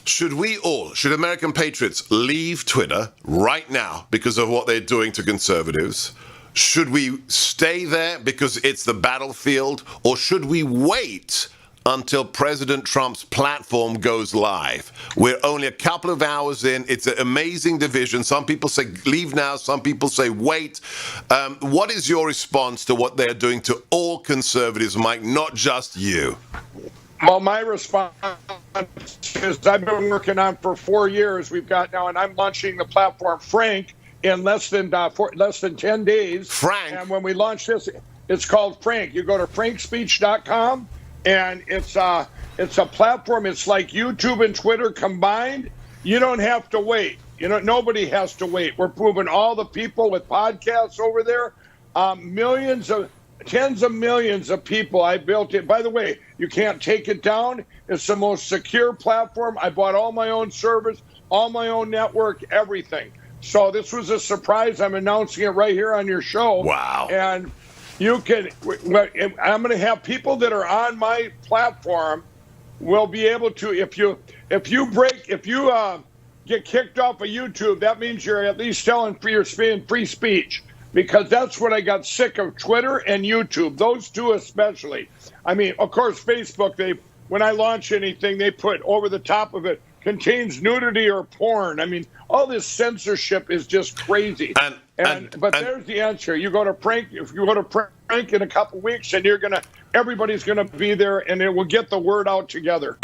Speaker 20: Should American patriots leave Twitter right now because of what they're doing to conservatives? Should we stay there because it's the battlefield? Or should we wait until President Trump's platform goes live? We're only a couple of hours in. It's an amazing division. Some people say leave now. Some people say wait. What is your response to what they're doing to all conservatives, Mike, not just you?
Speaker 3: Well, my response is I've been working on for 4 years. We've got now, and I'm launching the platform Frank in less than 10 days.
Speaker 20: Frank.
Speaker 3: And when we launch this, it's called Frank. You go to frankspeech.com, and it's a platform. It's like YouTube and Twitter combined. You don't have to wait. Nobody has to wait. We're proving all the people with podcasts over there, tens of millions of people. I built it. By the way, you can't take it down. It's the most secure platform. I bought all my own servers, all my own network, everything. So this was a surprise. I'm announcing it right here on your show.
Speaker 20: Wow.
Speaker 3: And you can, I'm going to have people that are on my platform will be able to, if you get kicked off of YouTube, that means you're at least telling free speech. Because that's what I got sick of, Twitter and YouTube, those two especially. I mean, of course, Facebook, when I launch anything, they put over the top of it, contains nudity or porn. I mean, all this censorship is just crazy. But there's the answer. You go to Frank, if you go to Frank in a couple weeks, and everybody's gonna be there, and it will get the word out together.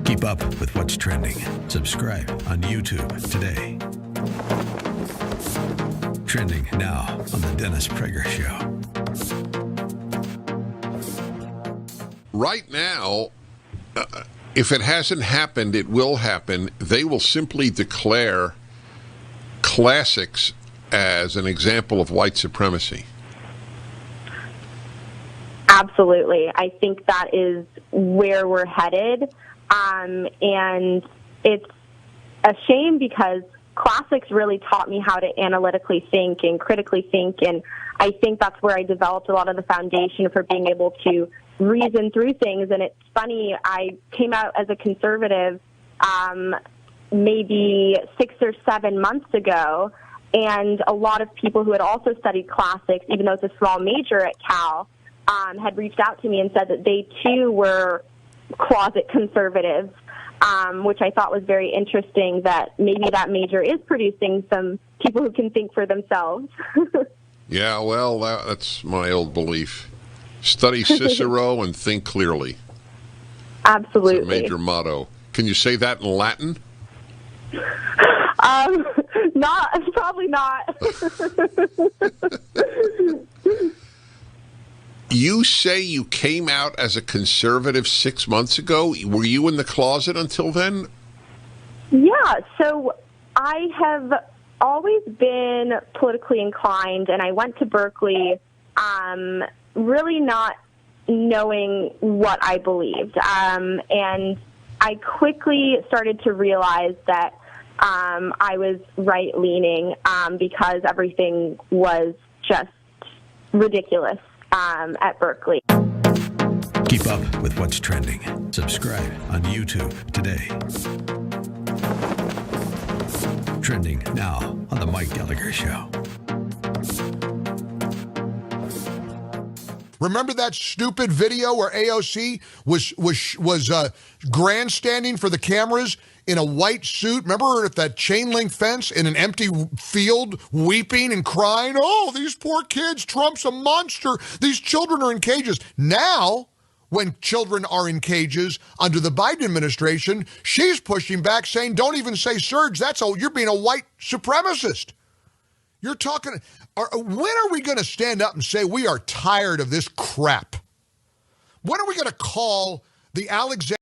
Speaker 11: Keep up with what's trending. Subscribe on YouTube today. Trending now on the Dennis Prager Show.
Speaker 21: Right now, if it hasn't happened, it will happen. They will simply declare classics as an example of white supremacy.
Speaker 9: Absolutely. I think that is where we're headed. And it's a shame because classics really taught me how to analytically think and critically think, and I think that's where I developed a lot of the foundation for being able to reason through things. And it's funny, I came out as a conservative maybe 6 or 7 months ago, and a lot of people who had also studied classics, even though it's a small major at Cal, had reached out to me and said that they too were closet conservatives. Which I thought was very interesting, that maybe that major is producing some people who can think for themselves.
Speaker 21: Yeah, well, that's my old belief. Study Cicero and think clearly.
Speaker 9: Absolutely.
Speaker 21: It's a major motto. Can you say that in Latin?
Speaker 9: Probably not.
Speaker 21: You say you came out as a conservative 6 months ago. Were you in the closet until then?
Speaker 9: Yeah, so I have always been politically inclined, and I went to Berkeley really not knowing what I believed. And I quickly started to realize that I was right-leaning because everything was just ridiculous at Berkeley.
Speaker 11: Keep up with what's trending. Subscribe on YouTube today. Trending now on the Mike Gallagher Show.
Speaker 14: Remember that stupid video where AOC was grandstanding for the cameras in a white suit. Remember at that chain link fence in an empty field, weeping and crying, oh, these poor kids, Trump's a monster. These children are in cages. Now, when children are in cages under the Biden administration, she's pushing back saying, don't even say surge. You're being a white supremacist. You're talking, when are we going to stand up and say we are tired of this crap? When are we going to call the Alexander?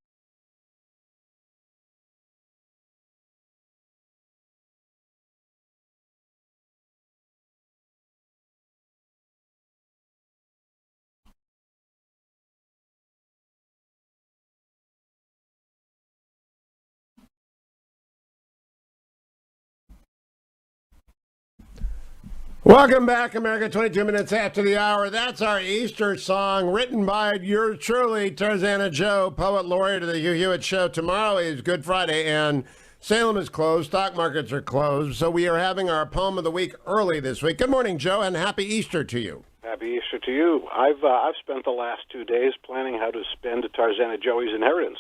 Speaker 1: Welcome back, America. 22 minutes after the hour. That's our Easter song, written by yours truly, Tarzana Joe, poet laureate of the Hugh Hewitt Show. Tomorrow is Good Friday, and Salem is closed. Stock markets are closed, so we are having our poem of the week early this week. Good morning, Joe, and happy Easter to you.
Speaker 10: Happy Easter to you. I've spent the last 2 days planning how to spend Tarzana Joey's inheritance.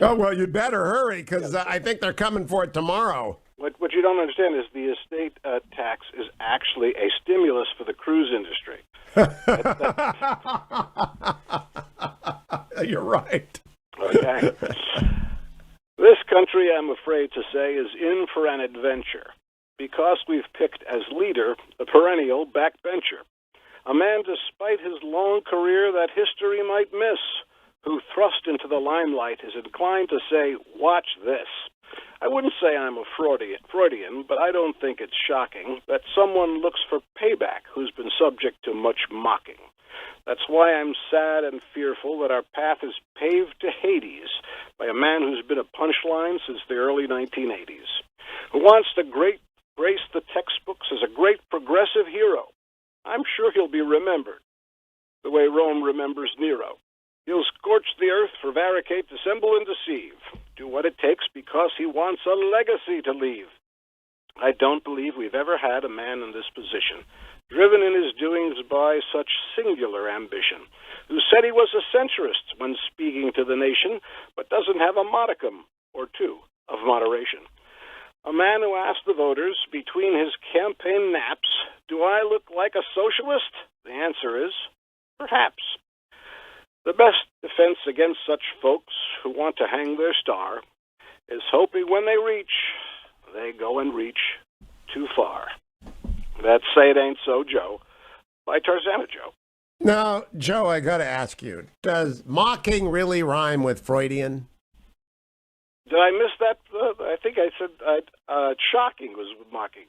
Speaker 1: Oh, well, you'd better hurry, because I think they're coming for it tomorrow.
Speaker 10: What you don't understand is the estate tax is actually a stimulus for the cruise industry.
Speaker 1: You're right.
Speaker 10: Okay. This country, I'm afraid to say, is in for an adventure because we've picked as leader a perennial backbencher, a man despite his long career that history might miss, who thrust into the limelight is inclined to say, watch this. I wouldn't say I'm a Freudian, but I don't think it's shocking that someone looks for payback who's been subject to much mocking. That's why I'm sad and fearful that our path is paved to Hades by a man who's been a punchline since the early 1980s, who wants to grace the textbooks as a great progressive hero. I'm sure he'll be remembered the way Rome remembers Nero. He'll scorch the earth, prevaricate, dissemble, and deceive. Do what it takes because he wants a legacy to leave. I don't believe we've ever had a man in this position, driven in his doings by such singular ambition, who said he was a centrist when speaking to the nation, but doesn't have a modicum or two of moderation. A man who asked the voters between his campaign naps, do I look like a socialist? The answer is, perhaps. The best defense against such folks who want to hang their star is hoping when they reach, they go and reach too far. That's Say It Ain't So, Joe, by Tarzana Joe.
Speaker 1: Now, Joe, I got to ask you, does mocking really rhyme with Freudian?
Speaker 10: Did I miss that? I think I said shocking was mocking.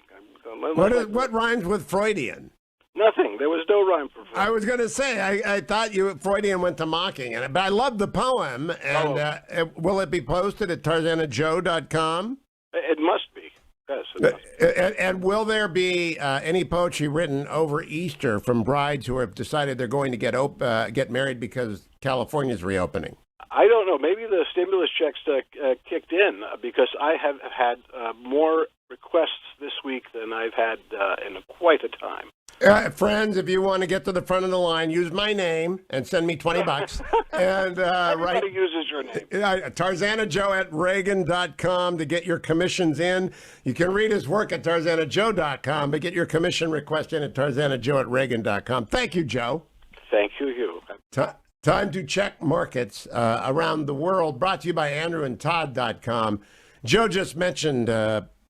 Speaker 1: What rhymes with Freudian?
Speaker 10: Nothing. There was no rhyme for Freudian.
Speaker 1: I was going to say, I thought Freudian went to mocking, but I love the poem. And will it be posted at TarzanaJoe.com?
Speaker 10: It must be. Yes, it must be.
Speaker 1: And will there be any poetry written over Easter from brides who have decided they're going to get married because California's reopening?
Speaker 10: I don't know. Maybe the stimulus checks kicked in because I have had more requests this week than I've had in quite a time.
Speaker 1: Friends, if you want to get to the front of the line, use my name and send me $20. And
Speaker 10: everybody uses your name.
Speaker 1: TarzanaJoe at Reagan.com to get your commissions in. You can read his work at TarzanaJoe.com, but get your commission request in at TarzanaJoe at Reagan.com. Thank you, Joe.
Speaker 10: Thank you, Hugh.
Speaker 1: Time to check markets around the world, brought to you by AndrewandTodd.com. Joe just mentioned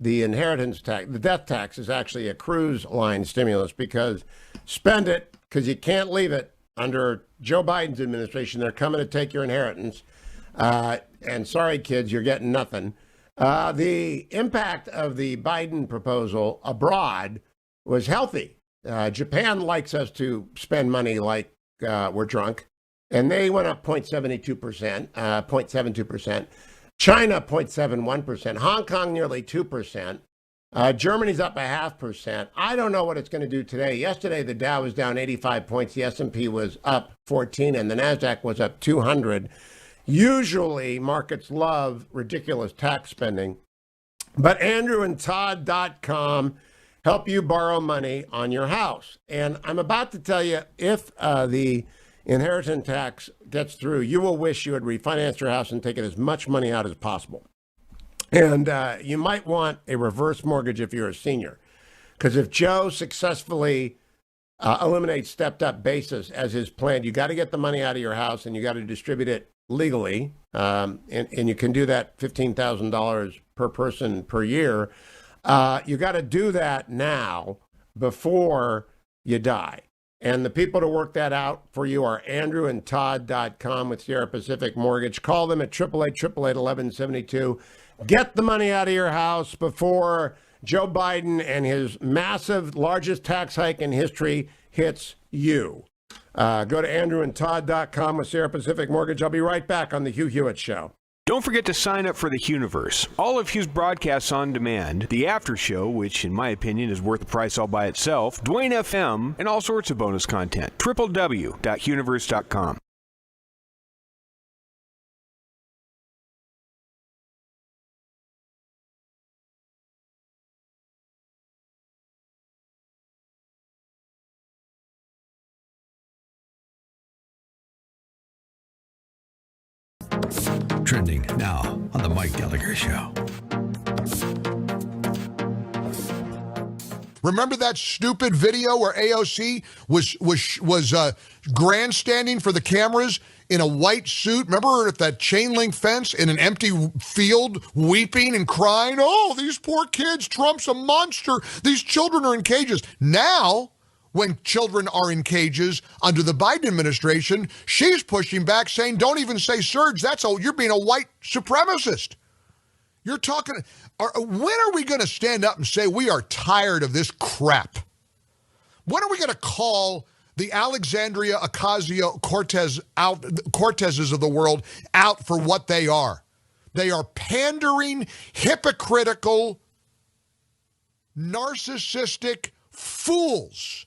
Speaker 1: the inheritance tax. The death tax is actually a cruise line stimulus because spend it because you can't leave it under Joe Biden's administration. They're coming to take your inheritance. And sorry, kids, you're getting nothing. The impact of the Biden proposal abroad was healthy. Japan likes us to spend money like we're drunk. And they went up 0.72%, 0.72%. China, 0.71%. Hong Kong, nearly 2%. Germany's up 0.5%. I don't know what it's going to do today. Yesterday, the Dow was down 85 points. The S&P was up 14, and the NASDAQ was up 200. Usually, markets love ridiculous tax spending. But AndrewandTodd.com help you borrow money on your house. And I'm about to tell you, if the inheritance tax gets through, you will wish you had refinanced your house and taken as much money out as possible. And you might want a reverse mortgage if you're a senior. Because if Joe successfully eliminates stepped-up basis as his plan, you got to get the money out of your house and you got to distribute it legally. And you can do that $15,000 per person per year. You got to do that now before you die. And the people to work that out for you are andrewandtodd.com with Sierra Pacific Mortgage. Call them at 888-888-1172. Get the money out of your house before Joe Biden and his massive, largest tax hike in history hits you. Go to andrewandtodd.com with Sierra Pacific Mortgage. I'll be right back on the Hugh Hewitt Show.
Speaker 5: Don't forget to sign up for the Hugh-niverse. All of Hugh's broadcasts on demand, the after show, which in my opinion is worth the price all by itself, Dwayne FM, and all sorts of bonus content. www.hugniverse.com.
Speaker 11: Trending now on the Mike Gallagher Show.
Speaker 14: Remember that stupid video where AOC was grandstanding for the cameras in a white suit? Remember her at that chain link fence in an empty field, weeping and crying? Oh, these poor kids, Trump's a monster. These children are in cages. Now, when children are in cages under the Biden administration, she's pushing back saying, don't even say surge. You're being a white supremacist. You're talking, when are we going to stand up and say we are tired of this crap? When are we going to call the Alexandria Ocasio-Cortezes of the world out for what they are? They are pandering, hypocritical, narcissistic fools.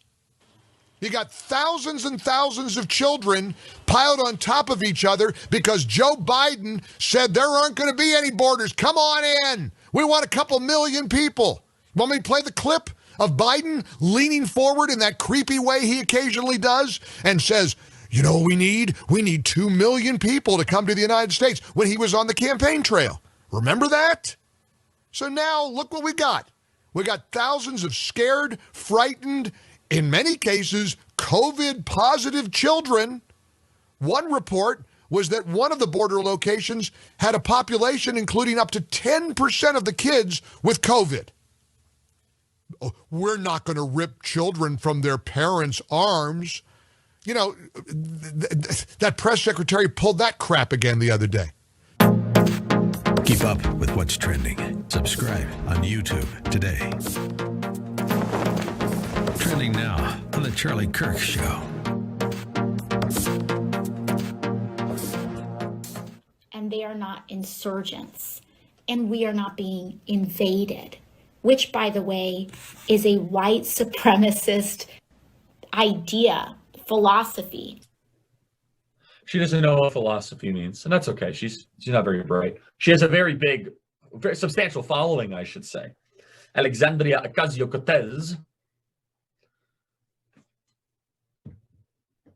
Speaker 14: You got thousands and thousands of children piled on top of each other because Joe Biden said there aren't going to be any borders. Come on in. We want a couple million people. Want me to play the clip of Biden leaning forward in that creepy way he occasionally does and says, you know what we need? We need 2 million people to come to the United States when he was on the campaign trail. Remember that? So now look what we got. We got thousands of scared, frightened, in many cases, COVID-positive children. One report was that one of the border locations had a population including up to 10% of the kids with COVID. Oh, we're not going to rip children from their parents' arms. You know, that press secretary pulled that crap again the other day.
Speaker 11: Keep up with what's trending. Subscribe on YouTube today. Trending now on the Charlie Kirk Show.
Speaker 15: And they are not insurgents. And we are not being invaded, which, by the way, is a white supremacist idea, philosophy.
Speaker 16: She doesn't know what philosophy means, and that's okay. She's not very bright. She has a very big, very substantial following, I should say. Alexandria Ocasio-Cortez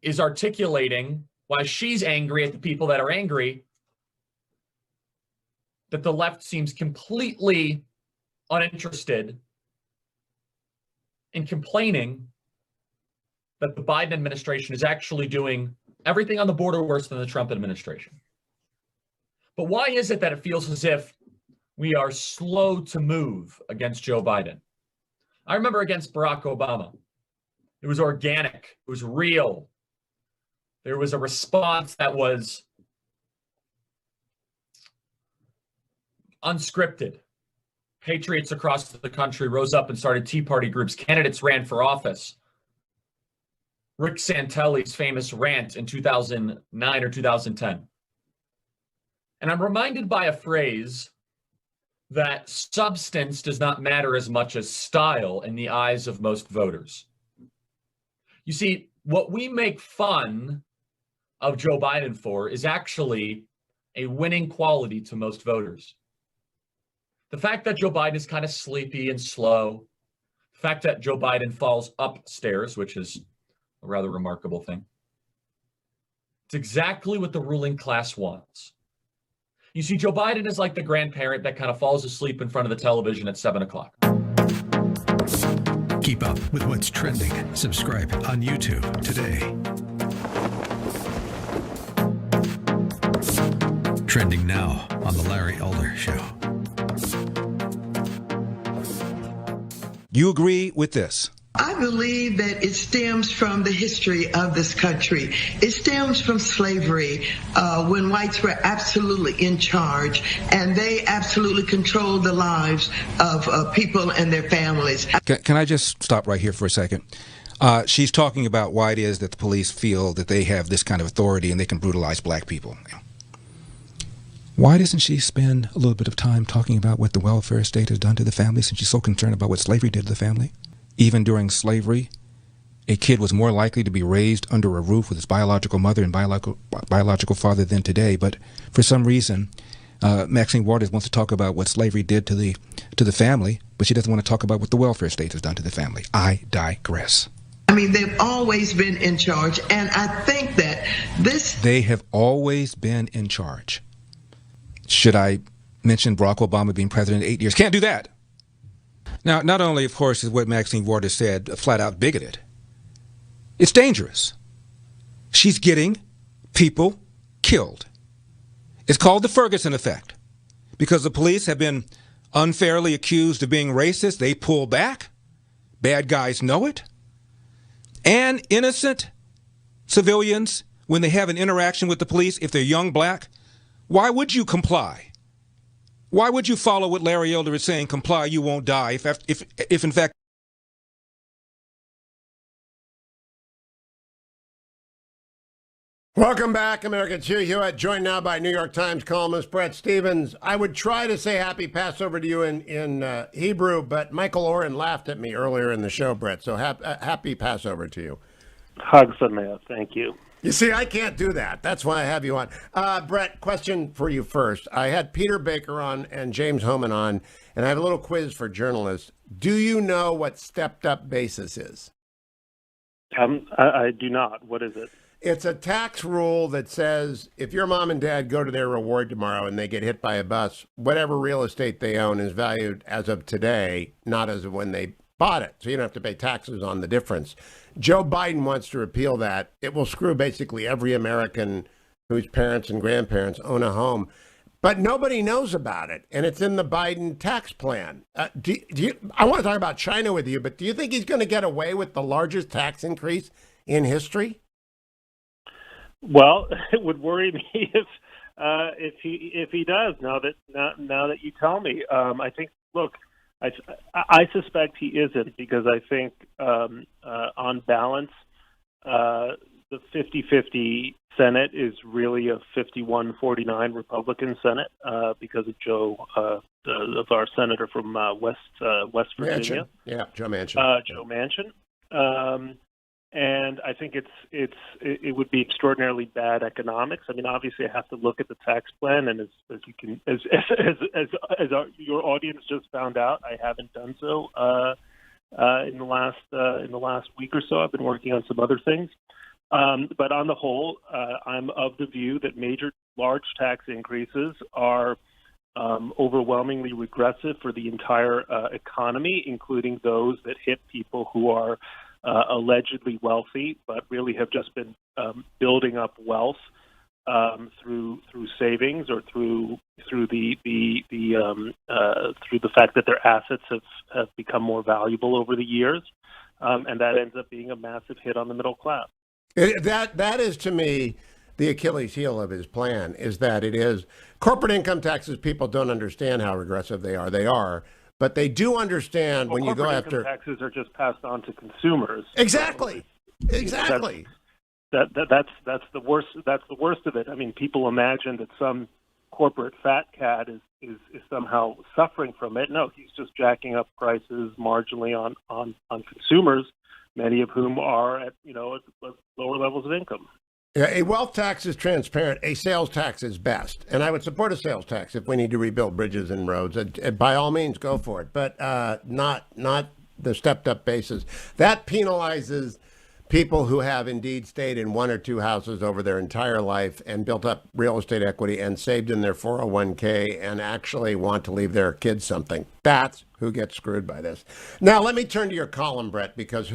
Speaker 16: is articulating why she's angry at the people that are angry, that the left seems completely uninterested in complaining that the Biden administration is actually doing everything on the border worse than the Trump administration. But why is it that it feels as if we are slow to move against Joe Biden? I remember against Barack Obama. It was organic. It was real. There was a response that was unscripted. Patriots across the country rose up and started Tea Party groups. Candidates ran for office. Rick Santelli's famous rant in 2009 or 2010. And I'm reminded by a phrase that substance does not matter as much as style in the eyes of most voters. You see, what we make fun of Joe Biden for is actually a winning quality to most voters. The fact that Joe Biden is kind of sleepy and slow, the fact that Joe Biden falls upstairs, which is a rather remarkable thing. It's exactly what the ruling class wants. You see, Joe Biden is like the grandparent that kind of falls asleep in front of the television at 7 o'clock.
Speaker 11: Keep up with what's trending. Subscribe on YouTube today. Trending now on The Larry Elder Show.
Speaker 13: You agree with this?
Speaker 2: I believe that it stems from the history of this country. It stems from slavery, when whites were absolutely in charge, and they absolutely controlled the lives of people and their families.
Speaker 13: Can I just stop right here for a second? She's talking about why it is that the police feel that they have this kind of authority and they can brutalize black people. Why doesn't she spend a little bit of time talking about what the welfare state has done to the family, since she's so concerned about what slavery did to the family? Even during slavery, a kid was more likely to be raised under a roof with his biological mother and biological father than today. But for some reason, Maxine Waters wants to talk about what slavery did to the family, but she doesn't want to talk about what the welfare state has done to the family. I digress.
Speaker 2: I mean, they've always been in charge, and I think that
Speaker 13: They have always been in charge. Should I mention Barack Obama being president 8 years? Can't do that. Now, not only, of course, is what Maxine Waters said flat out bigoted, it's dangerous. She's getting people killed. It's called the Ferguson effect. Because the police have been unfairly accused of being racist, they pull back. Bad guys know it. And innocent civilians, when they have an interaction with the police, if they're young black, why would you comply? Why would you follow what Larry Elder is saying, comply, you won't die, if in fact...
Speaker 1: Welcome back, Americans. Hugh Hewitt, joined now by New York Times columnist Bret Stephens. I would try to say happy Passover to you in Hebrew, but Michael Oren laughed at me earlier in the show, Bret, so happy Passover to you.
Speaker 19: Chag Sameach, thank you.
Speaker 1: You see, I can't do that. That's why I have you on. Bret, question for you first. I had Peter Baker on and James Hohmann on, and I have a little quiz for journalists. Do you know what stepped-up basis is?
Speaker 19: I do not. What is it?
Speaker 1: It's a tax rule that says if your mom and dad go to their reward tomorrow and they get hit by a bus, whatever real estate they own is valued as of today, not as of when they bought it. So you don't have to pay taxes on the difference. Joe Biden wants to repeal that. It will screw basically every American whose parents and grandparents own a home. But nobody knows about it, and it's in the Biden tax plan. I want to talk about China with you, but do you think he's going to get away with the largest tax increase in history?
Speaker 19: Well, it would worry me if he does. Now that you tell me, I think. Look, I suspect he isn't, because I think on balance, the 50-50 Senate is really a 51-49 Republican Senate because of Joe, of our senator from West Virginia.
Speaker 1: Yeah, Joe Manchin.
Speaker 19: Joe Manchin. And I think it would be extraordinarily bad economics. I mean, obviously, I have to look at the tax plan, and as your audience just found out, I haven't done so in the last week or so. I've been working on some other things, but on the whole, I'm of the view that large tax increases are overwhelmingly regressive for the entire economy, including those that hit people who are allegedly wealthy, but really have just been building up wealth through savings or through the fact that their assets have become more valuable over the years, and that ends up being a massive hit on the middle class.
Speaker 1: That is, to me, the Achilles heel of his plan, is that it is corporate income taxes. People don't understand how regressive they are. They are. But they do understand when you go after
Speaker 19: taxes are just passed on to consumers.
Speaker 1: Exactly. Exactly.
Speaker 19: That's the worst. That's the worst of it. I mean, people imagine that some corporate fat cat is somehow suffering from it. No, he's just jacking up prices marginally on consumers, many of whom are at lower levels of income.
Speaker 1: Yeah, a wealth tax is transparent. A sales tax is best. And I would support a sales tax if we need to rebuild bridges and roads. By all means, go for it. But not the stepped-up basis. That penalizes people who have indeed stayed in one or two houses over their entire life and built up real estate equity and saved in their 401k and actually want to leave their kids something. That's who gets screwed by this. Now, let me turn to your column, Bret, because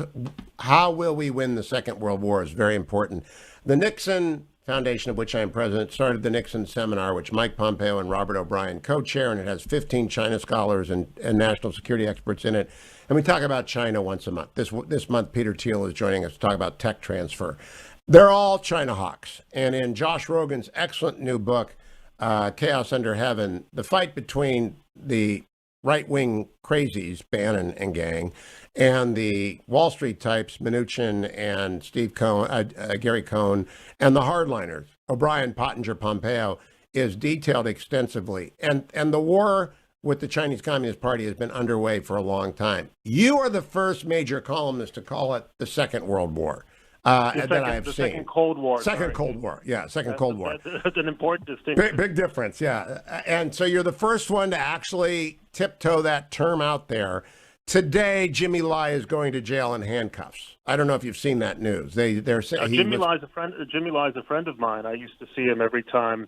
Speaker 1: how will we win the Second World War is very important. The Nixon Foundation, of which I am president, started the Nixon Seminar, which Mike Pompeo and Robert O'Brien co-chair, and it has 15 China scholars and national security experts in it. And we talk about China once a month. This month, Peter Thiel is joining us to talk about tech transfer. They're all China hawks. And in Josh Rogan's excellent new book, Chaos Under Heaven, the fight between the right-wing crazies, Bannon and gang, and the Wall Street types, Mnuchin and Steve Cohen, Gary Cohn, and the hardliners, O'Brien, Pottinger, Pompeo, is detailed extensively. And the war with the Chinese Communist Party has been underway for a long time. You are the first major columnist to call it the Second World War that I have seen.
Speaker 19: Second Cold War.
Speaker 1: Second Cold War, yeah, Cold War.
Speaker 19: That's an important distinction.
Speaker 1: Big difference, yeah. And so you're the first one to actually tiptoe that term out there. Today, Jimmy Lai is going to jail in handcuffs. I don't know if you've seen that news. They're saying
Speaker 19: Jimmy Lai is a friend. Jimmy Lai is a friend of mine. I used to see him every time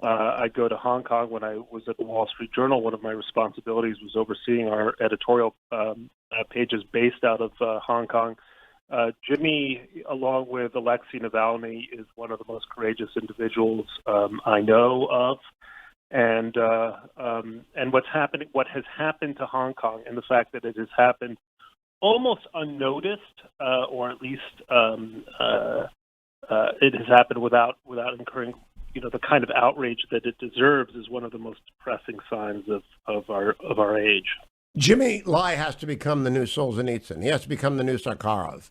Speaker 19: I'd go to Hong Kong when I was at the Wall Street Journal. One of my responsibilities was overseeing our editorial pages based out of Hong Kong. Jimmy, along with Alexei Navalny, is one of the most courageous individuals I know of. And what has happened to Hong Kong, and the fact that it has happened almost unnoticed, or at least it has happened without incurring, the kind of outrage that it deserves, is one of the most depressing signs of our age.
Speaker 1: Jimmy Lai has to become the new Solzhenitsyn. He has to become the new Sakharov.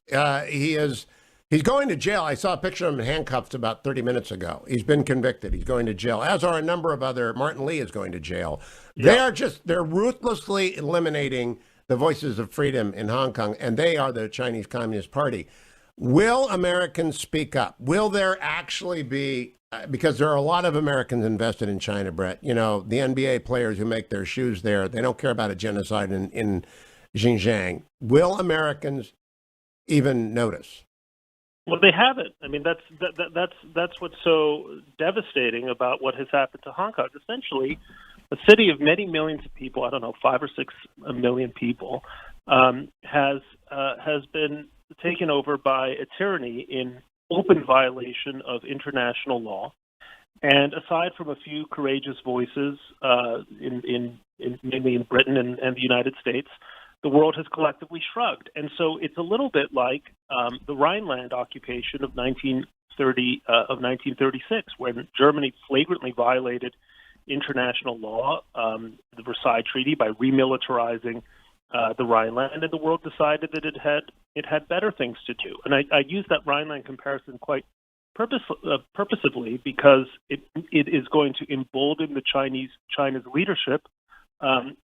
Speaker 1: He's going to jail. I saw a picture of him in handcuffs about 30 minutes ago. He's been convicted. He's going to jail, as are a number of other. Martin Lee is going to jail. Yeah. They're ruthlessly eliminating the voices of freedom in Hong Kong, and they are the Chinese Communist Party. Will Americans speak up? Will there actually be, because there are a lot of Americans invested in China, Bret, the NBA players who make their shoes there, they don't care about a genocide in Xinjiang. Will Americans even notice?
Speaker 19: Well, they haven't. I mean, that's what's so devastating about what has happened to Hong Kong. Essentially, a city of many millions of people, I don't know, 5 or 6 million people, has been taken over by a tyranny in open violation of international law. And aside from a few courageous voices mainly in Britain and the United States, the world has collectively shrugged. And so it's a little bit like the Rhineland occupation of 1936, when Germany flagrantly violated international law, the Versailles Treaty, by remilitarizing the Rhineland, and the world decided that it had better things to do. And I use that Rhineland comparison quite purposively because it is going to embolden the China's leadership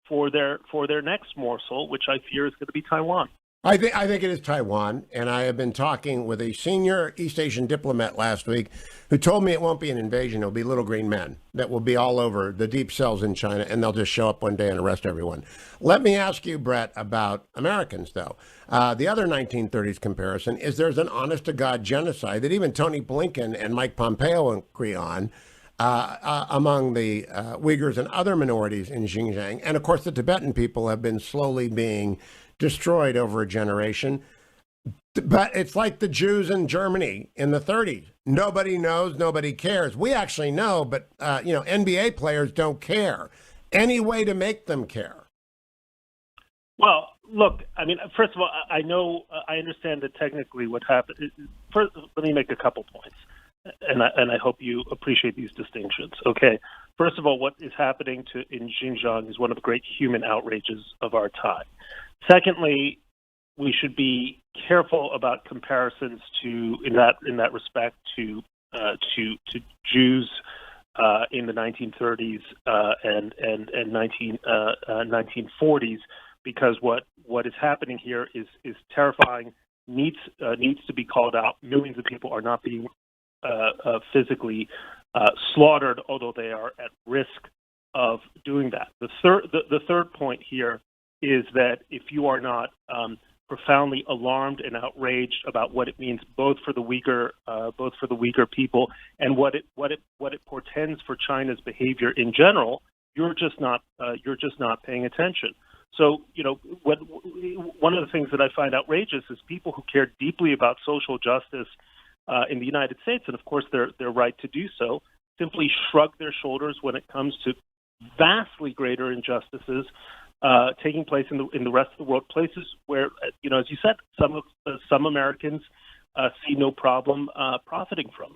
Speaker 19: for their next morsel, which I fear is going to be Taiwan.
Speaker 1: I think it is Taiwan, and I have been talking with a senior East Asian diplomat last week who told me it won't be an invasion. It'll be little green men that will be all over the deep cells in China, and they'll just show up one day and arrest everyone. Let me ask you, Bret, about Americans, though. The other 1930s comparison is there's an honest-to-God genocide that even Tony Blinken and Mike Pompeo agree on, among the Uyghurs and other minorities in Xinjiang. And, of course, the Tibetan people have been slowly being destroyed over a generation. But it's like the Jews in Germany in the 30s. Nobody knows, nobody cares. We actually know, but, NBA players don't care. Any way to make them care?
Speaker 19: Well, look, I mean, first of all, I understand that technically what happened. First, let me make a couple points. And I hope you appreciate these distinctions. Okay. First of all, what is happening in Xinjiang is one of the great human outrages of our time. Secondly, we should be careful about comparisons in that respect to Jews in the 1930s and 1940s, because what is happening here is terrifying. Needs to be called out. Millions of people are not being physically slaughtered, although they are at risk of doing that. The third point here is that if you are not profoundly alarmed and outraged about what it means both for the Uyghur people and what it portends for China's behavior in general. You're just not paying attention. So, one of the things that I find outrageous is people who care deeply about social justice in the United States, and of course they're right to do so, simply shrug their shoulders when it comes to vastly greater injustices taking place in the rest of the world, places where, as you said, some Americans see no problem profiting from.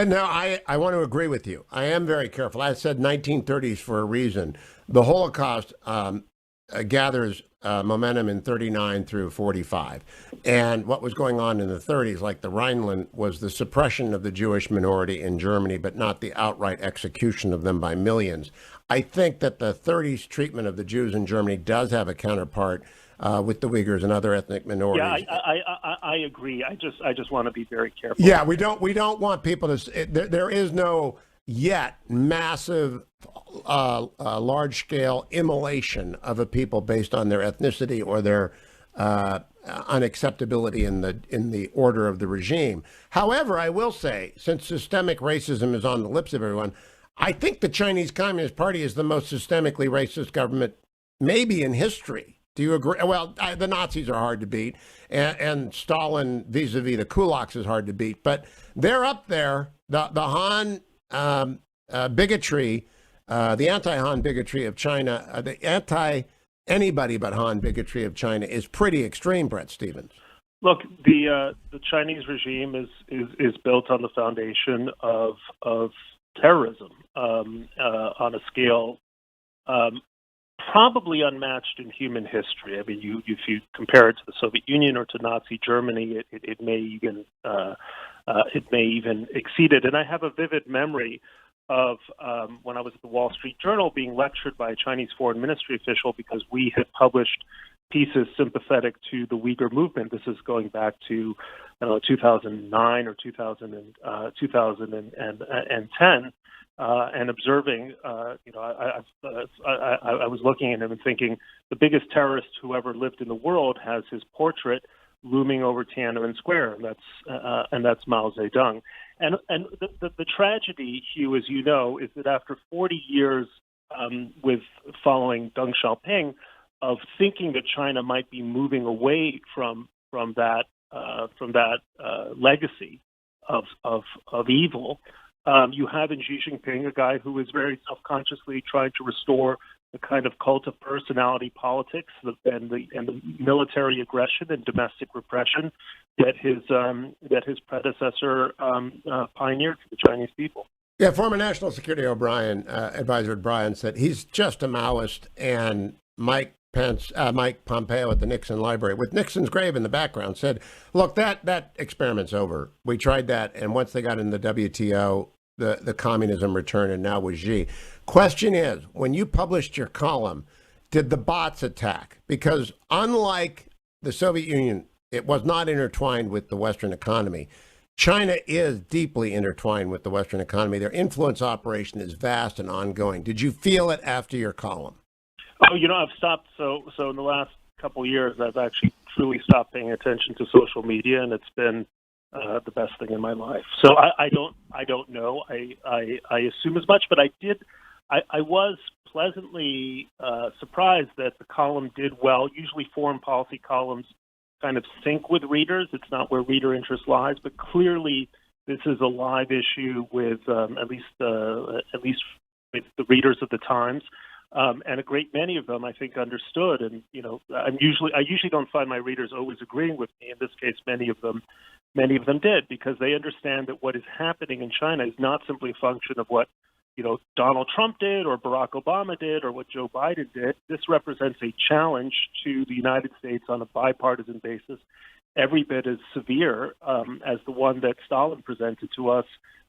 Speaker 1: Now, I want to agree with you. I am very careful. I said 1930s for a reason. The Holocaust gathers momentum in 39 through 45. And what was going on in the 30s, like the Rhineland, was the suppression of the Jewish minority in Germany, but not the outright execution of them by millions. I think that the 30s treatment of the Jews in Germany does have a counterpart with the Uyghurs and other ethnic minorities.
Speaker 19: Yeah, I agree. I just want to be very careful.
Speaker 1: Yeah, we don't want people to. There is no yet massive, large-scale immolation of a people based on their ethnicity or their unacceptability in the order of the regime. However, I will say, since systemic racism is on the lips of everyone, I think the Chinese Communist Party is the most systemically racist government maybe in history. Do you agree? Well, the Nazis are hard to beat, and Stalin vis-a-vis the kulaks is hard to beat, but they're up there. The Han bigotry, the anti-Han bigotry of China, the anti-anybody but Han bigotry of China is pretty extreme, Bret Stephens.
Speaker 19: Look, the Chinese regime is built on the foundation of terrorism on a scale probably unmatched in human history. I mean, if you compare it to the Soviet Union or to Nazi Germany, it may even exceed it. And I have a vivid memory of when I was at the Wall Street Journal being lectured by a Chinese foreign ministry official because we had published pieces sympathetic to the Uyghur movement. This is going back to 2009 or 2010. And observing, I was looking at him and thinking, the biggest terrorist who ever lived in the world has his portrait looming over Tiananmen Square, and that's Mao Zedong. And the tragedy, Hugh, as you know, is that after 40 years with following Deng Xiaoping, of thinking that China might be moving away from that legacy of evil. You have in Xi Jinping a guy who is very self-consciously trying to restore the kind of cult of personality politics and the military aggression and domestic repression that his predecessor pioneered for the Chinese people.
Speaker 1: Yeah, former National Security Advisor O'Brien said he's just a Maoist, and Mike Pompeo at the Nixon Library, with Nixon's grave in the background, said, look, that experiment's over. We tried that, and once they got in the WTO, the communism returned, and now with Xi. Question is, when you published your column, did the bots attack? Because unlike the Soviet Union, it was not intertwined with the Western economy. China is deeply intertwined with the Western economy. Their influence operation is vast and ongoing. Did you feel it after your column?
Speaker 19: Oh, I've stopped. So in the last couple of years, I've actually truly stopped paying attention to social media, and it's been the best thing in my life. So I don't know. I assume as much, but I was pleasantly surprised that the column did well. Usually, foreign policy columns kind of sync with readers. It's not where reader interest lies, but clearly, this is a live issue with at least with the readers of the Times. And a great many of them, I think, understood. And I usually don't find my readers always agreeing with me. In this case, many of them did, because they understand that what is happening in China is not simply a function of what Donald Trump did or Barack Obama did or what Joe Biden did. This represents a challenge to the United States on a bipartisan basis, every bit as severe as the one that Stalin presented to us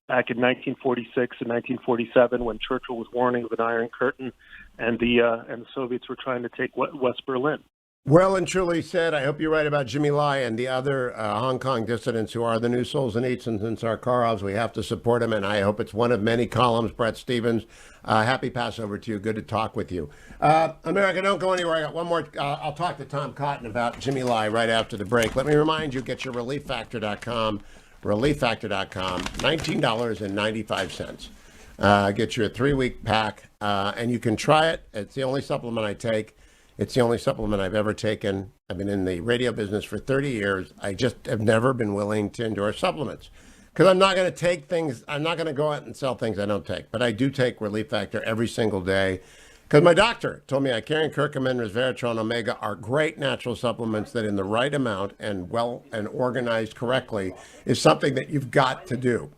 Speaker 19: back in 1946 and 1947, when Churchill was warning of an Iron Curtain, and the Soviets were trying to take West Berlin.
Speaker 1: Well and truly said. I hope you're right about Jimmy Lai and the other Hong Kong dissidents who are the new Solzhenitsyn and Sakharovs. We have to support him, and I hope it's one of many columns. Bret Stephens, happy Passover to you. Good to talk with you. America, don't go anywhere. I got one more. I'll talk to Tom Cotton about Jimmy Lai right after the break. Let me remind you, get your ReliefFactor.com, ReliefFactor.com, $19.95. Get your 3-week pack, and you can try it. It's the only supplement I take. It's the only supplement I've ever taken. I've been in the radio business for 30 years. I just have never been willing to endorse supplements because I'm not going to take things. I'm not going to go out and sell things I don't take. But I do take Relief Factor every single day because my doctor told me Icarian, curcumin, resveratrol, omega are great natural supplements that in the right amount and well and organized correctly is something that you've got to do.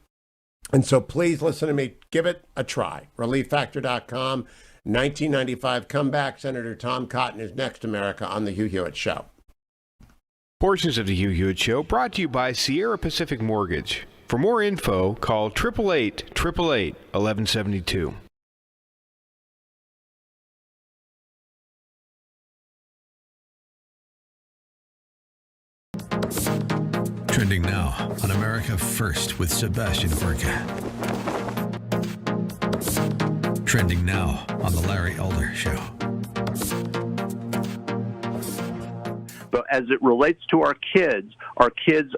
Speaker 1: And so please listen to me. Give it a try. ReliefFactor.com. 1995. Come back. Senator Tom Cotton is next, America, on the Hugh Hewitt Show.
Speaker 5: Portions of the Hugh Hewitt Show brought to you by Sierra Pacific Mortgage. For more info, call 888-888-1172.
Speaker 11: Trending now on America First with Sebastian Gorka. Trending now on The Larry Elder Show.
Speaker 12: But as it relates to our kids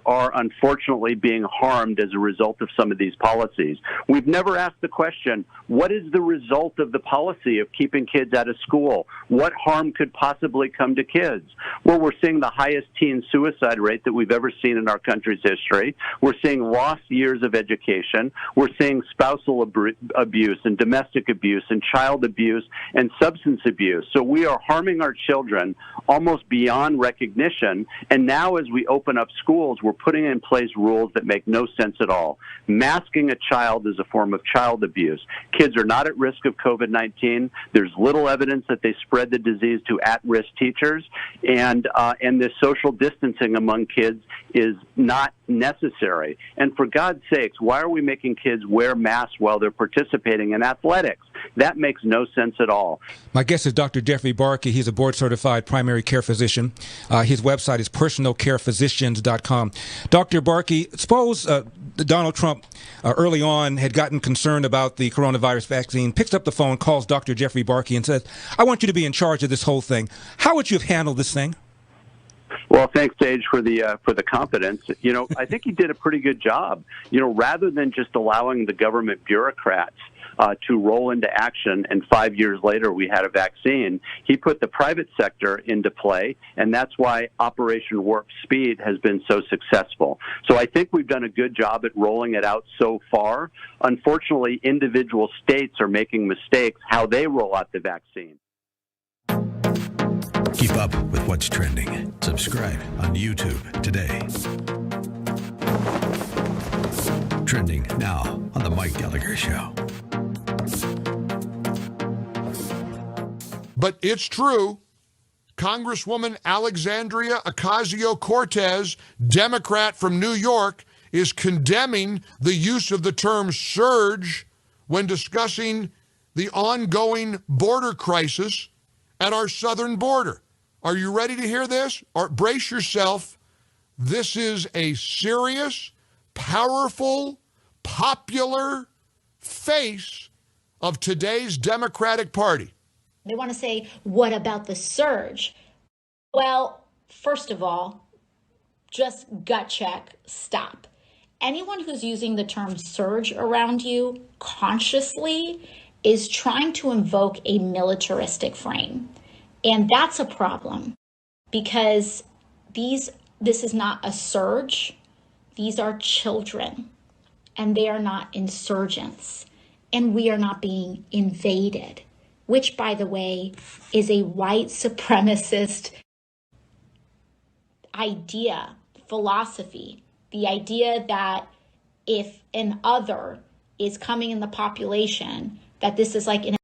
Speaker 12: are unfortunately being harmed as a result of some of these policies. We've never asked the question, what is the result of the policy of keeping kids out of school? What harm could possibly come to kids? Well, we're seeing the highest teen suicide rate that we've ever seen in our country's history. We're seeing lost years of education. We're seeing spousal abuse and domestic abuse and child abuse and substance abuse. So we are harming our children almost beyond recognition. And now as we open up schools, we're putting in place rules that make no sense at all. Masking a child is a form of child abuse. Kids are not at risk of COVID-19. There's little evidence that they spread the disease to at-risk teachers. And this social distancing among kids is not necessary. And for God's sakes, why are we making kids wear masks while they're participating in athletics? That makes no sense at all.
Speaker 13: My guest is Dr. Jeffrey Barkey. He's a board-certified primary care physician. His website is personalcarephysicians.com. Dr. Barkey, suppose Donald Trump early on had gotten concerned about the coronavirus vaccine, picks up the phone, calls Dr. Jeffrey Barkey and says, I want you to be in charge of this whole thing. How would you have handled this thing?
Speaker 12: Well, thanks, Sage, for the confidence. You know, I think he did a pretty good job. You know, rather than just allowing the government bureaucrats to roll into action, and 5 years later we had a vaccine, he put the private sector into play, and that's why Operation Warp Speed has been so successful. So I think we've done a good job at rolling it out so far. Unfortunately, individual states are making mistakes how they roll out the vaccine.
Speaker 11: Keep up with what's trending. Subscribe on YouTube today. Trending now on The Mike Gallagher Show.
Speaker 14: But it's true. Congresswoman Alexandria Ocasio-Cortez, Democrat from New York, is condemning the use of the term surge when discussing the ongoing border crisis at our southern border. Are you ready to hear this? Or brace yourself. This is a serious, powerful, popular face of today's Democratic Party.
Speaker 15: They want to say, what about the surge? Well, first of all, just gut check, stop. Anyone who's using the term surge around you consciously is trying to invoke a militaristic frame. And that's a problem because this is not a surge. These are children and they are not insurgents and we are not being invaded, which, by the way, is a white supremacist idea, philosophy. The idea that if an other is coming in the population, that this is like an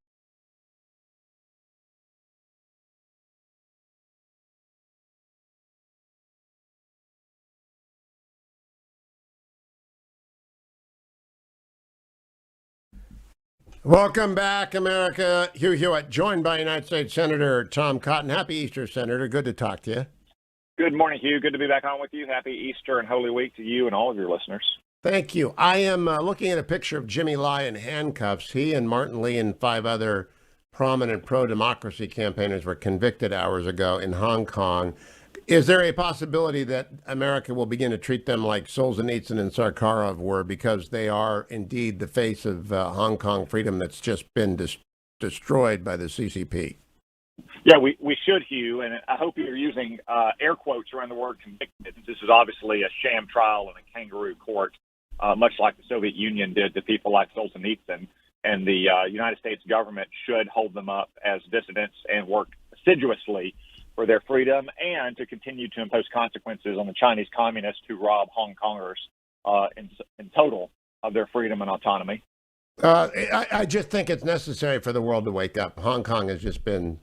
Speaker 1: Welcome back, America. Hugh Hewitt, joined by United States Senator Tom Cotton. Happy Easter, Senator. Good to talk to you.
Speaker 4: Good morning, Hugh. Good to be back on with you. Happy Easter and Holy Week to you and all of your listeners.
Speaker 1: Thank you. I am looking at a picture of Jimmy Lai in handcuffs. He and Martin Lee and 5 other prominent pro-democracy campaigners were convicted hours ago in Hong Kong. Is there a possibility that America will begin to treat them like Solzhenitsyn and Sakharov were, because they are indeed the face of Hong Kong freedom that's just been destroyed by the CCP?
Speaker 4: Yeah, we should, Hugh, and I hope you're using air quotes around the word convicted. This is obviously a sham trial in a kangaroo court, much like the Soviet Union did to people like Solzhenitsyn, and the United States government should hold them up as dissidents and work assiduously for their freedom and to continue to impose consequences on the Chinese communists who rob Hong Kongers in total of their freedom and autonomy.
Speaker 1: I just think it's necessary for the world to wake up. Hong Kong has just been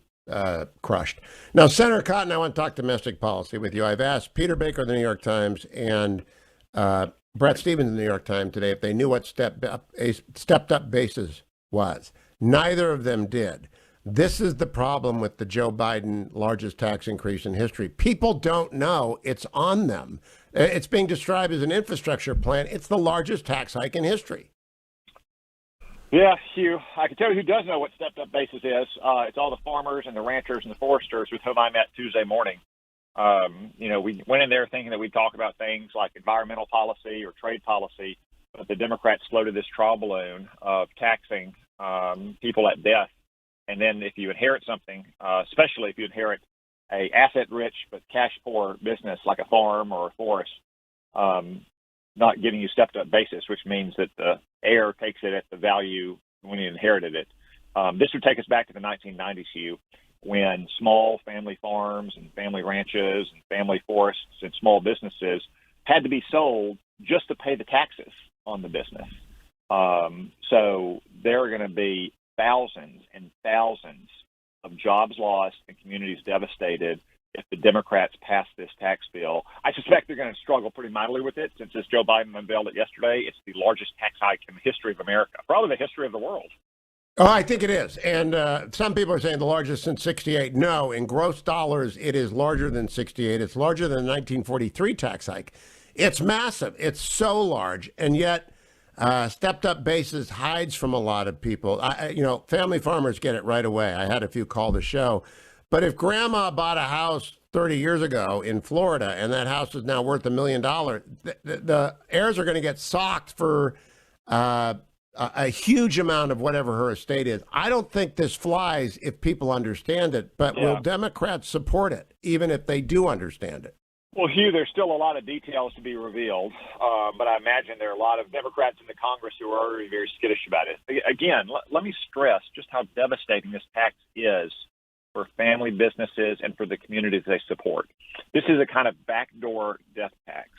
Speaker 1: crushed. Now, Senator Cotton, I want to talk domestic policy with you. I've asked Peter Baker of the New York Times and Bret Stephens of the New York Times today if they knew what stepped up basis was. Neither of them did. This is the problem with the Joe Biden largest tax increase in history. People don't know it's on them. It's being described as an infrastructure plan. It's the largest tax hike in history.
Speaker 4: Yeah, Hugh, I can tell you who does know what stepped up basis is. It's all the farmers and the ranchers and the foresters with whom I met Tuesday morning. We went in there thinking that we'd talk about things like environmental policy or trade policy, but the Democrats floated this trial balloon of taxing people at death. And then if you inherit something, especially if you inherit a asset-rich but cash-poor business like a farm or a forest, not giving you stepped-up basis, which means that the heir takes it at the value when he inherited it. This would take us back to the 1990s, Hugh, when small family farms and family ranches and family forests and small businesses had to be sold just to pay the taxes on the business. So there are going to be thousands and thousands of jobs lost and communities devastated if the Democrats pass this tax bill. I suspect they're going to struggle pretty mightily with it since as Joe Biden unveiled it yesterday. It's the largest tax hike in the history of America, probably the history of the world.
Speaker 1: Oh, I think it is. And some people are saying the largest since 68. No, in gross dollars, it is larger than 68. It's larger than the 1943 tax hike. It's massive. It's so large. And yet stepped up basis hides from a lot of people. Family farmers get it right away. I had a few call the show. But if grandma bought a house 30 years ago in Florida and that house is now worth $1 million, the heirs are going to get socked for a huge amount of whatever her estate is. I don't think this flies if people understand it, but will Democrats support it, even if they do understand it?
Speaker 4: Well, Hugh, there's still a lot of details to be revealed, but I imagine there are a lot of Democrats in the Congress who are already very skittish about it. Again, let me stress just how devastating this tax is for family businesses and for the communities they support. This is a kind of backdoor death tax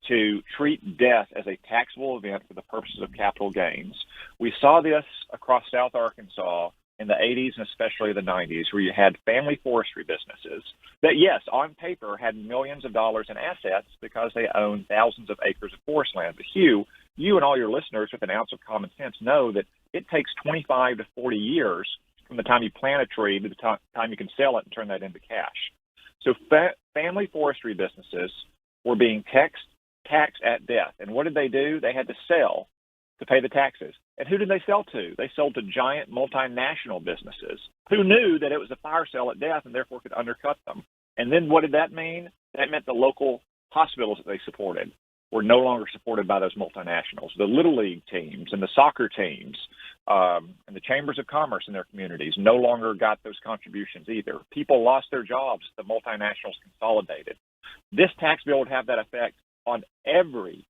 Speaker 4: to treat death as a taxable event for the purposes of capital gains. We saw this across South Arkansas in the 80s and especially the 90s, where you had family forestry businesses that, yes, on paper had millions of dollars in assets because they owned thousands of acres of forest land. But Hugh, you and all your listeners with an ounce of common sense know that it takes 25 to 40 years from the time you plant a tree to the time you can sell it and turn that into cash. So family forestry businesses were being taxed at death. And what did they do? They had to sell to pay the taxes. And who did they sell to? They sold to giant multinational businesses who knew that it was a fire sale at death and therefore could undercut them. And then what did that mean? That meant the local hospitals that they supported were no longer supported by those multinationals. The Little League teams and the soccer teams and the chambers of commerce in their communities no longer got those contributions either. People lost their jobs. The multinationals consolidated. This tax bill would have that effect on every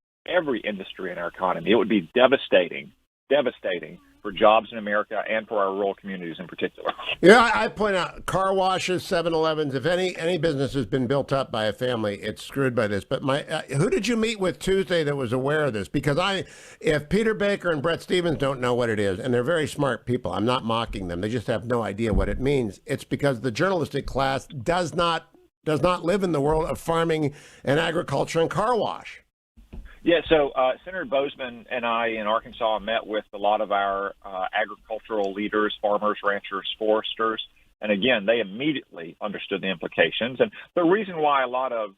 Speaker 4: industry in our economy. It would be devastating for jobs in America and for our rural communities in particular.
Speaker 1: Yeah, I point out car washes, 7-Elevens, if any business has been built up by a family, it's screwed by this. But who did you meet with Tuesday that was aware of this? Because if Peter Baker and Bret Stephens don't know what it is, and they're very smart people, I'm not mocking them, they just have no idea what it means. It's because the journalistic class does not live in the world of farming and agriculture and car wash.
Speaker 4: Yeah, so Senator Bozeman and I in Arkansas met with a lot of our agricultural leaders, farmers, ranchers, foresters, and again, they immediately understood the implications. And the reason why a lot of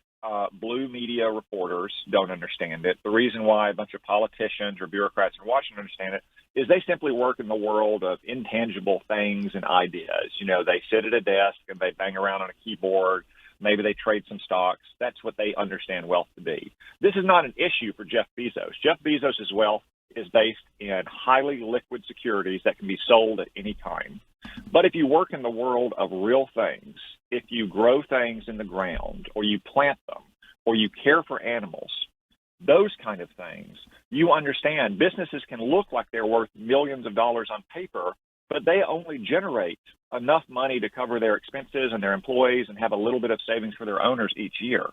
Speaker 4: blue media reporters don't understand it, the reason why a bunch of politicians or bureaucrats in Washington understand it, is they simply work in the world of intangible things and ideas. You know, they sit at a desk and they bang around on a keyboard. Maybe they trade some stocks. That's what they understand wealth to be. This is not an issue for Jeff Bezos. Jeff Bezos' wealth is based in highly liquid securities that can be sold at any time. But if you work in the world of real things, if you grow things in the ground, or you plant them, or you care for animals, those kind of things, you understand businesses can look like they're worth millions of dollars on paper, but they only generate enough money to cover their expenses and their employees and have a little bit of savings for their owners each year.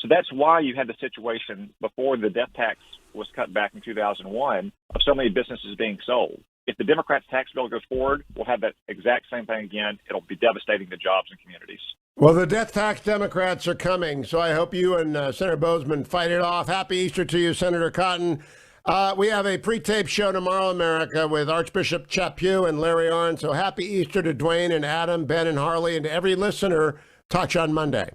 Speaker 4: So that's why you had the situation before the death tax was cut back in 2001 of so many businesses being sold. If the Democrats' tax bill goes forward, we'll have that exact same thing again. It'll be devastating to jobs and communities.
Speaker 1: Well, the death tax Democrats are coming, so I hope you and Senator Bozeman fight it off. Happy Easter to you, Senator Cotton. We have a pre-taped show tomorrow, America, with Archbishop Chaput and Larry Oren. So happy Easter to Dwayne and Adam, Ben and Harley, and to every listener. Talk to you on Monday.